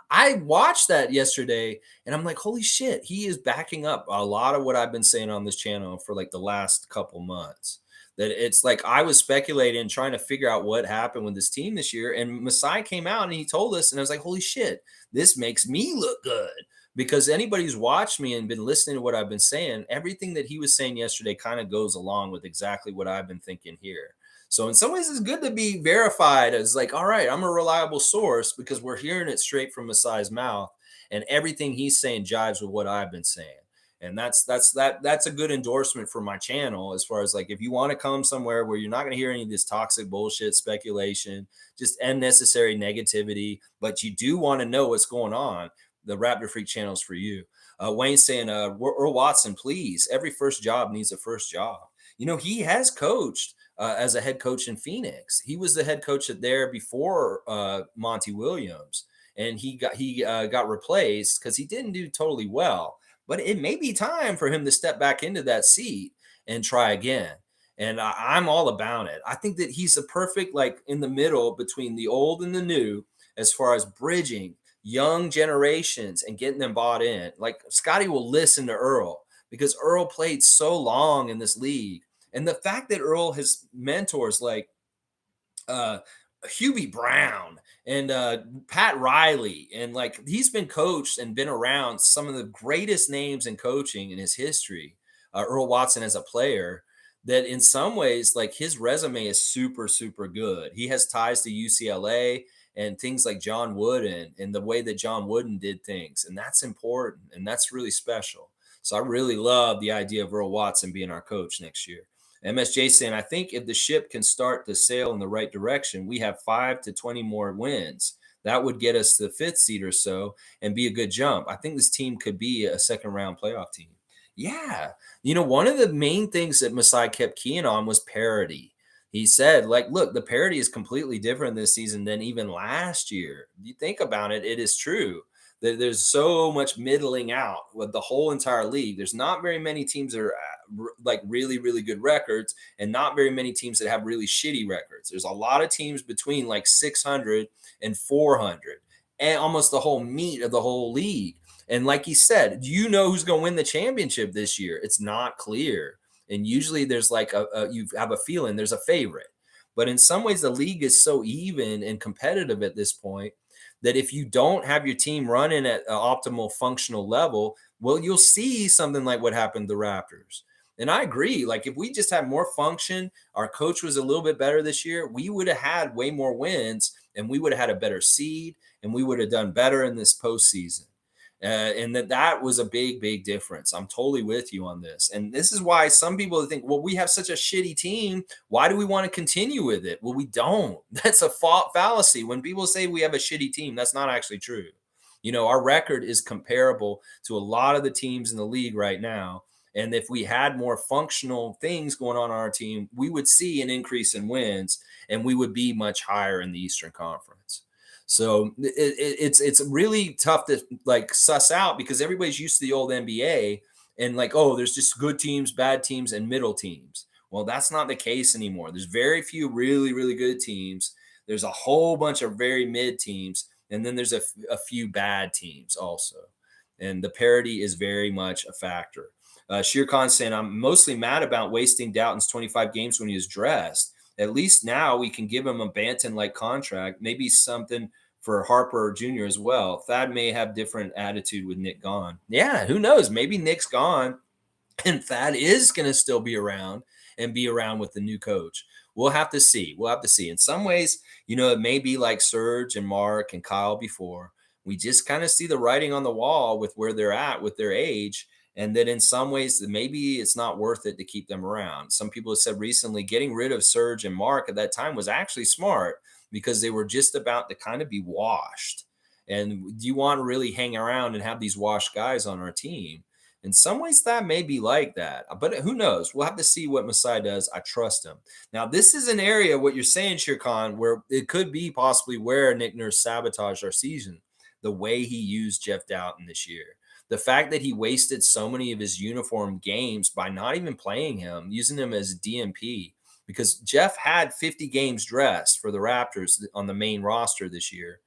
I watched that yesterday and I'm like, holy shit, he is backing up a lot of what I've been saying on this channel for like the last couple months. That it's like I was speculating, trying to figure out what happened with this team this year. And Masai came out and he told us, and I was like, holy shit, this makes me look good. Because anybody who's watched me and been listening to what I've been saying, everything that he was saying yesterday kind of goes along with exactly what I've been thinking here. So in some ways, it's good to be verified as like, all right, I'm a reliable source because we're hearing it straight from Masai's mouth, and everything he's saying jives with what I've been saying. And that's a good endorsement for my channel as far as like if you want to come somewhere where you're not going to hear any of this toxic bullshit, speculation, just unnecessary negativity, but you do want to know what's going on, the Raptor Freak channel is for you. Wayne's saying, Earl Watson, please. Every first job needs a first job. He has coached as a head coach in Phoenix. He was the head coach there before Monty Williams, and he got replaced because he didn't do totally well. But it may be time for him to step back into that seat and try again. And I'm all about it. I think that he's a perfect, like in the middle between the old and the new, as far as bridging young generations and getting them bought in. Like Scotty will listen to Earl because Earl played so long in this league. And the fact that Earl has mentors like Hubie Brown and Pat Riley, and like he's been coached and been around some of the greatest names in coaching in his history. Earl Watson as a player, that in some ways, like his resume is super, super good. He has ties to UCLA and things like John Wooden and the way that John Wooden did things. And that's important. And that's really special. So I really love the idea of Earl Watson being our coach next year. MSJ saying, I think if the ship can start to sail in the right direction, we have 5 to 20 more wins. That would get us to the 5th seed or so and be a good jump. I think this team could be a second round playoff team. Yeah. One of the main things that Masai kept keying on was parity. He said, like, look, the parity is completely different this season than even last year. If you think about it, it is true that there's so much middling out with the whole entire league. There's not very many teams that are like really, really good records and not very many teams that have really shitty records. There's a lot of teams between like 600 and 400 and almost the whole meat of the whole league. And like he said, you know who's going to win the championship this year. It's not clear. And usually there's like you have a feeling there's a favorite. But in some ways, the league is so even and competitive at this point that if you don't have your team running at an optimal functional level, well, you'll see something like what happened to the Raptors. And I agree. Like if we just had more function, our coach was a little bit better this year, we would have had way more wins and we would have had a better seed and we would have done better in this postseason. And that was a big difference. I'm totally with you on this. And this is why some people think, well, we have such a shitty team. Why do we want to continue with it? Well, we don't. That's a fallacy. When people say we have a shitty team, that's not actually true. Our record is comparable to a lot of the teams in the league right now. And if we had more functional things going on our team, we would see an increase in wins and we would be much higher in the Eastern Conference. So it's really tough to like suss out because everybody's used to the old NBA and like, oh, there's just good teams, bad teams, and middle teams. Well, that's not the case anymore. There's very few really good teams. There's a whole bunch of very mid teams, and then there's a few bad teams also. And the parity is very much a factor. Shere Khan saying, I'm mostly mad about wasting Doughton's 25 games when he was dressed. At least now we can give him a Banton-like contract, maybe something for Harper Jr. as well. Thad may have different attitude with Nick gone. Yeah, who knows? Maybe Nick's gone and Thad is going to still be around and be around with the new coach. We'll have to see. We'll have to see. In some ways, it may be like Serge and Mark and Kyle before. We just kind of see the writing on the wall with where they're at with their age. And that in some ways, maybe it's not worth it to keep them around. Some people have said recently getting rid of Serge and Mark at that time was actually smart because they were just about to kind of be washed. And do you want to really hang around and have these washed guys on our team? In some ways, that may be like that, but who knows? We'll have to see what Masai does. I trust him. Now, this is an area, what you're saying, Shere Khan, where it could be possibly where Nick Nurse sabotaged our season, the way he used Jeff Doughton this year. The fact that he wasted so many of his uniform games by not even playing him, using him as DMP, because Jeff had 50 games dressed for the Raptors on the main roster this year,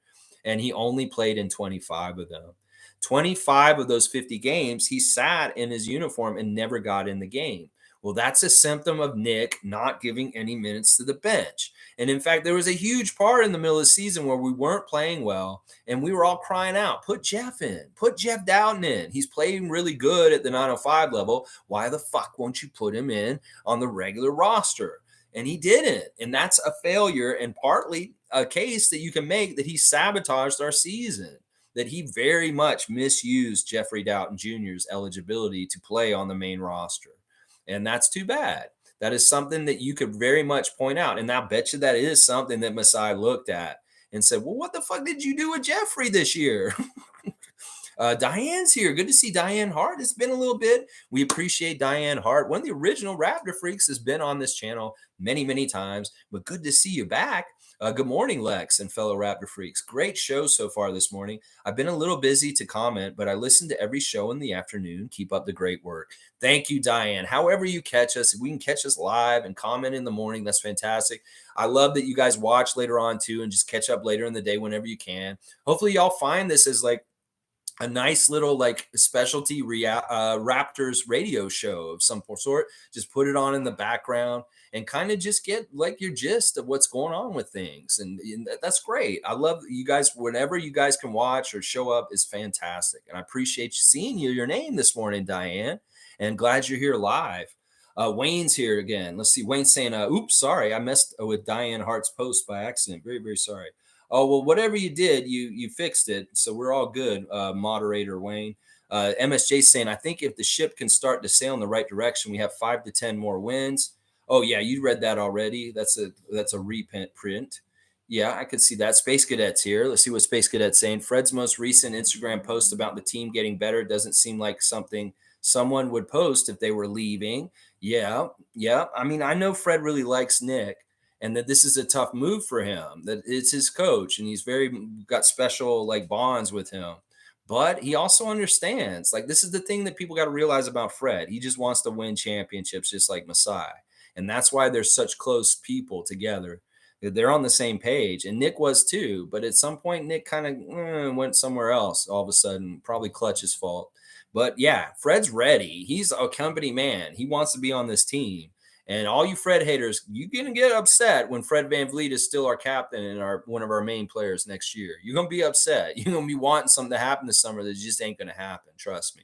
and he only played in 25 of them. 25 of those 50 games, he sat in his uniform and never got in the game. Well, that's a symptom of Nick not giving any minutes to the bench. And in fact, there was a huge part in the middle of the season where we weren't playing well and we were all crying out, put Jeff in, put Jeff Doughton in. He's playing really good at the 905 level. Why the fuck won't you put him in on the regular roster? And he didn't. And that's a failure and partly a case that you can make that he sabotaged our season, that he very much misused Jeffrey Doughton Jr.'s eligibility to play on the main roster. And that's too bad. That is something that you could very much point out. And I bet you that is something that Masai looked at and said, well, what the fuck did you do with Jeffrey this year? Diane's here. Good to see Diane Hart. It's been a little bit. We appreciate Diane Hart. One of the original Raptor Freaks has been on this channel many times, but good to see you back. Good morning, Lex and fellow Raptor Freaks. Great show so far this morning. I've been a little busy to comment, but I listen to every show in the afternoon. Keep up the great work. Thank you, Diane. However you catch us, if we can catch us live and comment in the morning, that's fantastic. I love that you guys watch later on too and just catch up later in the day whenever you can. Hopefully y'all find this as like a nice little like specialty Raptors radio show of some sort. Just put it on in the background and kind of just get like your gist of what's going on with things. And that's great. I love you guys. Whenever you guys can watch or show up is fantastic. And I appreciate you seeing your name this morning, Diane, and glad you're here live. Wayne's here again. Let's see. Wayne's saying, oops, sorry. I messed with Diane Hart's post by accident. Very sorry. Oh, well, whatever you did, you fixed it. So we're all good, moderator Wayne. MSJ saying, I think if the ship can start to sail in the right direction, we have 5 to 10 more wins. Oh, yeah, you read that already. That's a reprint print. Yeah, I could see that. Space Cadet's here. Let's see what Space Cadet's saying. Fred's most recent Instagram post about the team getting better doesn't seem like something someone would post if they were leaving. Yeah. I mean, I know Fred really likes Nick, and that this is a tough move for him, that it's his coach and he's got special like bonds with him. But he also understands, like, this is the thing that people got to realize about Fred. He just wants to win championships just like Masai. And that's why they're such close people together. They're on the same page. And Nick was too. But at some point, Nick kind of went somewhere else all of a sudden, probably Clutch's fault. But yeah, Fred's ready. He's a company man. He wants to be on this team. And all you Fred haters, you're going to get upset when Fred VanVleet is still our captain and one of our main players next year. You're going to be upset. You're going to be wanting something to happen this summer that just ain't going to happen. Trust me.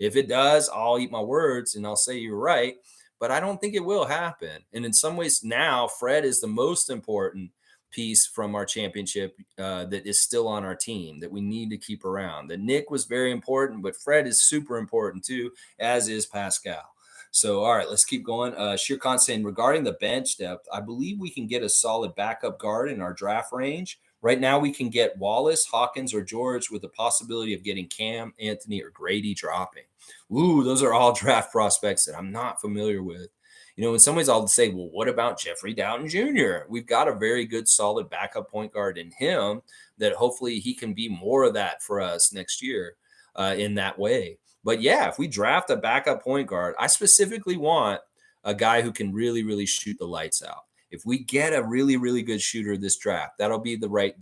If it does, I'll eat my words and I'll say you're right, but I don't think it will happen. And in some ways, now Fred is the most important piece from our championship that is still on our team that we need to keep around. That Nick was very important, but Fred is super important too, as is Pascal. So, all right, let's keep going. Shirkan saying regarding the bench depth, I believe we can get a solid backup guard in our draft range. Right now, we can get Wallace, Hawkins, or George with the possibility of getting Cam, Anthony, or Grady dropping. Ooh, those are all draft prospects that I'm not familiar with. In some ways, I'll say, well, what about Jeffrey Dowden Jr.? We've got a very good, solid backup point guard in him that hopefully he can be more of that for us next year in that way. But yeah, if we draft a backup point guard, I specifically want a guy who can really, really shoot the lights out. If we get a really, really good shooter this draft, that'll be the right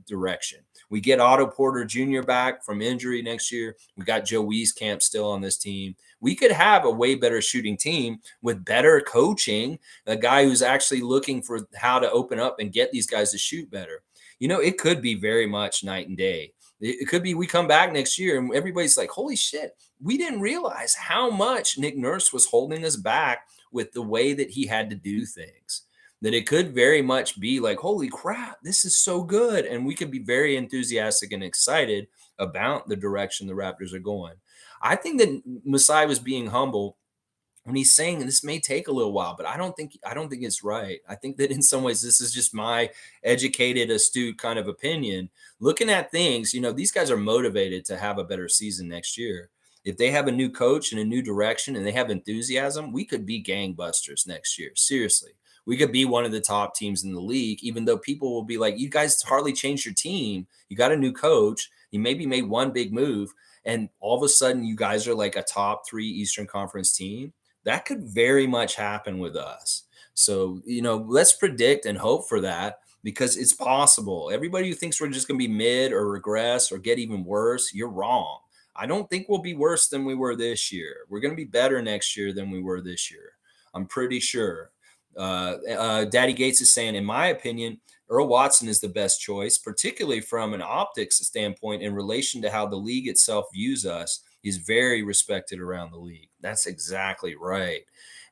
direction. We get Otto Porter Jr. back from injury next year. We got Joe Wieskamp still on this team. We could have a way better shooting team with better coaching, a guy who's actually looking for how to open up and get these guys to shoot better. It could be very much night and day. It could be we come back next year and everybody's like, holy shit, we didn't realize how much Nick Nurse was holding us back with the way that he had to do things. That it could very much be like, holy crap, this is so good. And we could be very enthusiastic and excited about the direction the Raptors are going. I think that Masai was being humble when he's saying this may take a little while, but I don't think it's right. I think that in some ways this is just my educated, astute kind of opinion. Looking at things, these guys are motivated to have a better season next year. If they have a new coach and a new direction and they have enthusiasm, we could be gangbusters next year. Seriously. We could be one of the top teams in the league, even though people will be like, you guys hardly changed your team. You got a new coach. You maybe made one big move. And all of a sudden, you guys are like a top 3 Eastern Conference team. That could very much happen with us. So, let's predict and hope for that because it's possible. Everybody who thinks we're just going to be mid or regress or get even worse, you're wrong. I don't think we'll be worse than we were this year. We're going to be better next year than we were this year. I'm pretty sure. Daddy Gates is saying, in my opinion, Earl Watson is the best choice, particularly from an optics standpoint in relation to how the league itself views us. He's very respected around the league. That's exactly right.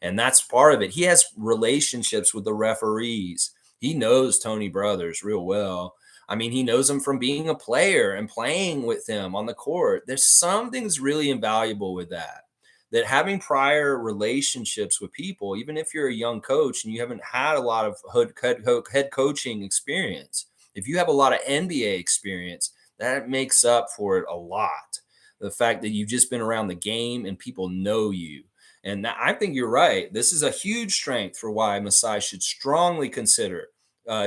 And that's part of it. He has relationships with the referees. He knows Tony Brothers real well. I mean, he knows him from being a player and playing with him on the court. There's something that's really invaluable with that. That having prior relationships with people, even if you're a young coach and you haven't had a lot of head coaching experience, if you have a lot of NBA experience, that makes up for it a lot. The fact that you've just been around the game and people know you. And I think you're right. This is a huge strength for why Masai should strongly consider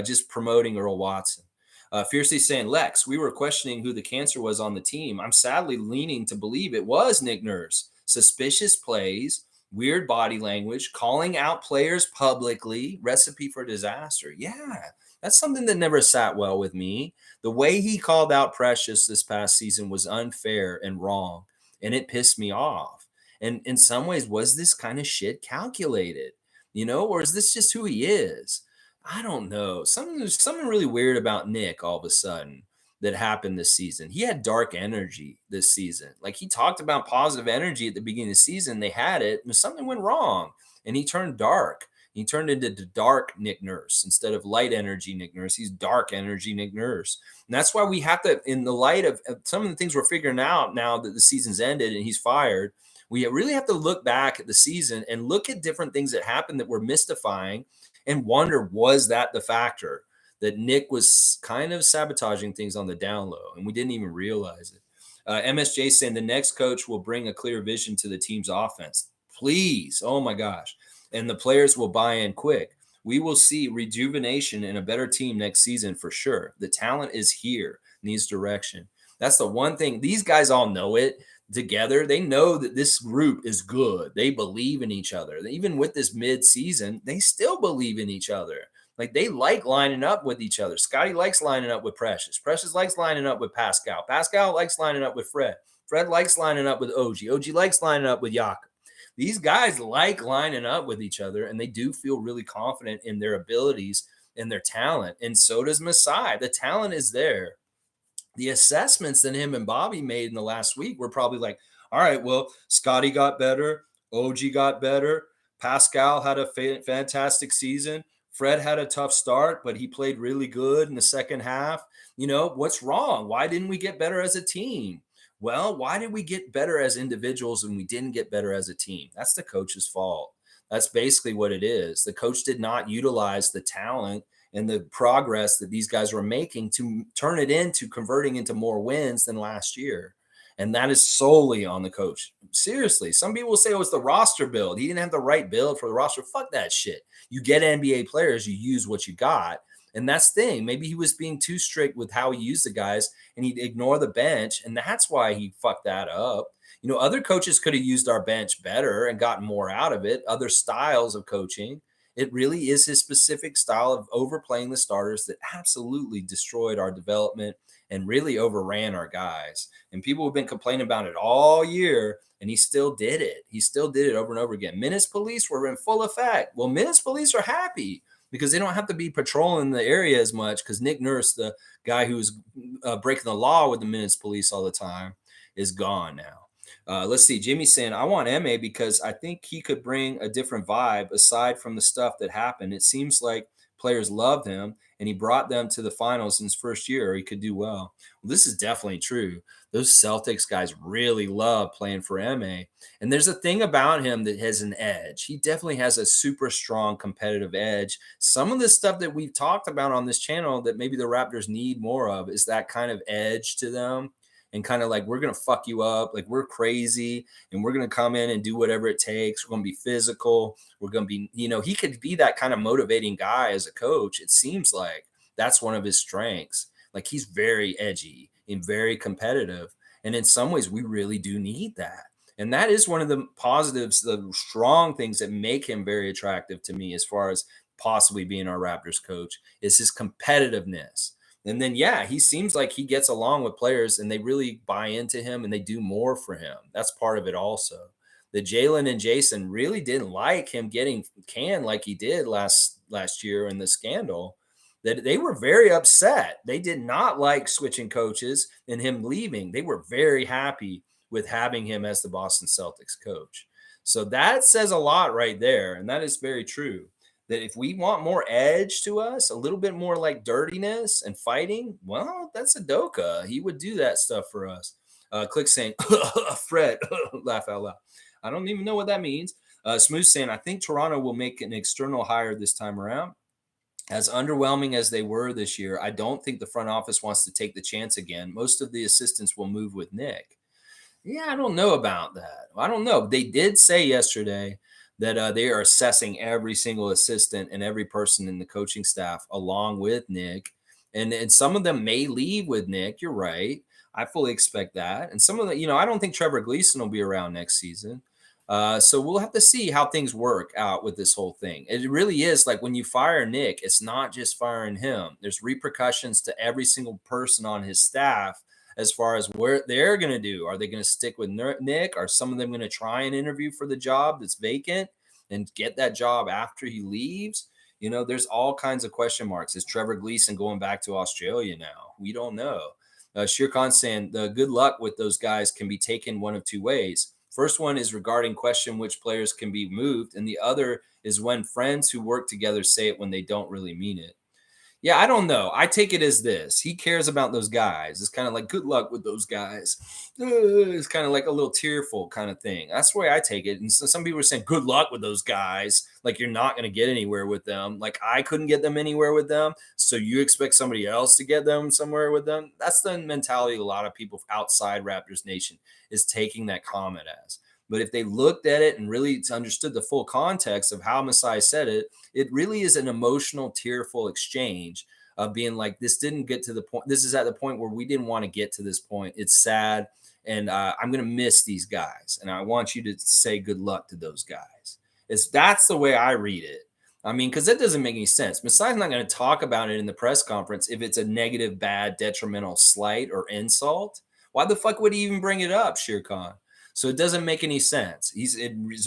just promoting Earl Watson. Fiercely saying, Lex, we were questioning who the cancer was on the team. I'm sadly leaning to believe it was Nick Nurse. Suspicious plays, weird body language, calling out players publicly, recipe for disaster. Yeah, that's something that never sat well with me. The way he called out Precious this past season was unfair and wrong, and it pissed me off. And in some ways, was this kind of shit calculated? Or is this just who he is? I don't know. There's something really weird about Nick all of a sudden that happened this season. He had dark energy this season. Like he talked about positive energy at the beginning of the season. They had it, and something went wrong, and he turned dark. He turned into the dark Nick Nurse instead of light energy Nick Nurse. He's dark energy Nick Nurse. And that's why we have to, in the light of some of the things we're figuring out now that the season's ended and he's fired, we really have to look back at the season and look at different things that happened that were mystifying and wonder, was that the factor? That Nick was kind of sabotaging things on the down low, and we didn't even realize it. MSJ saying the next coach will bring a clear vision to the team's offense. Please. Oh my gosh. And the players will buy in quick. We will see rejuvenation and a better team next season for sure. The talent is here, needs direction. That's the one thing. These guys all know it together. They know that this group is good. They believe in each other. Even with this mid-season, they still believe in each other. Like they like lining up with each other. Scotty likes lining up with Precious. Precious likes lining up with Pascal. Pascal likes lining up with Fred. Fred likes lining up with OG. OG likes lining up with Jakob. These guys like lining up with each other, and they do feel really confident in their abilities and their talent. And so does Masai. The talent is there. The assessments that him and Bobby made in the last week were probably like, All right, well, Scotty got better, OG got better, Pascal had a fantastic season. Fred had a tough start, but he played really good in the second half. What's wrong? Why didn't we get better as a team? Well, why did we get better as individuals and we didn't get better as a team? That's the coach's fault. That's basically what it is. The coach did not utilize the talent and the progress that these guys were making to turn it into converting into more wins than last year. And that is solely on the coach. Seriously, some people will say, oh, it's the roster build. He didn't have the right build for the roster. Fuck that shit. You get NBA players, you use what you got. And that's the thing. Maybe he was being too strict with how he used the guys and he'd ignore the bench. And that's why he fucked that up. Other coaches could have used our bench better and gotten more out of it, other styles of coaching. It really is his specific style of overplaying the starters that absolutely destroyed our development and really overran our guys. And people have been complaining about it all year, and he still did it. He still did it over and over again. Minutes police were in full effect. Well, minutes police are happy because they don't have to be patrolling the area as much because Nick Nurse, the guy who was breaking the law with the minutes police all the time, is gone now. Let's see. Jimmy's saying, I want MA because I think he could bring a different vibe aside from the stuff that happened. It seems like players loved him and he brought them to the finals in his first year. He could do well. Well, this is definitely true. Those Celtics guys really love playing for MA. And there's a thing about him that has an edge. He definitely has a super strong competitive edge. Some of the stuff that we've talked about on this channel that maybe the Raptors need more of is that kind of edge to them. And kind of like, we're going to fuck you up. Like, we're crazy and we're going to come in and do whatever it takes. We're going to be physical. We're going to be, he could be that kind of motivating guy as a coach. It seems like that's one of his strengths. Like, he's very edgy and very competitive. And in some ways, we really do need that. And that is one of the positives, the strong things that make him very attractive to me as far as possibly being our Raptors coach is his competitiveness. And then, yeah, he seems like he gets along with players and they really buy into him and they do more for him. That's part of it also. The Jalen and Jason really didn't like him getting canned like he did last year in the scandal. That they were very upset. They did not like switching coaches and him leaving. They were very happy with having him as the Boston Celtics coach. So that says a lot right there. And that is very true. That if we want more edge to us, a little bit more like dirtiness and fighting, well, that's Udoka. He would do that stuff for us. Click saying, Fred, laugh out loud. I don't even know what that means. Smooth saying, I think Toronto will make an external hire this time around. As underwhelming as they were this year, I don't think the front office wants to take the chance again. Most of the assistants will move with Nick. Yeah, I don't know about that. I don't know. They did say yesterday that they are assessing every single assistant and every person in the coaching staff along with Nick. And some of them may leave with Nick. You're right. I fully expect that. And some of the, I don't think Trevor Gleason will be around next season. So we'll have to see how things work out with this whole thing. It really is like when you fire Nick, it's not just firing him. There's repercussions to every single person on his staff as far as where they're going to do. Are they going to stick with Nick? Are some of them going to try and interview for the job that's vacant and get that job after he leaves? There's all kinds of question marks. Is Trevor Gleason going back to Australia now? We don't know. Shir Khan saying the good luck with those guys can be taken one of two ways. First one is regarding question which players can be moved, and the other is when friends who work together say it when they don't really mean it. Yeah, I don't know. I take it as this. He cares about those guys. It's kind of like good luck with those guys. It's kind of like a little tearful kind of thing. That's the way I take it. And so some people are saying good luck with those guys. Like you're not going to get anywhere with them. Like I couldn't get them anywhere with them. So you expect somebody else to get them somewhere with them. That's the mentality a lot of people outside Raptors Nation is taking that comment as. But if they looked at it and really understood the full context of how Masai said it, it really is an emotional, tearful exchange of being like, this didn't get to the point. This is at the point where we didn't want to get to this point. It's sad. And I'm going to miss these guys. And I want you to say good luck to those guys. That's the way I read it. I mean, because that doesn't make any sense. Masai's not going to talk about it in the press conference if it's a negative, bad, detrimental slight or insult. Why the fuck would he even bring it up, Shir Khan? So it doesn't make any sense. He's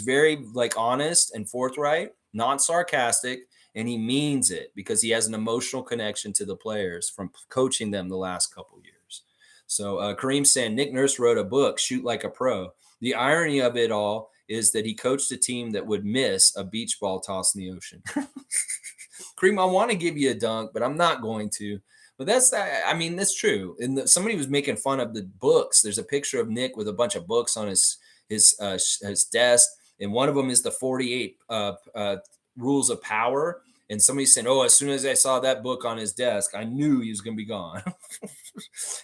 very like honest and forthright, not sarcastic, and he means it because he has an emotional connection to the players from coaching them the last couple years. So Kareem saying Nick Nurse wrote a book, Shoot Like a Pro. The irony of it all is that he coached a team that would miss a beach ball toss in the ocean. Cream, I want to give you a dunk, but I'm not going to. But that's that. I mean, that's true. And somebody was making fun of the books. There's a picture of Nick with a bunch of books on his desk, and one of them is the 48 rules of power. And somebody's saying, "Oh, as soon as I saw that book on his desk, I knew he was going to be gone."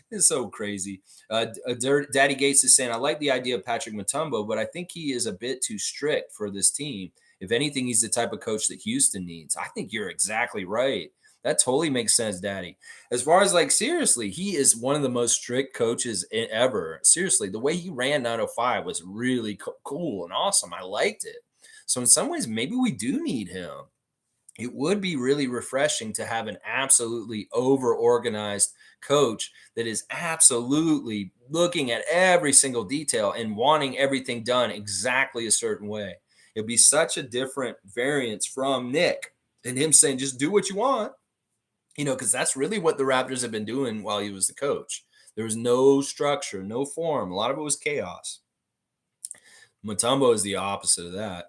It's so crazy. Daddy Gates is saying, "I like the idea of Patrick Mutombo, but I think he is a bit too strict for this team. If anything, he's the type of coach that Houston needs." I think you're exactly right. That totally makes sense, Daddy. As far as like seriously, he is one of the most strict coaches ever. Seriously, the way he ran 905 was really cool and awesome. I liked it. So in some ways, maybe we do need him. It would be really refreshing to have an absolutely over organized coach that is absolutely looking at every single detail and wanting everything done exactly a certain way. It'd be such a different variance from Nick and him saying, just do what you want, because that's really what the Raptors have been doing while he was the coach. There was no structure, no form. A lot of it was chaos. Mutombo is the opposite of that.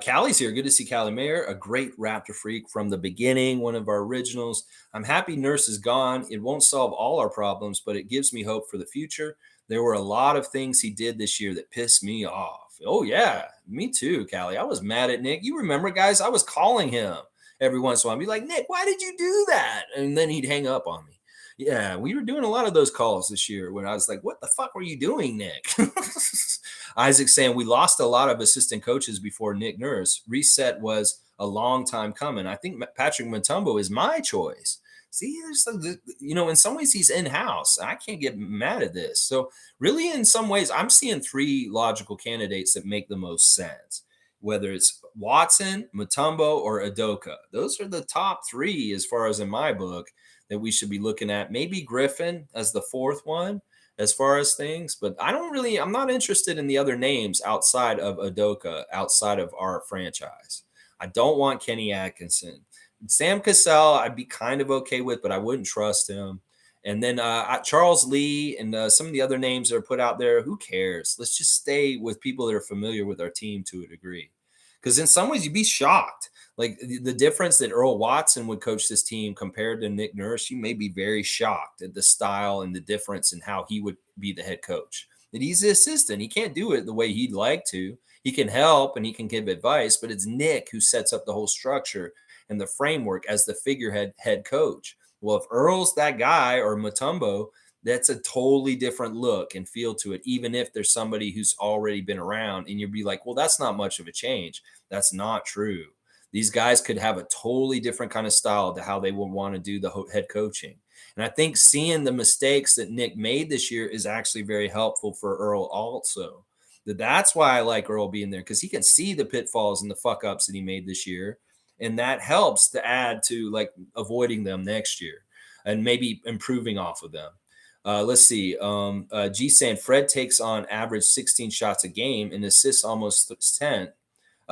Callie's here. Good to see Callie Mayer, a great Raptor freak from the beginning, one of our originals. I'm happy Nurse is gone. It won't solve all our problems, but it gives me hope for the future. There were a lot of things he did this year that pissed me off. Oh, yeah, me too, Callie. I was mad at Nick. You remember, guys, I was calling him every once in a while. I'd be like, Nick, why did you do that? And then he'd hang up on me. Yeah, we were doing a lot of those calls this year when I was like, what the fuck were you doing, Nick? Isaac saying we lost a lot of assistant coaches before Nick Nurse. Reset was a long time coming. I think Patrick Mutombo is my choice. See, in some ways he's in-house. I can't get mad at this. So really, in some ways, I'm seeing three logical candidates that make the most sense. Whether it's Watson, Mutombo, or Udoka. Those are the top three as far as in my book that we should be looking at. Maybe Griffin as the fourth one as far as things, but I'm not interested in the other names outside of Udoka, outside of our franchise. I don't want Kenny Atkinson. Sam Cassell, I'd be kind of okay with, but I wouldn't trust him. And then Charles Lee and some of the other names that are put out there, who cares? Let's just stay with people that are familiar with our team to a degree. Because in some ways, you'd be shocked. Like the difference that Earl Watson would coach this team compared to Nick Nurse, you may be very shocked at the style and the difference in how he would be the head coach. That he's the assistant. He can't do it the way he'd like to. He can help and he can give advice, but it's Nick who sets up the whole structure and the framework as the figurehead head coach. Well, if Earl's that guy or Mutombo, that's a totally different look and feel to it, even if there's somebody who's already been around and you'd be like, well, that's not much of a change. That's not true. These guys could have a totally different kind of style to how they would want to do the head coaching. And I think seeing the mistakes that Nick made this year is actually very helpful for Earl also. That's why I like Earl being there, because he can see the pitfalls and the fuck ups that he made this year. And that helps to add to like avoiding them next year and maybe improving off of them. Let's see. G saying Fred takes on average 16 shots a game and assists almost 10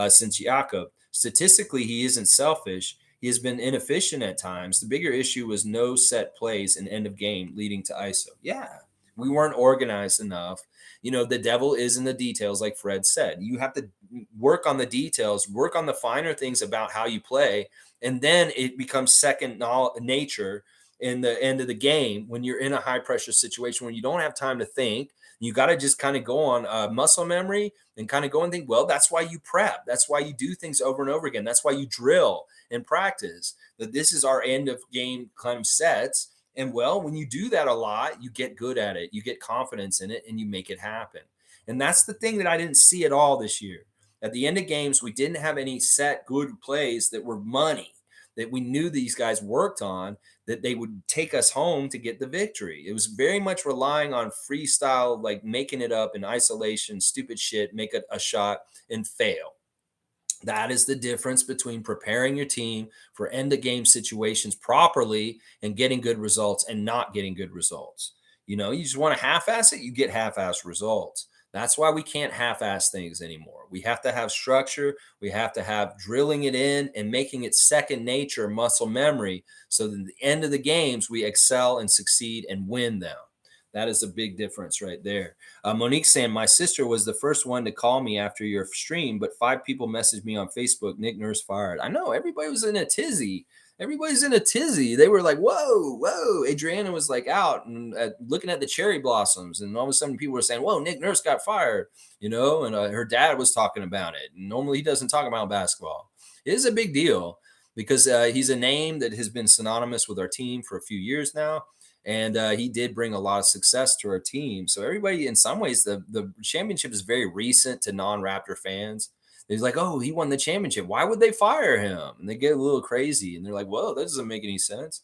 since Jakob. Statistically, he isn't selfish. He has been inefficient at times. The bigger issue was no set plays and end of game leading to ISO. Yeah, we weren't organized enough. The devil is in the details, like Fred said. You have to work on the details, work on the finer things about how you play, and then it becomes second nature in the end of the game when you're in a high pressure situation when you don't have time to think. You got to just kind of go on muscle memory and kind of go and think, well, that's why you prep. That's why you do things over and over again. That's why you drill and practice. That this is our end of game kind of sets. And well, when you do that a lot, you get good at it. You get confidence in it and you make it happen. And that's the thing that I didn't see at all this year. At the end of games, we didn't have any set good plays that were money that we knew these guys worked on, that they would take us home to get the victory. It was very much relying on freestyle, like making it up in isolation, stupid shit, make a shot and fail. That is the difference between preparing your team for end of game situations properly and getting good results and not getting good results. You just want to half-ass it, you get half-ass results. That's why we can't half-ass things anymore. We have to have structure. We have to have drilling it in and making it second nature muscle memory so that at the end of the games, we excel and succeed and win them. That is a big difference right there. Monique saying, my sister was the first one to call me after your stream, but 5 people messaged me on Facebook, Nick Nurse fired. I know, everybody was in a tizzy. Everybody's in a tizzy. They were like, whoa, whoa. Adriana was like out and looking at the cherry blossoms. And all of a sudden people were saying, whoa, Nick Nurse got fired, and her dad was talking about it. And normally he doesn't talk about basketball. It is a big deal because he's a name that has been synonymous with our team for a few years now. And he did bring a lot of success to our team. So everybody, in some ways, the championship is very recent to non-Raptor fans. They're like, oh, he won the championship. Why would they fire him? And they get a little crazy. And they're like, whoa, that doesn't make any sense.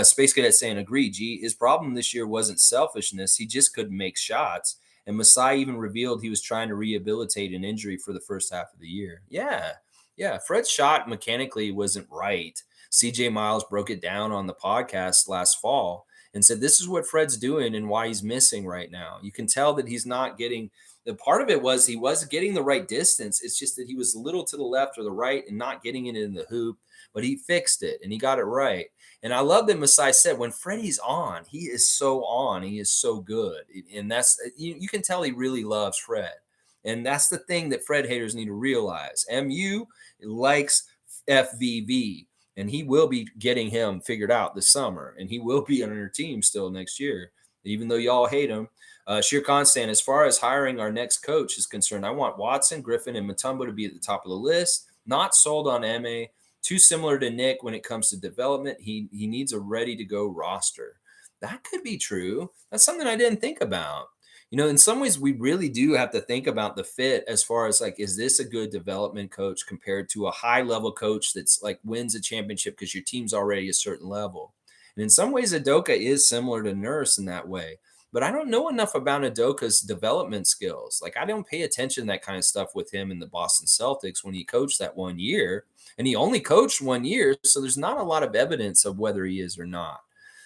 Space Cadet saying, agree, G. His problem this year wasn't selfishness. He just couldn't make shots. And Masai even revealed he was trying to rehabilitate an injury for the first half of the year. Yeah. Yeah. Fred's shot mechanically wasn't right. CJ Miles broke it down on the podcast last fall and said, this is what Fred's doing and why he's missing right now. You can tell that he's not getting the part of it was he was getting the right distance. It's just that he was a little to the left or the right and not getting it in the hoop, but he fixed it and he got it right. And I love that Masai said, when Freddie's on, he is so on. He is so good. And that's, you can tell he really loves Fred. And that's the thing that Fred haters need to realize. MU likes FVV. And he will be getting him figured out this summer. And he will be on your team still next year, even though y'all hate him. Shere Khan saying, as far as hiring our next coach is concerned, I want Watson, Griffin, and Mutombo to be at the top of the list. Not sold on MA. Too similar to Nick when it comes to development. He needs a ready-to-go roster. That could be true. That's something I didn't think about. In some ways, we really do have to think about the fit as far as like, is this a good development coach compared to a high level coach that's like wins a championship because your team's already a certain level? And in some ways, Udoka is similar to Nurse in that way. But I don't know enough about Udoka's development skills. Like, I don't pay attention to that kind of stuff with him in the Boston Celtics when he coached that 1 year. And he only coached 1 year. So there's not a lot of evidence of whether he is or not.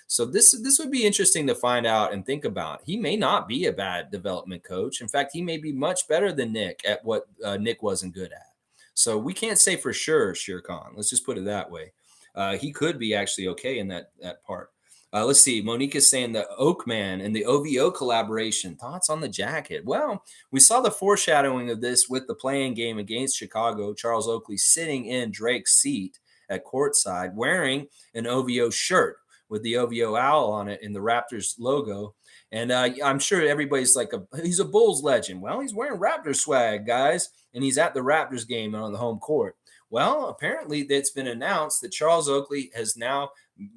So this would be interesting to find out and think about. He may not be a bad development coach. In fact, he may be much better than Nick at what Nick wasn't good at. So we can't say for sure, Shere Khan. Let's just put it that way. He could be actually okay in that part. Let's see. Monique is saying the Oakman and the OVO collaboration. Thoughts on the jacket? Well, we saw the foreshadowing of this with the playing game against Chicago. Charles Oakley sitting in Drake's seat at courtside wearing an OVO shirt with the OVO owl on it and the Raptors logo. And I'm sure everybody's like, he's a Bulls legend. Well, he's wearing Raptors swag, guys, and he's at the Raptors game on the home court. Well, apparently it's been announced that Charles Oakley has now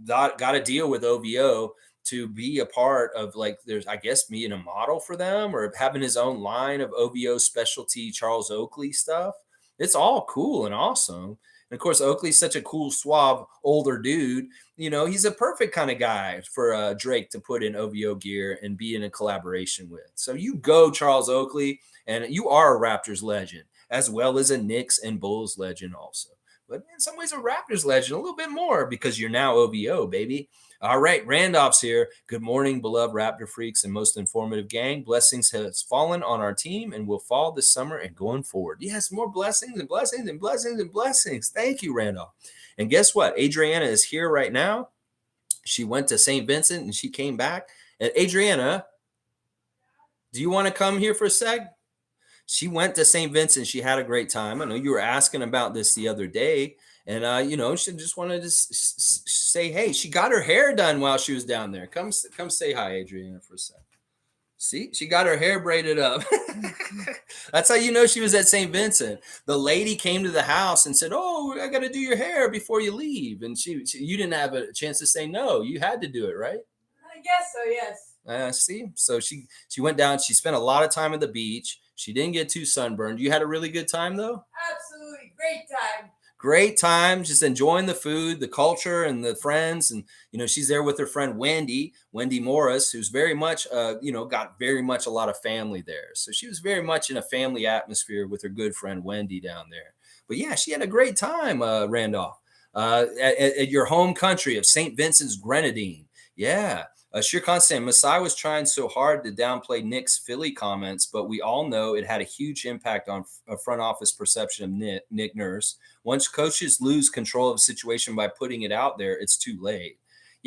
got a deal with OVO to be a part of, like, there's, I guess, being a model for them or having his own line of OVO specialty Charles Oakley stuff. It's all cool and awesome. And of course, Oakley's such a cool, suave, older dude. He's a perfect kind of guy for Drake to put in OVO gear and be in a collaboration with. So you go, Charles Oakley, and you are a Raptors legend, as well as a Knicks and Bulls legend also. But in some ways, a Raptors legend, a little bit more because you're now OVO, baby. All right, Randolph's here. Good morning, beloved Raptor freaks and most informative gang. Blessings has fallen on our team and will fall this summer and going forward. Yes, more blessings and blessings and blessings and blessings. Thank you, Randolph. And guess what? Adriana is here right now. She went to St. Vincent and she came back. And Adriana, do you want to come here for a sec? She went to St. Vincent. She had a great time. I know you were asking about this the other day. And, she just wanted to say, hey, she got her hair done while she was down there. Come say hi, Adriana, for a sec. See, she got her hair braided up. That's how you know she was at St. Vincent. The lady came to the house and said, oh, I got to do your hair before you leave. And she you didn't have a chance to say no. You had to do it, right? I guess so, yes. See, so she went down. She spent a lot of time at the beach. She didn't get too sunburned. You had a really good time, though? Absolutely. Great time. Great time, just enjoying the food, the culture, and the friends. And, she's there with her friend Wendy Morris, who's very much, got very much a lot of family there. So she was very much in a family atmosphere with her good friend Wendy down there. But yeah, she had a great time, Randolph, at your home country of St. Vincent's Grenadine. Yeah. Shere Khan saying, Masai was trying so hard to downplay Nick's Philly comments, but we all know it had a huge impact on a front office perception of Nick Nurse. Once coaches lose control of the situation by putting it out there, it's too late.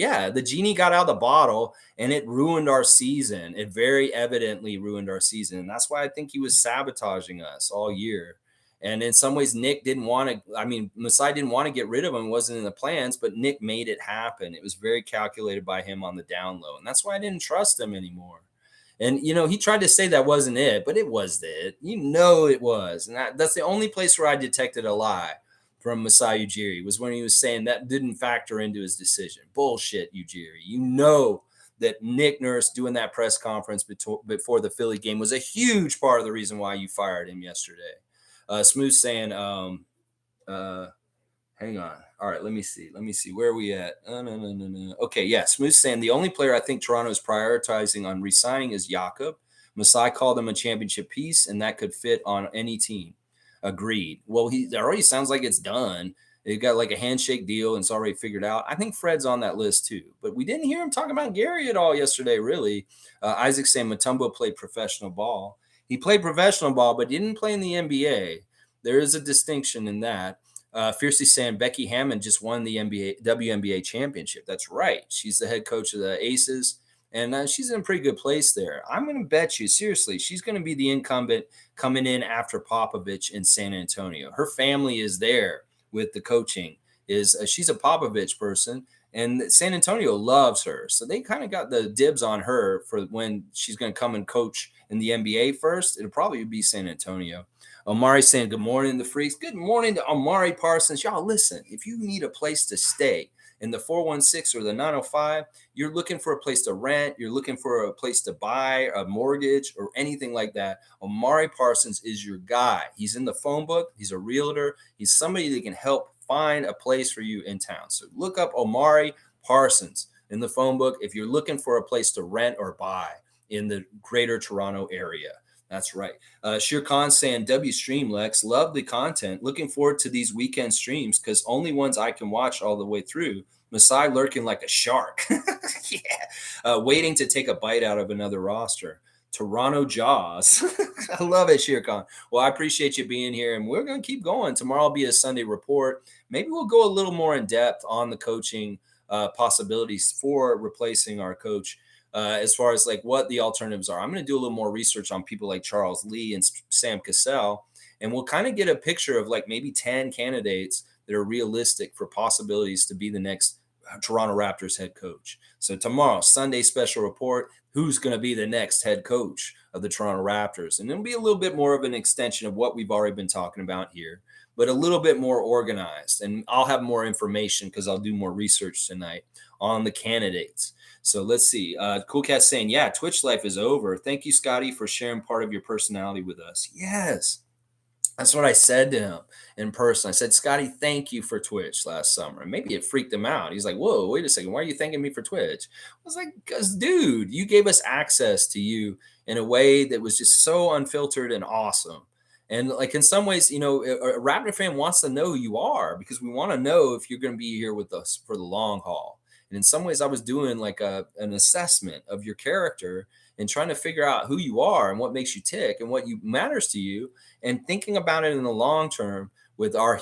Yeah, the genie got out of the bottle and it ruined our season. It very evidently ruined our season. And that's why I think he was sabotaging us all year. And in some ways, Nick didn't want to, I mean, Masai didn't want to get rid of him, wasn't in the plans, but Nick made it happen. It was very calculated by him on the down low. And that's why I didn't trust him anymore. And, he tried to say that wasn't it, but it was it. It was. And that's the only place where I detected a lie from Masai Ujiri was when he was saying that didn't factor into his decision. Bullshit, Ujiri. That Nick Nurse doing that press conference before the Philly game was a huge part of the reason why you fired him yesterday. Smooth saying, hang on. All right, let me see. Where are we at? No. Okay, yeah. Smooth saying the only player I think Toronto is prioritizing on re-signing is Jakob. Masai called him a championship piece, and that could fit on any team. Agreed. Well, it already sounds like it's done. They got like a handshake deal and it's already figured out. I think Fred's on that list too, but we didn't hear him talk about Gary at all yesterday, really. Isaac saying Mutombo played professional ball. He played professional ball, but didn't play in the NBA. There is a distinction in that. Fiercely saying Becky Hammond just won the WNBA championship. That's right. She's the head coach of the Aces, and she's in a pretty good place there. I'm going to bet you, seriously, she's going to be the incumbent coming in after Popovich in San Antonio. Her family is there with the coaching. She's a Popovich person, and San Antonio loves her. So they kind of got the dibs on her for when she's going to come and coach in the NBA first. It'll probably be San Antonio. Omari saying, good morning, the freaks. Good morning to Omari Parsons. Y'all, listen, if you need a place to stay in the 416 or the 905, you're looking for a place to rent, you're looking for a place to buy a mortgage or anything like that, Omari Parsons is your guy. He's in the phone book. He's a realtor. He's somebody that can help find a place for you in town. So look up Omari Parsons in the phone book if you're looking for a place to rent or buy in the greater Toronto area. That's right. Shir Khan saying, W stream, Lex. Love the content. Looking forward to these weekend streams because only ones I can watch all the way through. Masai lurking like a shark. Yeah. Waiting to take a bite out of another roster. Toronto Jaws. I love it, Shir Khan. Well, I appreciate you being here, and we're going to keep going. Tomorrow will be a Sunday report. Maybe we'll go a little more in depth on the coaching possibilities for replacing our coach. As far as like what the alternatives are. I'm going to do a little more research on people like Charles Lee and Sam Cassell, and we'll kind of get a picture of like maybe 10 candidates that are realistic for possibilities to be the next Toronto Raptors head coach. So tomorrow, Sunday special report, who's going to be the next head coach of the Toronto Raptors? And it'll be a little bit more of an extension of what we've already been talking about here, but a little bit more organized. And I'll have more information because I'll do more research tonight on the candidates. So let's see. Cool Cat saying, yeah, Twitch life is over. Thank you, Scotty, for sharing part of your personality with us. Yes. That's what I said to him in person. I said, Scotty, thank you for Twitch last summer. And maybe it freaked him out. He's like, whoa, wait a second. Why are you thanking me for Twitch? I was like, because, dude, you gave us access to you in a way that was just so unfiltered and awesome. And like in some ways, a Raptor fan wants to know who you are because we want to know if you're going to be here with us for the long haul. And in some ways, I was doing like an assessment of your character and trying to figure out who you are and what makes you tick and what matters to you, and thinking about it in the long term with our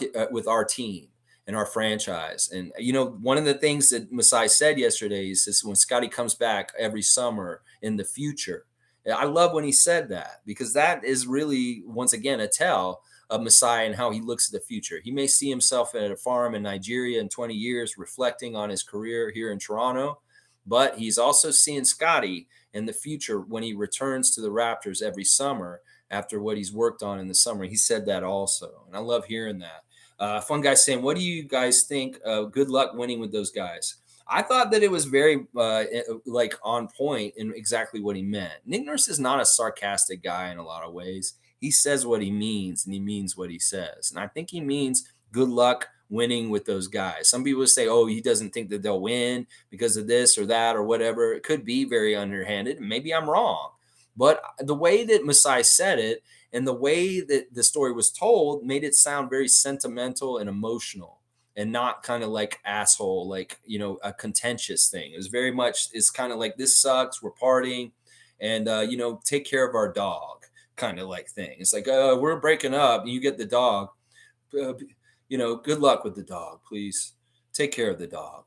team and our franchise. And one of the things that Masai said yesterday is when Scotty comes back every summer in the future. I love when he said that because that is really, once again, a tell of Masai and how he looks at the future. He may see himself at a farm in Nigeria in 20 years, reflecting on his career here in Toronto, but he's also seeing Scotty in the future when he returns to the Raptors every summer after what he's worked on in the summer. He said that also, and I love hearing that. Fun guy saying, what do you guys think? Good luck winning with those guys. I thought that it was very like on point in exactly what he meant. Nick Nurse is not a sarcastic guy in a lot of ways. He says what he means, and he means what he says. And I think he means good luck winning with those guys. Some people say, oh, he doesn't think that they'll win because of this or that or whatever. It could be very underhanded. Maybe I'm wrong. But the way that Masai said it and the way that the story was told made it sound very sentimental and emotional and not kind of like asshole, like, a contentious thing. It was very much, it's kind of like, this sucks, we're partying, and, take care of our dog kind of like thing. It's like, we're breaking up and you get the dog, good luck with the dog, please take care of the dog.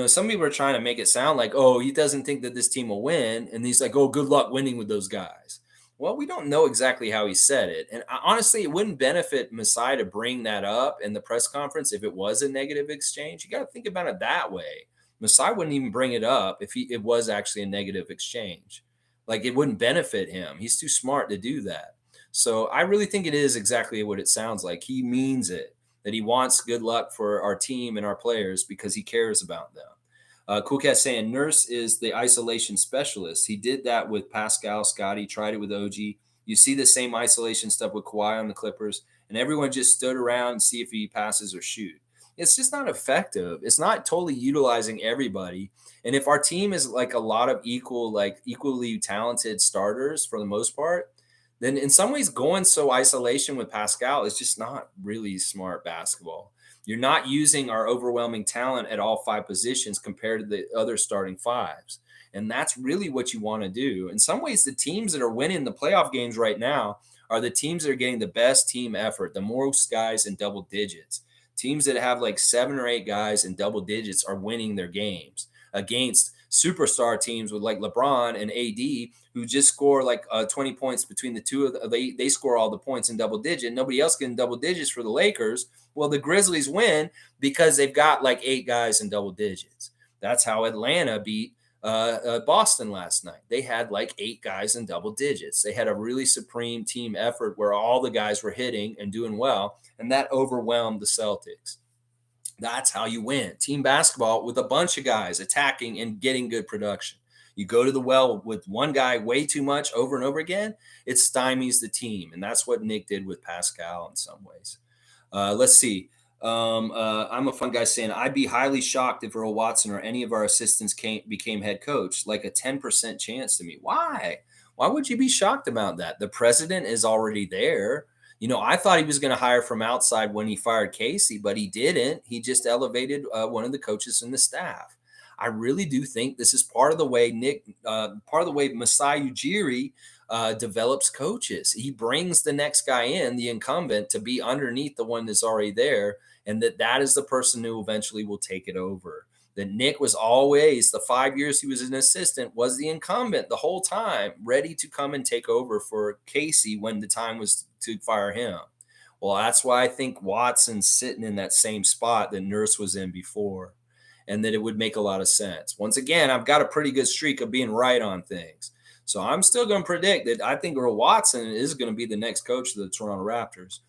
Some people are trying to make it sound like, oh, he doesn't think that this team will win. And he's like, oh, good luck winning with those guys. Well, we don't know exactly how he said it. And honestly, it wouldn't benefit Masai to bring that up in the press conference if it was a negative exchange. You got to think about it that way. Masai wouldn't even bring it up if it was actually a negative exchange. Like it wouldn't benefit him. He's too smart to do that. So I really think it is exactly what it sounds like. He means it, that he wants good luck for our team and our players because he cares about them. Cool Cat saying Nurse is the isolation specialist. He did that with Pascal, Scotty, tried it with OG. You see the same isolation stuff with Kawhi on the Clippers, and everyone just stood around and see if he passes or shoot. It's just not effective. It's not totally utilizing everybody. And if our team is like a lot of equally talented starters for the most part, then in some ways going so isolation with Pascal is just not really smart basketball. You're not using our overwhelming talent at all five positions compared to the other starting fives. And that's really what you want to do. In some ways, the teams that are winning the playoff games right now are the teams that are getting the best team effort, the most guys in double digits. Teams that have like 7 or 8 guys in double digits are winning their games against superstar teams with like LeBron and AD who just score like 20 points between the two of them. They score all the points in double digit. Nobody else getting double digits for the Lakers. Well, the Grizzlies win because they've got like 8 guys in double digits. That's how Atlanta beat Boston last night. They had like 8 guys in double digits. They had a really supreme team effort where all the guys were hitting and doing well, and that overwhelmed the Celtics. That's how you win. Team basketball with a bunch of guys attacking and getting good production. You go to the well with one guy way too much over and over again, it stymies the team. And that's what Nick did with Pascal in some ways. Let's see. I'm a fun guy saying, I'd be highly shocked if Earl Watson or any of our assistants became head coach, like a 10% chance to me. Why? Why would you be shocked about that? The president is already there. I thought he was going to hire from outside when he fired Casey, but he didn't. He just elevated one of the coaches in the staff. I really do think this is part of the way part of the way Masai Ujiri develops coaches. He brings the next guy in, the incumbent, to be underneath the one that's already there, and that is the person who eventually will take it over. That Nick was always, the 5 years he was an assistant, was the incumbent the whole time, ready to come and take over for Casey when the time was to fire him. Well, that's why I think Watson's sitting in that same spot that Nurse was in before, and that it would make a lot of sense. Once again, I've got a pretty good streak of being right on things. So I'm still going to predict that I think Earl Watson is going to be the next coach of the Toronto Raptors.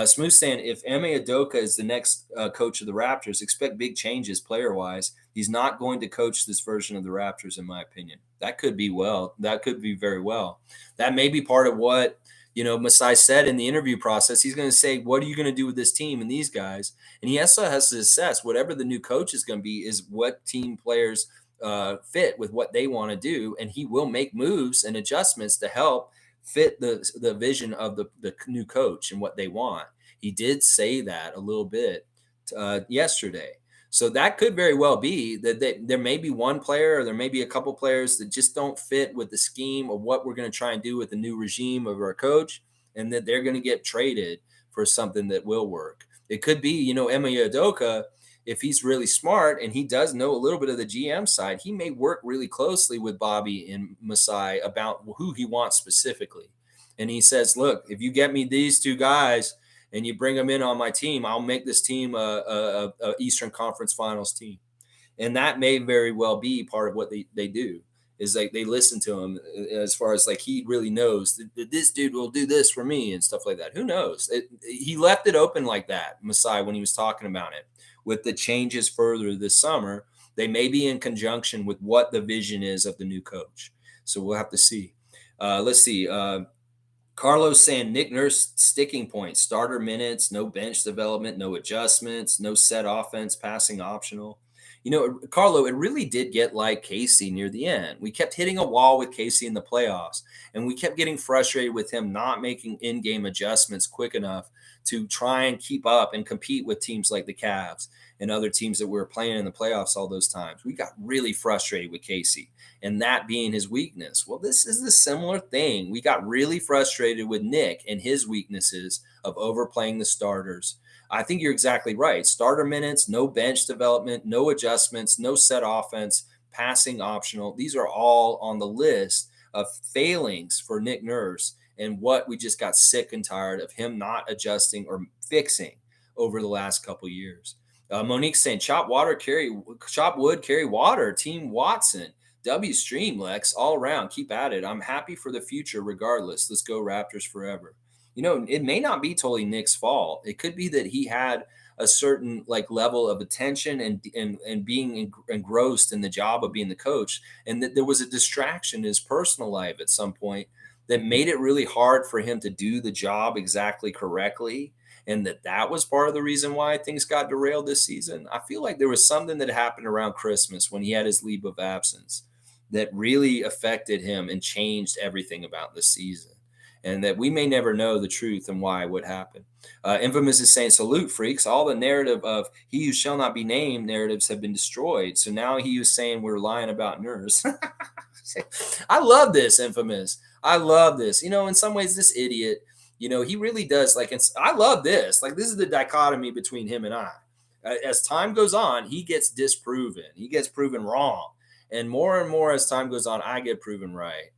Smooth saying, if Ime Udoka is the next coach of the Raptors, expect big changes player-wise. He's not going to coach this version of the Raptors, in my opinion. That could be very well. That may be part of what Masai said in the interview process. He's going to say, what are you going to do with this team and these guys? And he also has to assess whatever the new coach is going to be is what team players fit with what they want to do. And he will make moves and adjustments to help fit the vision of the new coach and what they want. He did say that a little bit yesterday. So that could very well be that there may be one player or there may be a couple players that just don't fit with the scheme of what we're going to try and do with the new regime of our coach, and that they're going to get traded for something that will work. It could be, Ime Udoka, if he's really smart and he does know a little bit of the GM side, he may work really closely with Bobby and Masai about who he wants specifically. And he says, look, if you get me these 2 guys and you bring them in on my team, I'll make this team a Eastern Conference Finals team. And that may very well be part of what they do, is like they listen to him as far as like he really knows that this dude will do this for me and stuff like that. Who knows? He left it open like that, Masai, when he was talking about it. With the changes further this summer, they may be in conjunction with what the vision is of the new coach. So we'll have to see. Let's see. Carlos saying Nick Nurse sticking point, starter minutes, no bench development, no adjustments, no set offense, passing optional. Carlo, it really did get like Casey near the end. We kept hitting a wall with Casey in the playoffs, and we kept getting frustrated with him not making in-game adjustments quick enough to try and keep up and compete with teams like the Cavs and other teams that we were playing in the playoffs all those times. We got really frustrated with Casey, and that being his weakness. Well, this is a similar thing. We got really frustrated with Nick and his weaknesses of overplaying the starters, I think you're exactly right. Starter minutes, no bench development, no adjustments, no set offense, passing optional. These are all on the list of failings for Nick Nurse and what we just got sick and tired of him not adjusting or fixing over the last couple years. Monique saying, chop wood, carry water. Team Watson. W stream, Lex, all around. Keep at it. I'm happy for the future regardless. Let's go Raptors forever. It may not be totally Nick's fault. It could be that he had a certain like level of attention and being engrossed in the job of being the coach, and that there was a distraction in his personal life at some point that made it really hard for him to do the job exactly correctly, and that was part of the reason why things got derailed this season. I feel like there was something that happened around Christmas when he had his leave of absence that really affected him and changed everything about the season, and that we may never know the truth and why would happen. Infamous is saying, salute, freaks. All the narrative of he who shall not be named narratives have been destroyed. So now he who's saying we're lying about Nurse. I love this, Infamous. I love this. In some ways, this idiot, he really does. I love this. Like, this is the dichotomy between him and I. As time goes on, he gets disproven. He gets proven wrong. And more as time goes on, I get proven right.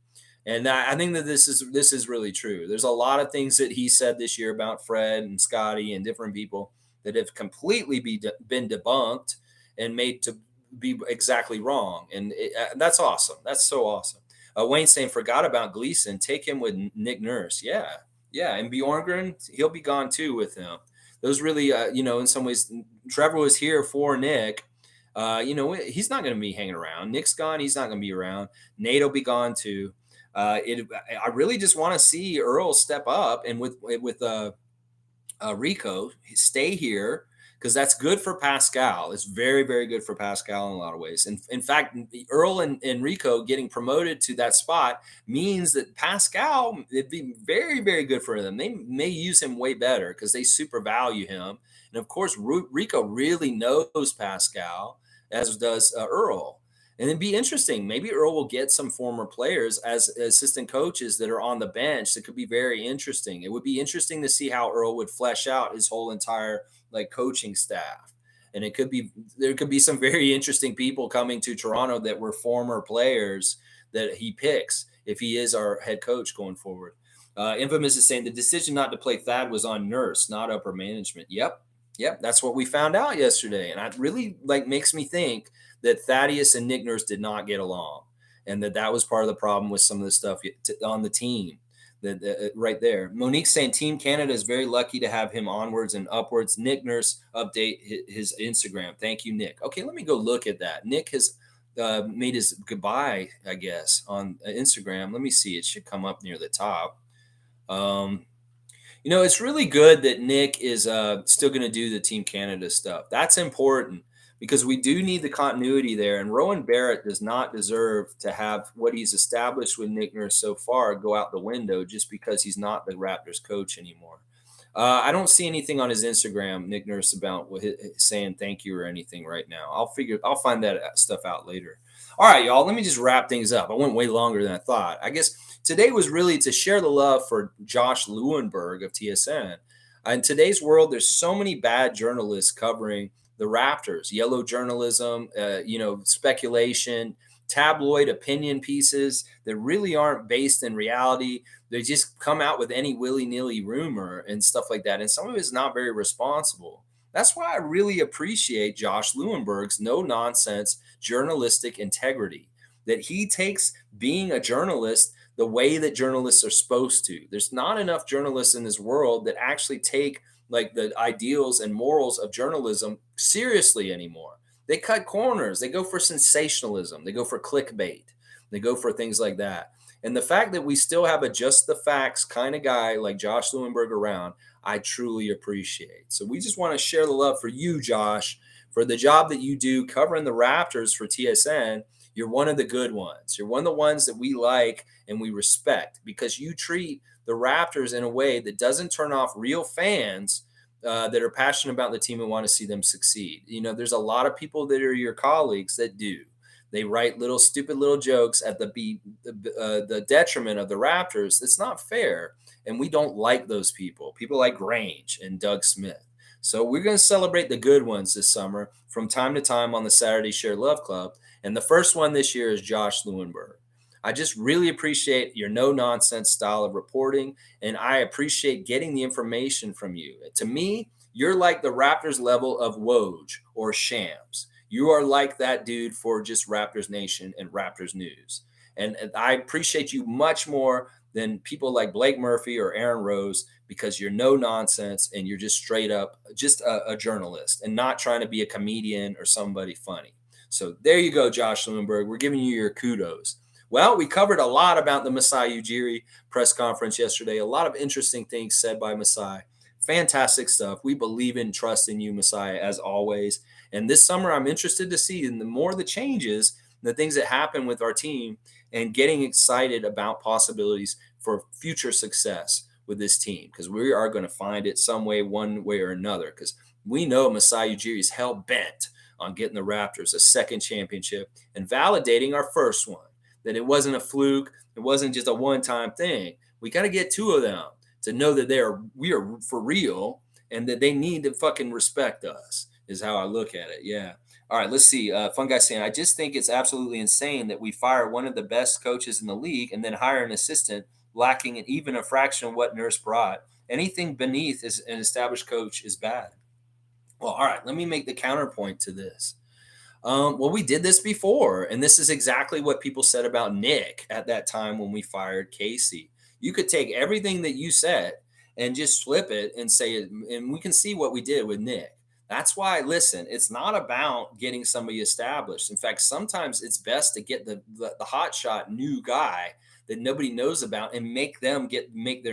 And I think that this is really true. There's a lot of things that he said this year about Fred and Scotty and different people that have completely been debunked and made to be exactly wrong. And that's awesome. That's so awesome. Wayne saying, forgot about Gleason. Take him with Nick Nurse. Yeah. Yeah. And Bjorngren, he'll be gone too with him. Those really, in some ways, Trevor was here for Nick. He's not going to be hanging around. Nick's gone. He's not going to be around. Nate will be gone too. I really just want to see Earl step up and with Rico stay here, because that's good for Pascal. It's very, very good for Pascal in a lot of ways. And in fact, Earl and Rico getting promoted to that spot means that Pascal, it'd be very, very good for them. They may use him way better because they super value him. And of course, Rico really knows Pascal, as does Earl. And it'd be interesting. Maybe Earl will get some former players as assistant coaches that are on the bench. That could be very interesting. It would be interesting to see how Earl would flesh out his whole entire coaching staff. And there could be some very interesting people coming to Toronto that were former players that he picks if he is our head coach going forward. Infamous is saying the decision not to play Thad was on Nurse, not upper management. Yep, that's what we found out yesterday, and it really makes me think that Thaddeus and Nick Nurse did not get along, and that was part of the problem with some of the stuff on the team. That right there. Monique saying Team Canada is very lucky to have him onwards and upwards. Nick Nurse update his Instagram. Thank you, Nick. Okay, let me go look at that. Nick has made his goodbye, I guess, on Instagram. Let me see. It should come up near the top. It's really good that Nick is still going to do the Team Canada stuff. That's important because we do need the continuity there. And Rowan Barrett does not deserve to have what he's established with Nick Nurse so far go out the window just because he's not the Raptors coach anymore. I don't see anything on his Instagram, Nick Nurse, about saying thank you or anything right now. I'll find that stuff out later. All right, y'all, let me just wrap things up. I went way longer than I thought. I guess today was really to share the love for Josh Lewenberg of TSN. In today's world, there's so many bad journalists covering the Raptors, yellow journalism, speculation, tabloid opinion pieces that really aren't based in reality. They just come out with any willy-nilly rumor and stuff like that. And some of it's not very responsible. That's why I really appreciate Josh Lewenberg's no-nonsense journalistic integrity, that he takes being a journalist the way that journalists are supposed to. There's not enough journalists in this world that actually take the ideals and morals of journalism seriously anymore. They cut corners. They go for sensationalism. They go for clickbait. They go for things like that. And the fact that we still have a just the facts kind of guy like Josh Lewenberg around, I truly appreciate. So we just want to share the love for you, Josh, for the job that you do covering the Raptors for TSN. You're one of the good ones. You're one of the ones that we like and we respect because you treat the Raptors in a way that doesn't turn off real fans that are passionate about the team and want to see them succeed. There's a lot of people that are your colleagues that do. They write stupid little jokes at the detriment of the Raptors. It's not fair. And we don't like those people. People like Grange and Doug Smith. So we're going to celebrate the good ones this summer from time to time on the Saturday Share Love Club. And the first one this year is Josh Lewenberg. I just really appreciate your no nonsense style of reporting, and I appreciate getting the information from you. To me, you're like the Raptors level of Woj or Shams. You are like that dude for just Raptors Nation and Raptors News. And I appreciate you much more than people like Blake Murphy or Aaron Rose, because you're no nonsense and you're just straight up just a journalist and not trying to be a comedian or somebody funny. So there you go, Josh Lewenberg. We're giving you your kudos. Well, we covered a lot about the Masai Ujiri press conference yesterday. A lot of interesting things said by Masai. Fantastic stuff. We believe in trust in you, Masai, as always. And this summer, I'm interested to see, and the more the changes, the things that happen with our team, and getting excited about possibilities for future success with this team, because we are going to find it some way, one way or another, because we know Masai Ujiri is hell bent on getting the Raptors a second championship and validating our first one, that it wasn't a fluke, it wasn't just a one-time thing. We got to get two of them to know that we are for real and that they need to fucking respect us, is how I look at it. Yeah. All right, let's see. Fun guy saying, I just think it's absolutely insane that we fire one of the best coaches in the league and then hire an assistant lacking even a fraction of what Nurse brought. Anything beneath is an established coach is bad. Well, all right, let me make the counterpoint to this. Well, we did this before, and this is exactly what people said about Nick at that time when we fired Casey. You could take everything that you said and just flip it and say it, and we can see what we did with Nick. That's why, listen, it's not about getting somebody established. In fact, sometimes it's best to get the hotshot new guy that nobody knows about and make their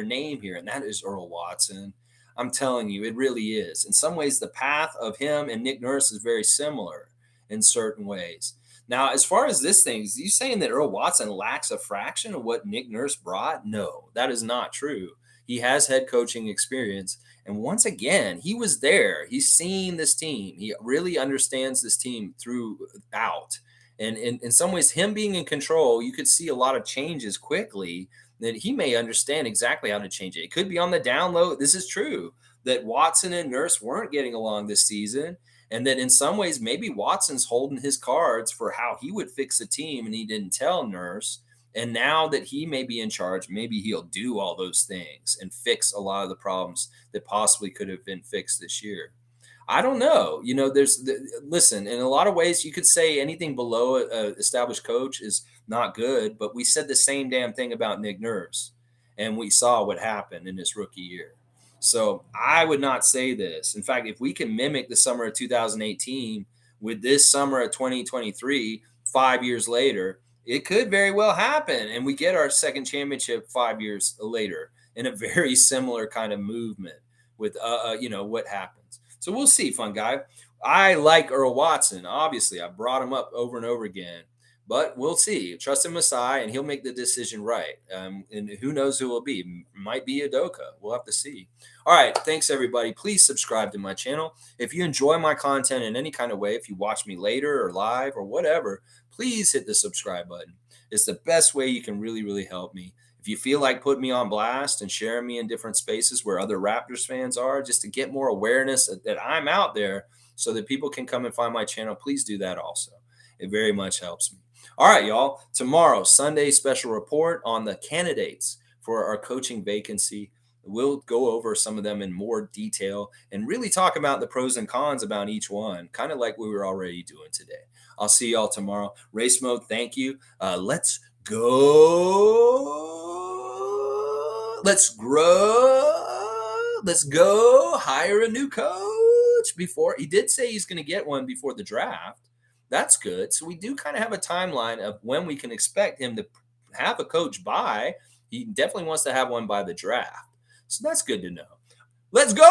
name here, and that is Earl Watson. I'm telling you, it really is. In some ways, the path of him and Nick Nurse is very similar in certain ways. Now, as far as this thing, is you saying that Earl Watson lacks a fraction of what Nick Nurse brought? No, that is not true. He has head coaching experience. And once again, he was there. He's seen this team. He really understands this team throughout. And in some ways, him being in control, you could see a lot of changes quickly that he may understand exactly how to change it. It could be on the down low. This is true that Watson and Nurse weren't getting along this season. And that in some ways, maybe Watson's holding his cards for how he would fix a team, and he didn't tell Nurse. And now that he may be in charge, maybe he'll do all those things and fix a lot of the problems that possibly could have been fixed this year. I don't know. Listen, in a lot of ways, you could say anything below an established coach is not good, but we said the same damn thing about Nick Nurse, and we saw what happened in his rookie year. So I would not say this. In fact, if we can mimic the summer of 2018 with this summer of 2023, 5 years later, it could very well happen. And we get our second championship 5 years later in a very similar kind of movement with, what happens. So we'll see, fun guy. I like Earl Watson. Obviously, I brought him up over and over again. But we'll see. Trust in Masai, and he'll make the decision right. And who knows who it will be? Might be Adoka. We'll have to see. All right. Thanks, everybody. Please subscribe to my channel. If you enjoy my content in any kind of way, if you watch me later or live or whatever, please hit the subscribe button. It's the best way you can really, really help me. If you feel like putting me on blast and sharing me in different spaces where other Raptors fans are, just to get more awareness that I'm out there so that people can come and find my channel, please do that also. It very much helps me. All right, y'all. Tomorrow, Sunday special report on the candidates for our coaching vacancy. We'll go over some of them in more detail and really talk about the pros and cons about each one, kind of like we were already doing today. I'll see y'all tomorrow. Race mode, thank you. Let's go. Let's grow. Let's go. Hire a new coach before. He did say he's going to get one before the draft. That's good. So we do kind of have a timeline of when we can expect him to have a coach by. He definitely wants to have one by the draft. So that's good to know. Let's go.